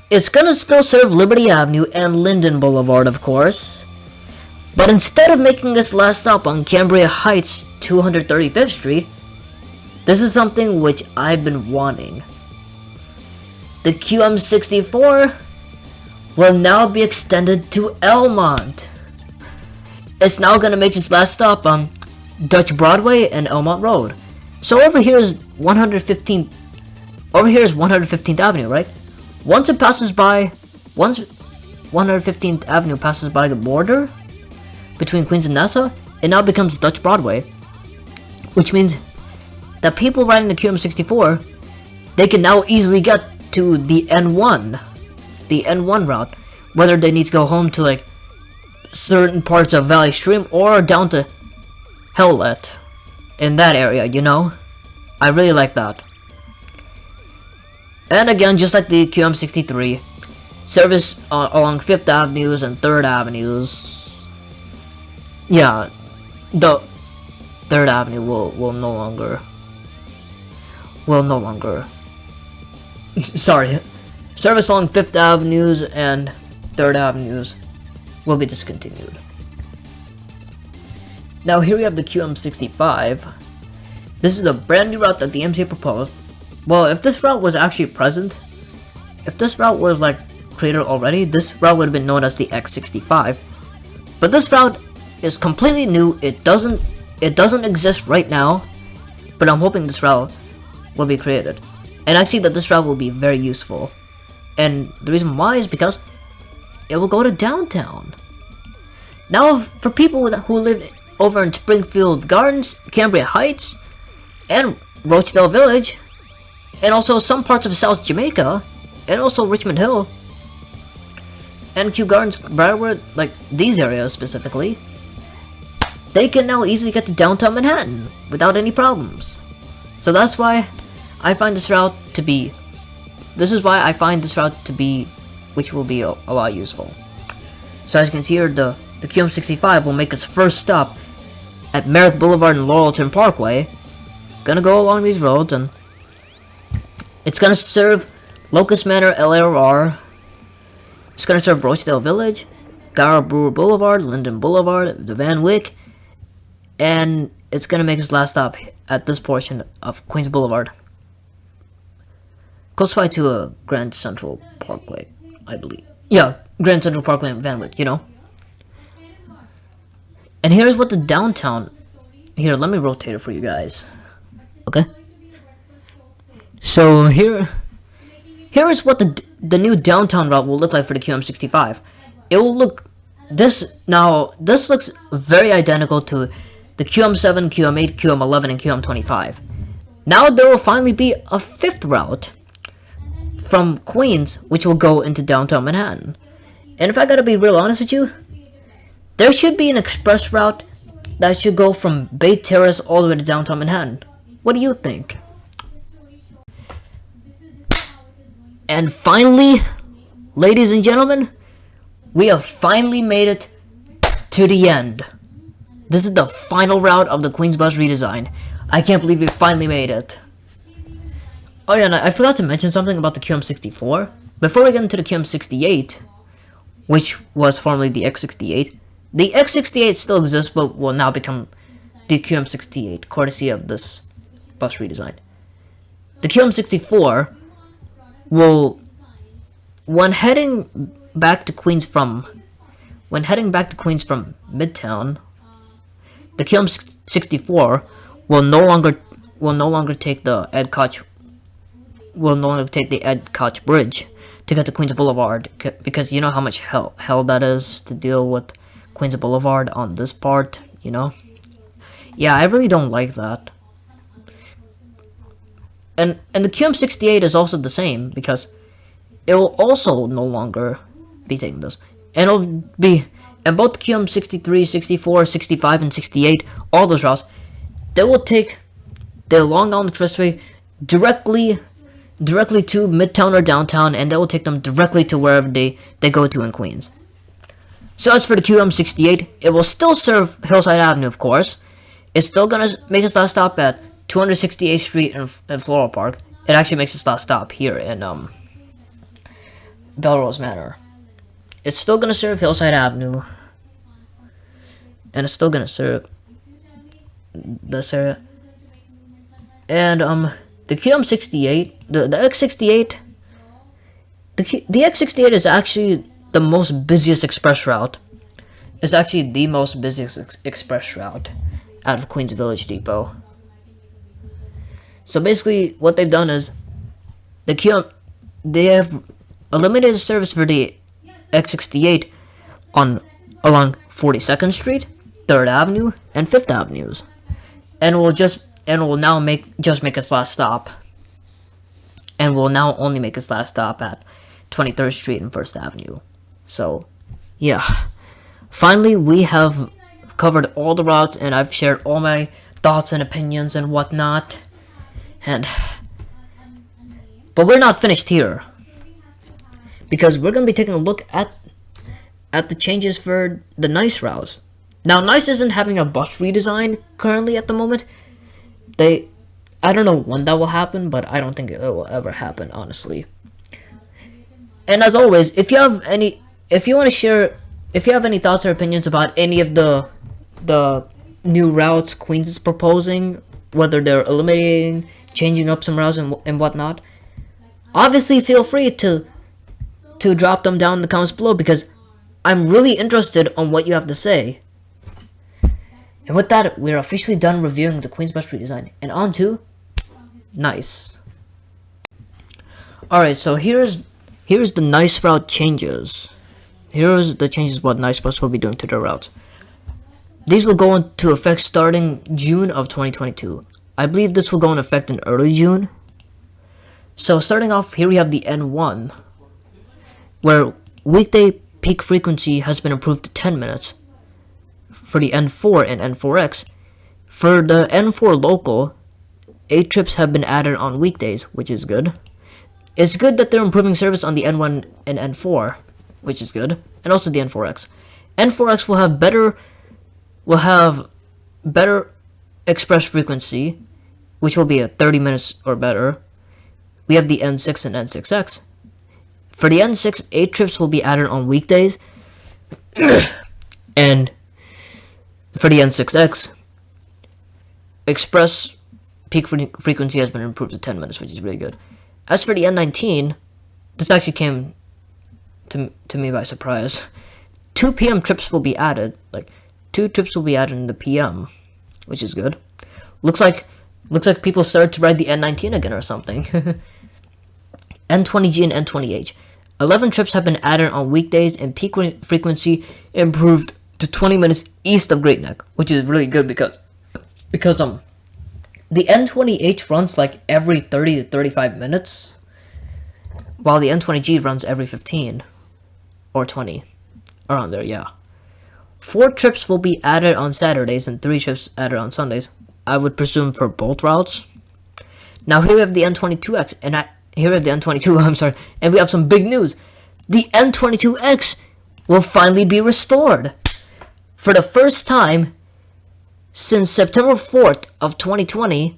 it's gonna still serve Liberty Avenue and Linden Boulevard, of course. But instead of making this last stop on Cambria Heights, 235th Street, this is something which I've been wanting. The QM64 will now be extended to Elmont. It's now gonna make its last stop on Dutch Broadway and Elmont Road. So over here is 115th. Over here is 115th Avenue, right? Once 115th Avenue passes by the border between Queens and Nassau, it now becomes Dutch Broadway, which means that people riding the QM64, they can now easily get to the N1 route, whether they need to go home to like certain parts of Valley Stream or down to Howlett in that area, you know? I really like that. And again, just like the QM63, service along 5th Avenues and 3rd Avenues. Yeah, the 3rd Avenue will no longer sorry. Service along 5th Avenues and 3rd Avenues will be discontinued. Now here we have the QM65. This is a brand new route that the MTA proposed. Well, if this route was actually present, if this route was like created already, this route would have been known as the X65. But this route is completely new. It doesn't exist right now, but I'm hoping this route will be created. And I see that this route will be very useful. And the reason why is because it will go to downtown. Now, for people who live over in Springfield Gardens, Cambria Heights, and Rochdale Village, and also some parts of South Jamaica, and also Richmond Hill, and Kew Gardens, Briarwood, like these areas specifically, they can now easily get to downtown Manhattan without any problems. So that's why I find this route to be, which will be a lot useful. So as you can see here, the QM65 will make its first stop at Merrick Boulevard and Laurelton Parkway. Gonna go along these roads, and it's gonna serve Locust Manor LIRR. It's gonna serve Rochdale Village, Gower Brewer Boulevard, Linden Boulevard, the Van Wyck, and it's gonna make its last stop at this portion of Queens Boulevard, close by to a Grand Central Parkway, I believe. Yeah, Grand Central Parkway and Van Wyck, you know. And here's what the downtown. Here, let me rotate it for you guys. Okay. So here is what the new downtown route will look like for the QM65. It will look this looks very identical to the QM7, QM8, QM11, and QM25. Now there will finally be a fifth route from Queens, which will go into downtown Manhattan. And if I gotta be real honest with you, there should be an express route that should go from Bay Terrace all the way to downtown Manhattan. What do you think? And finally, ladies and gentlemen, we have finally made it to the end. This is the final route of the Queens Bus Redesign. I can't believe we finally made it. Oh yeah, and I forgot to mention something about the QM64. Before we get into the QM68, which was formerly the X68, the X68 still exists, but will now become the QM68, courtesy of this bus redesign. The QM64 will, when heading back to Queens from Midtown, the QM64 will no longer take the Ed Koch Bridge to get to Queens Boulevard, because you know how much hell that is to deal with Queens Boulevard on this part, you know? Yeah, I really don't like that. And the QM68 is also the same, because it will also no longer be taking this. And it'll be, and both QM63, 64, 65, and 68, all those routes, they will take the Long Island Expressway directly to Midtown or downtown, and they will take them directly to wherever they go to in Queens. So as for the QM68, it will still serve Hillside Avenue, of course. It's still gonna make its last stop at 268th Street in Floral Park. It actually makes its last stop here in Belrose Manor. It's still gonna serve Hillside Avenue, and it's still gonna serve this area. And the QM68, the X68, the X68 is actually the most busiest express route. It's actually the most busiest express route out of Queens Village Depot. So basically, what they've done is they have eliminated service for the X68 along 42nd Street, 3rd Avenue, and 5th Avenues, and will now make its last stop, and will now only make its last stop at 23rd Street and 1st Avenue. So, yeah, finally we have covered all the routes, and I've shared all my thoughts and opinions and whatnot. But we're not finished here, because we're gonna be taking a look at the changes for the NICE routes. Now, NICE isn't having a bus redesign currently at the moment. I don't know when that will happen, but I don't think it will ever happen, honestly. And as always, if you want to share if you have any thoughts or opinions about any of the new routes Queens is proposing, whether they're eliminating, changing up some routes and whatnot, obviously feel free to drop them down in the comments below, because I'm really interested on what you have to say. And with that, we're officially done reviewing the Queens Bus Redesign, and on to Nice. Alright, so here's the Nice route changes. Here's the changes what Nice Bus will be doing to their routes. These will go into effect starting June of 2022. I believe this will go into effect in early June. So starting off, here we have the N1, where weekday peak frequency has been improved to 10 minutes for the N4 and N4X. For the N4 local, 8 trips have been added on weekdays, which is good. It's good that they're improving service on the N1 and N4, which is good, and also the N4X. N4X will have better express frequency, which will be at 30 minutes or better. We have the N6 and N6X. For the N6, 8 trips will be added on weekdays, and for the N6X, express peak frequency has been improved to 10 minutes, which is really good. As for the N19, this actually came to me by surprise. 2 p.m. trips will be added, 2 trips will be added in the p.m., which is good. Looks like people started to ride the N19 again or something. N20G and N20H. 11 trips have been added on weekdays, and peak frequency improved to 20 minutes east of Great Neck, which is really good because the N20H runs like every 30 to 35 minutes, while the N20G runs every 15 or 20, around there, yeah. 4 trips will be added on Saturdays and 3 trips added on Sundays, I would presume for both routes. Now here we have the N22X, here we have the N22, I'm sorry, and we have some big news. The N22X will finally be restored. For the first time since September 4th of 2020,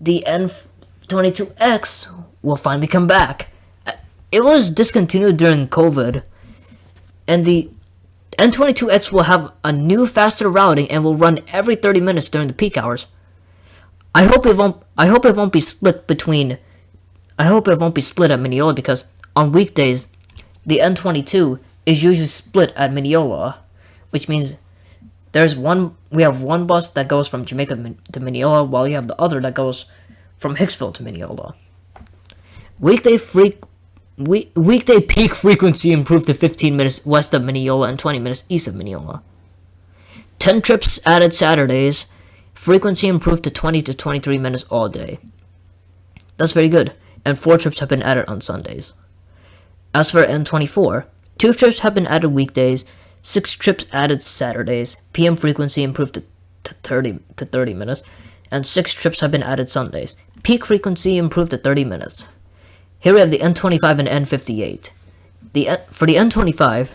the N22X will finally come back. It was discontinued during COVID, and the N22X will have a new faster routing and will run every 30 minutes during the peak hours. I hope it won't be split at Mineola, because on weekdays the N22 is usually split at Mineola, which means we have one bus that goes from Jamaica to Mineola, while you have the other that goes from Hicksville to Mineola. Weekday peak frequency improved to 15 minutes west of Mineola and 20 minutes east of Mineola. 10 trips added Saturdays. Frequency improved to 20 to 23 minutes all day. That's very good. And 4 trips have been added on Sundays. As for N24, 2 trips have been added weekdays, 6 trips added Saturdays, PM frequency improved to 30 minutes, and 6 trips have been added Sundays. Peak frequency improved to 30 minutes. Here we have the N25 and N58. For the N25,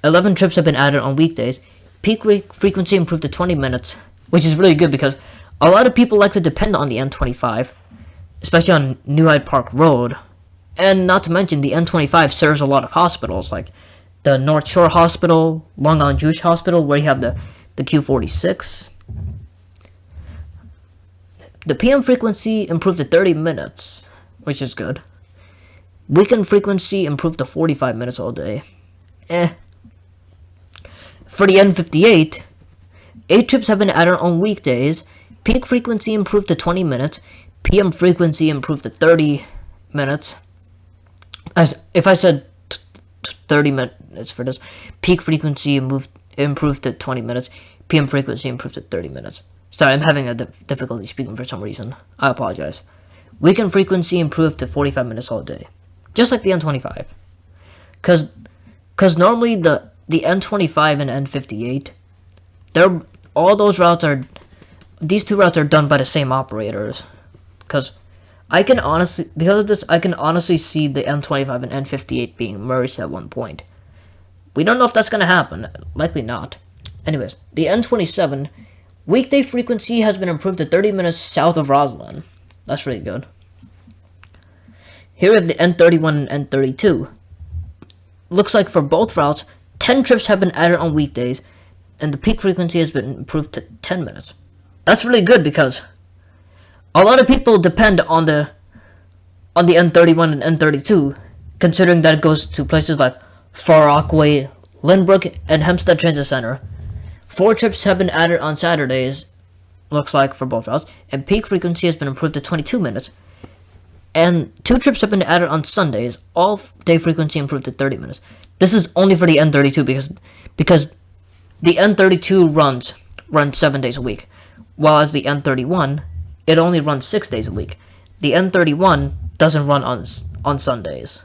11 trips have been added on weekdays. Peak frequency improved to 20 minutes, which is really good because a lot of people like to depend on the N25, especially on New Hyde Park Road. And not to mention, the N25 serves a lot of hospitals, like the North Shore Hospital, Long Island Jewish Hospital, where you have the Q46. The PM frequency improved to 30 minutes, which is good. Weekend frequency improved to 45 minutes all day. For the N58, 8 trips have been added on weekdays. Peak frequency improved to 20 minutes. PM frequency improved to 30 minutes. If I said 30 minutes for this, peak frequency improved to 20 minutes. PM frequency improved to 30 minutes. Sorry, I'm having a difficulty speaking for some reason. I apologize. Weekend frequency improved to 45 minutes all day. Just like the N25. Because normally the N25 and N58, these two routes are done by the same operators. Because of this, I can honestly see the N25 and N58 being merged at one point. We don't know if that's going to happen. Likely not. Anyways, the N27, weekday frequency has been improved to 30 minutes south of Roslyn. That's really good. Here we have the N31 and N32. Looks like for both routes, 10 trips have been added on weekdays, and the peak frequency has been improved to 10 minutes. That's really good because a lot of people depend on the N31 and N32, considering that it goes to places like Far Rockaway, Lynbrook, and Hempstead Transit Center. 4 trips have been added on Saturdays, looks like, for both routes, and peak frequency has been improved to 22 minutes. And 2 trips have been added on Sundays, all day frequency improved to 30 minutes. This is only for the N32 because the N32 runs 7 days a week, while as the N31, it only runs 6 days a week. The N31 doesn't run on Sundays.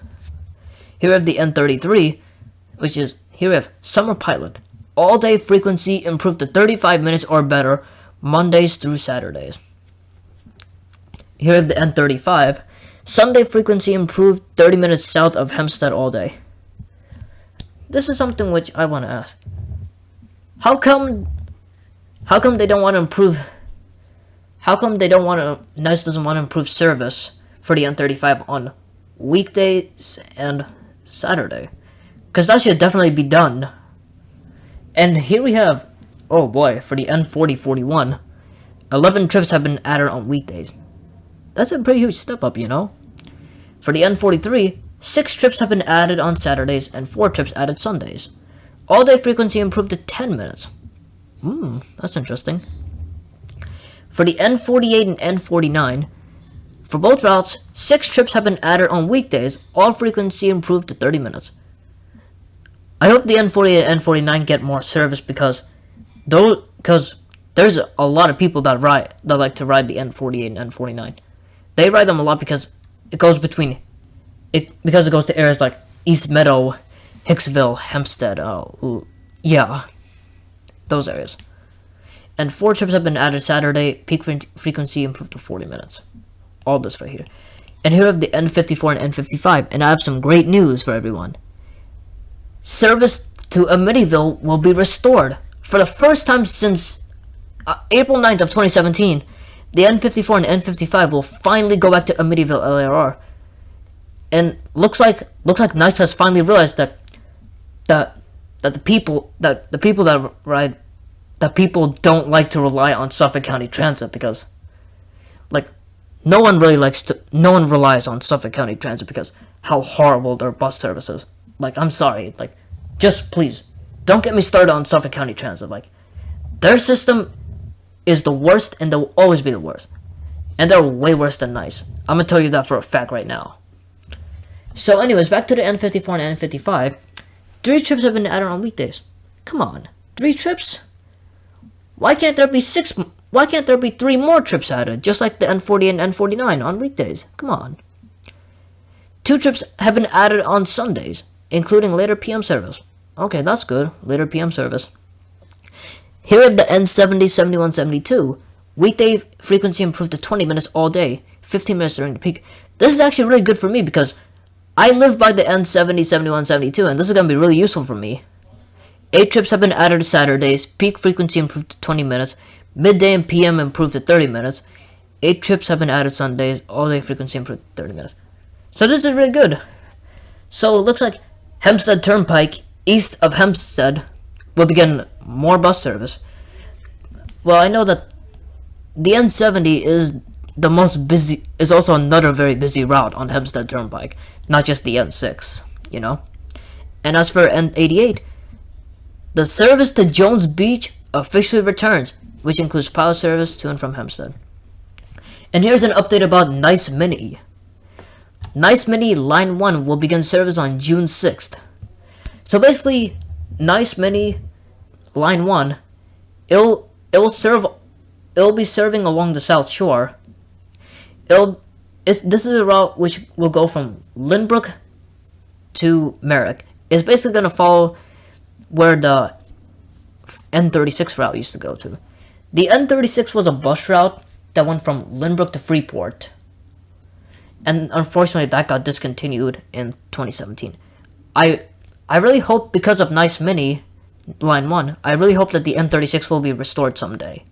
Here we have the N33, which is, here we have Summer Pilot. All day frequency improved to 35 minutes or better, Mondays through Saturdays. Here we have the N35. Sunday frequency improved 30 minutes south of Hempstead all day. This is something which I want to ask. How come they don't want to improve? How come they don't want to? NICE doesn't want to improve service for the N35 on weekdays and Saturday? Because that should definitely be done. And here we have, oh boy, for the N4041, 11 trips have been added on weekdays. That's a pretty huge step up, you know. For the N43, 6 trips have been added on Saturdays and 4 trips added Sundays. All day frequency improved to 10 minutes. That's interesting. For the N48 and N49, for both routes, 6 trips have been added on weekdays, all frequency improved to 30 minutes. I hope the N48 and N49 get more service because there's a lot of people that like to ride the N48 and N49. They ride them a lot because it goes because it goes to areas like East Meadow, Hicksville, Hempstead, yeah, those areas. And 4 trips have been added Saturday, peak frequency improved to 40 minutes. All this right here. And here we have the N54 and N55, and I have some great news for everyone. Service to Amityville will be restored. For the first time since April 9th of 2017, the N54 and N55 will finally go back to Amityville LIRR. And looks like NICE has finally realized that the people don't like to rely on Suffolk County Transit because, like, no one relies on Suffolk County Transit because how horrible their bus service is. Like, I'm sorry, like, just please don't get me started on Suffolk County Transit. Like, their system is the worst and they'll always be the worst, and they're way worse than NICE. I'm gonna tell you that for a fact right now. So anyways, back to the N54 and N55. 3 trips have been added on weekdays. Come on, 3 trips? Why can't there be 6? Why can't there be 3 more trips added, just like the N40 and N49 on weekdays? Come on. 2 trips have been added on Sundays, including later PM service. Okay, that's good. Later PM service. Here at the N70, 71, 72, weekday frequency improved to 20 minutes all day, 15 minutes during the peak. This is actually really good for me because I live by the N70, 71, 72, and this is going to be really useful for me. 8 trips have been added Saturdays, peak frequency improved to 20 minutes, midday and PM improved to 30 minutes. 8 trips have been added Sundays, all day frequency improved to 30 minutes. So this is really good. So it looks like Hempstead Turnpike, east of Hempstead, will begin more bus service. Well, I know that the N70 is the most busy, is also another very busy route on Hempstead Turnpike, not just the N6, you know. And as for N88, the service to Jones Beach officially returns, which includes pilot service to and from Hempstead. And here's an update about NICE Mini. NICE Mini Line 1 will begin service on June 6th. So basically, NICE Mini Line 1, it'll be serving along the South Shore. This is a route which will go from Lynbrook to Merrick. It's basically going to follow where the N36 route used to go to. The N36 was a bus route that went from Lynbrook to Freeport, and unfortunately that got discontinued in 2017. I really hope, because of NICE Mini Line 1, I really hope that the N36 will be restored someday.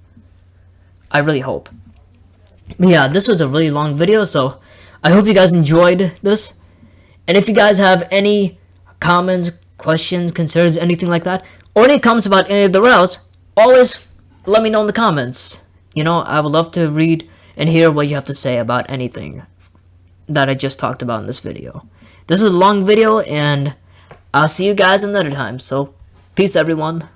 I really hope. Yeah, this was a really long video, so I hope you guys enjoyed this. And if you guys have any comments, questions, concerns, anything like that, or any comments about any of the routes, always let me know in the comments. You know, I would love to read and hear what you have to say about anything that I just talked about in this video. This is a long video, and I'll see you guys another time. So, peace everyone.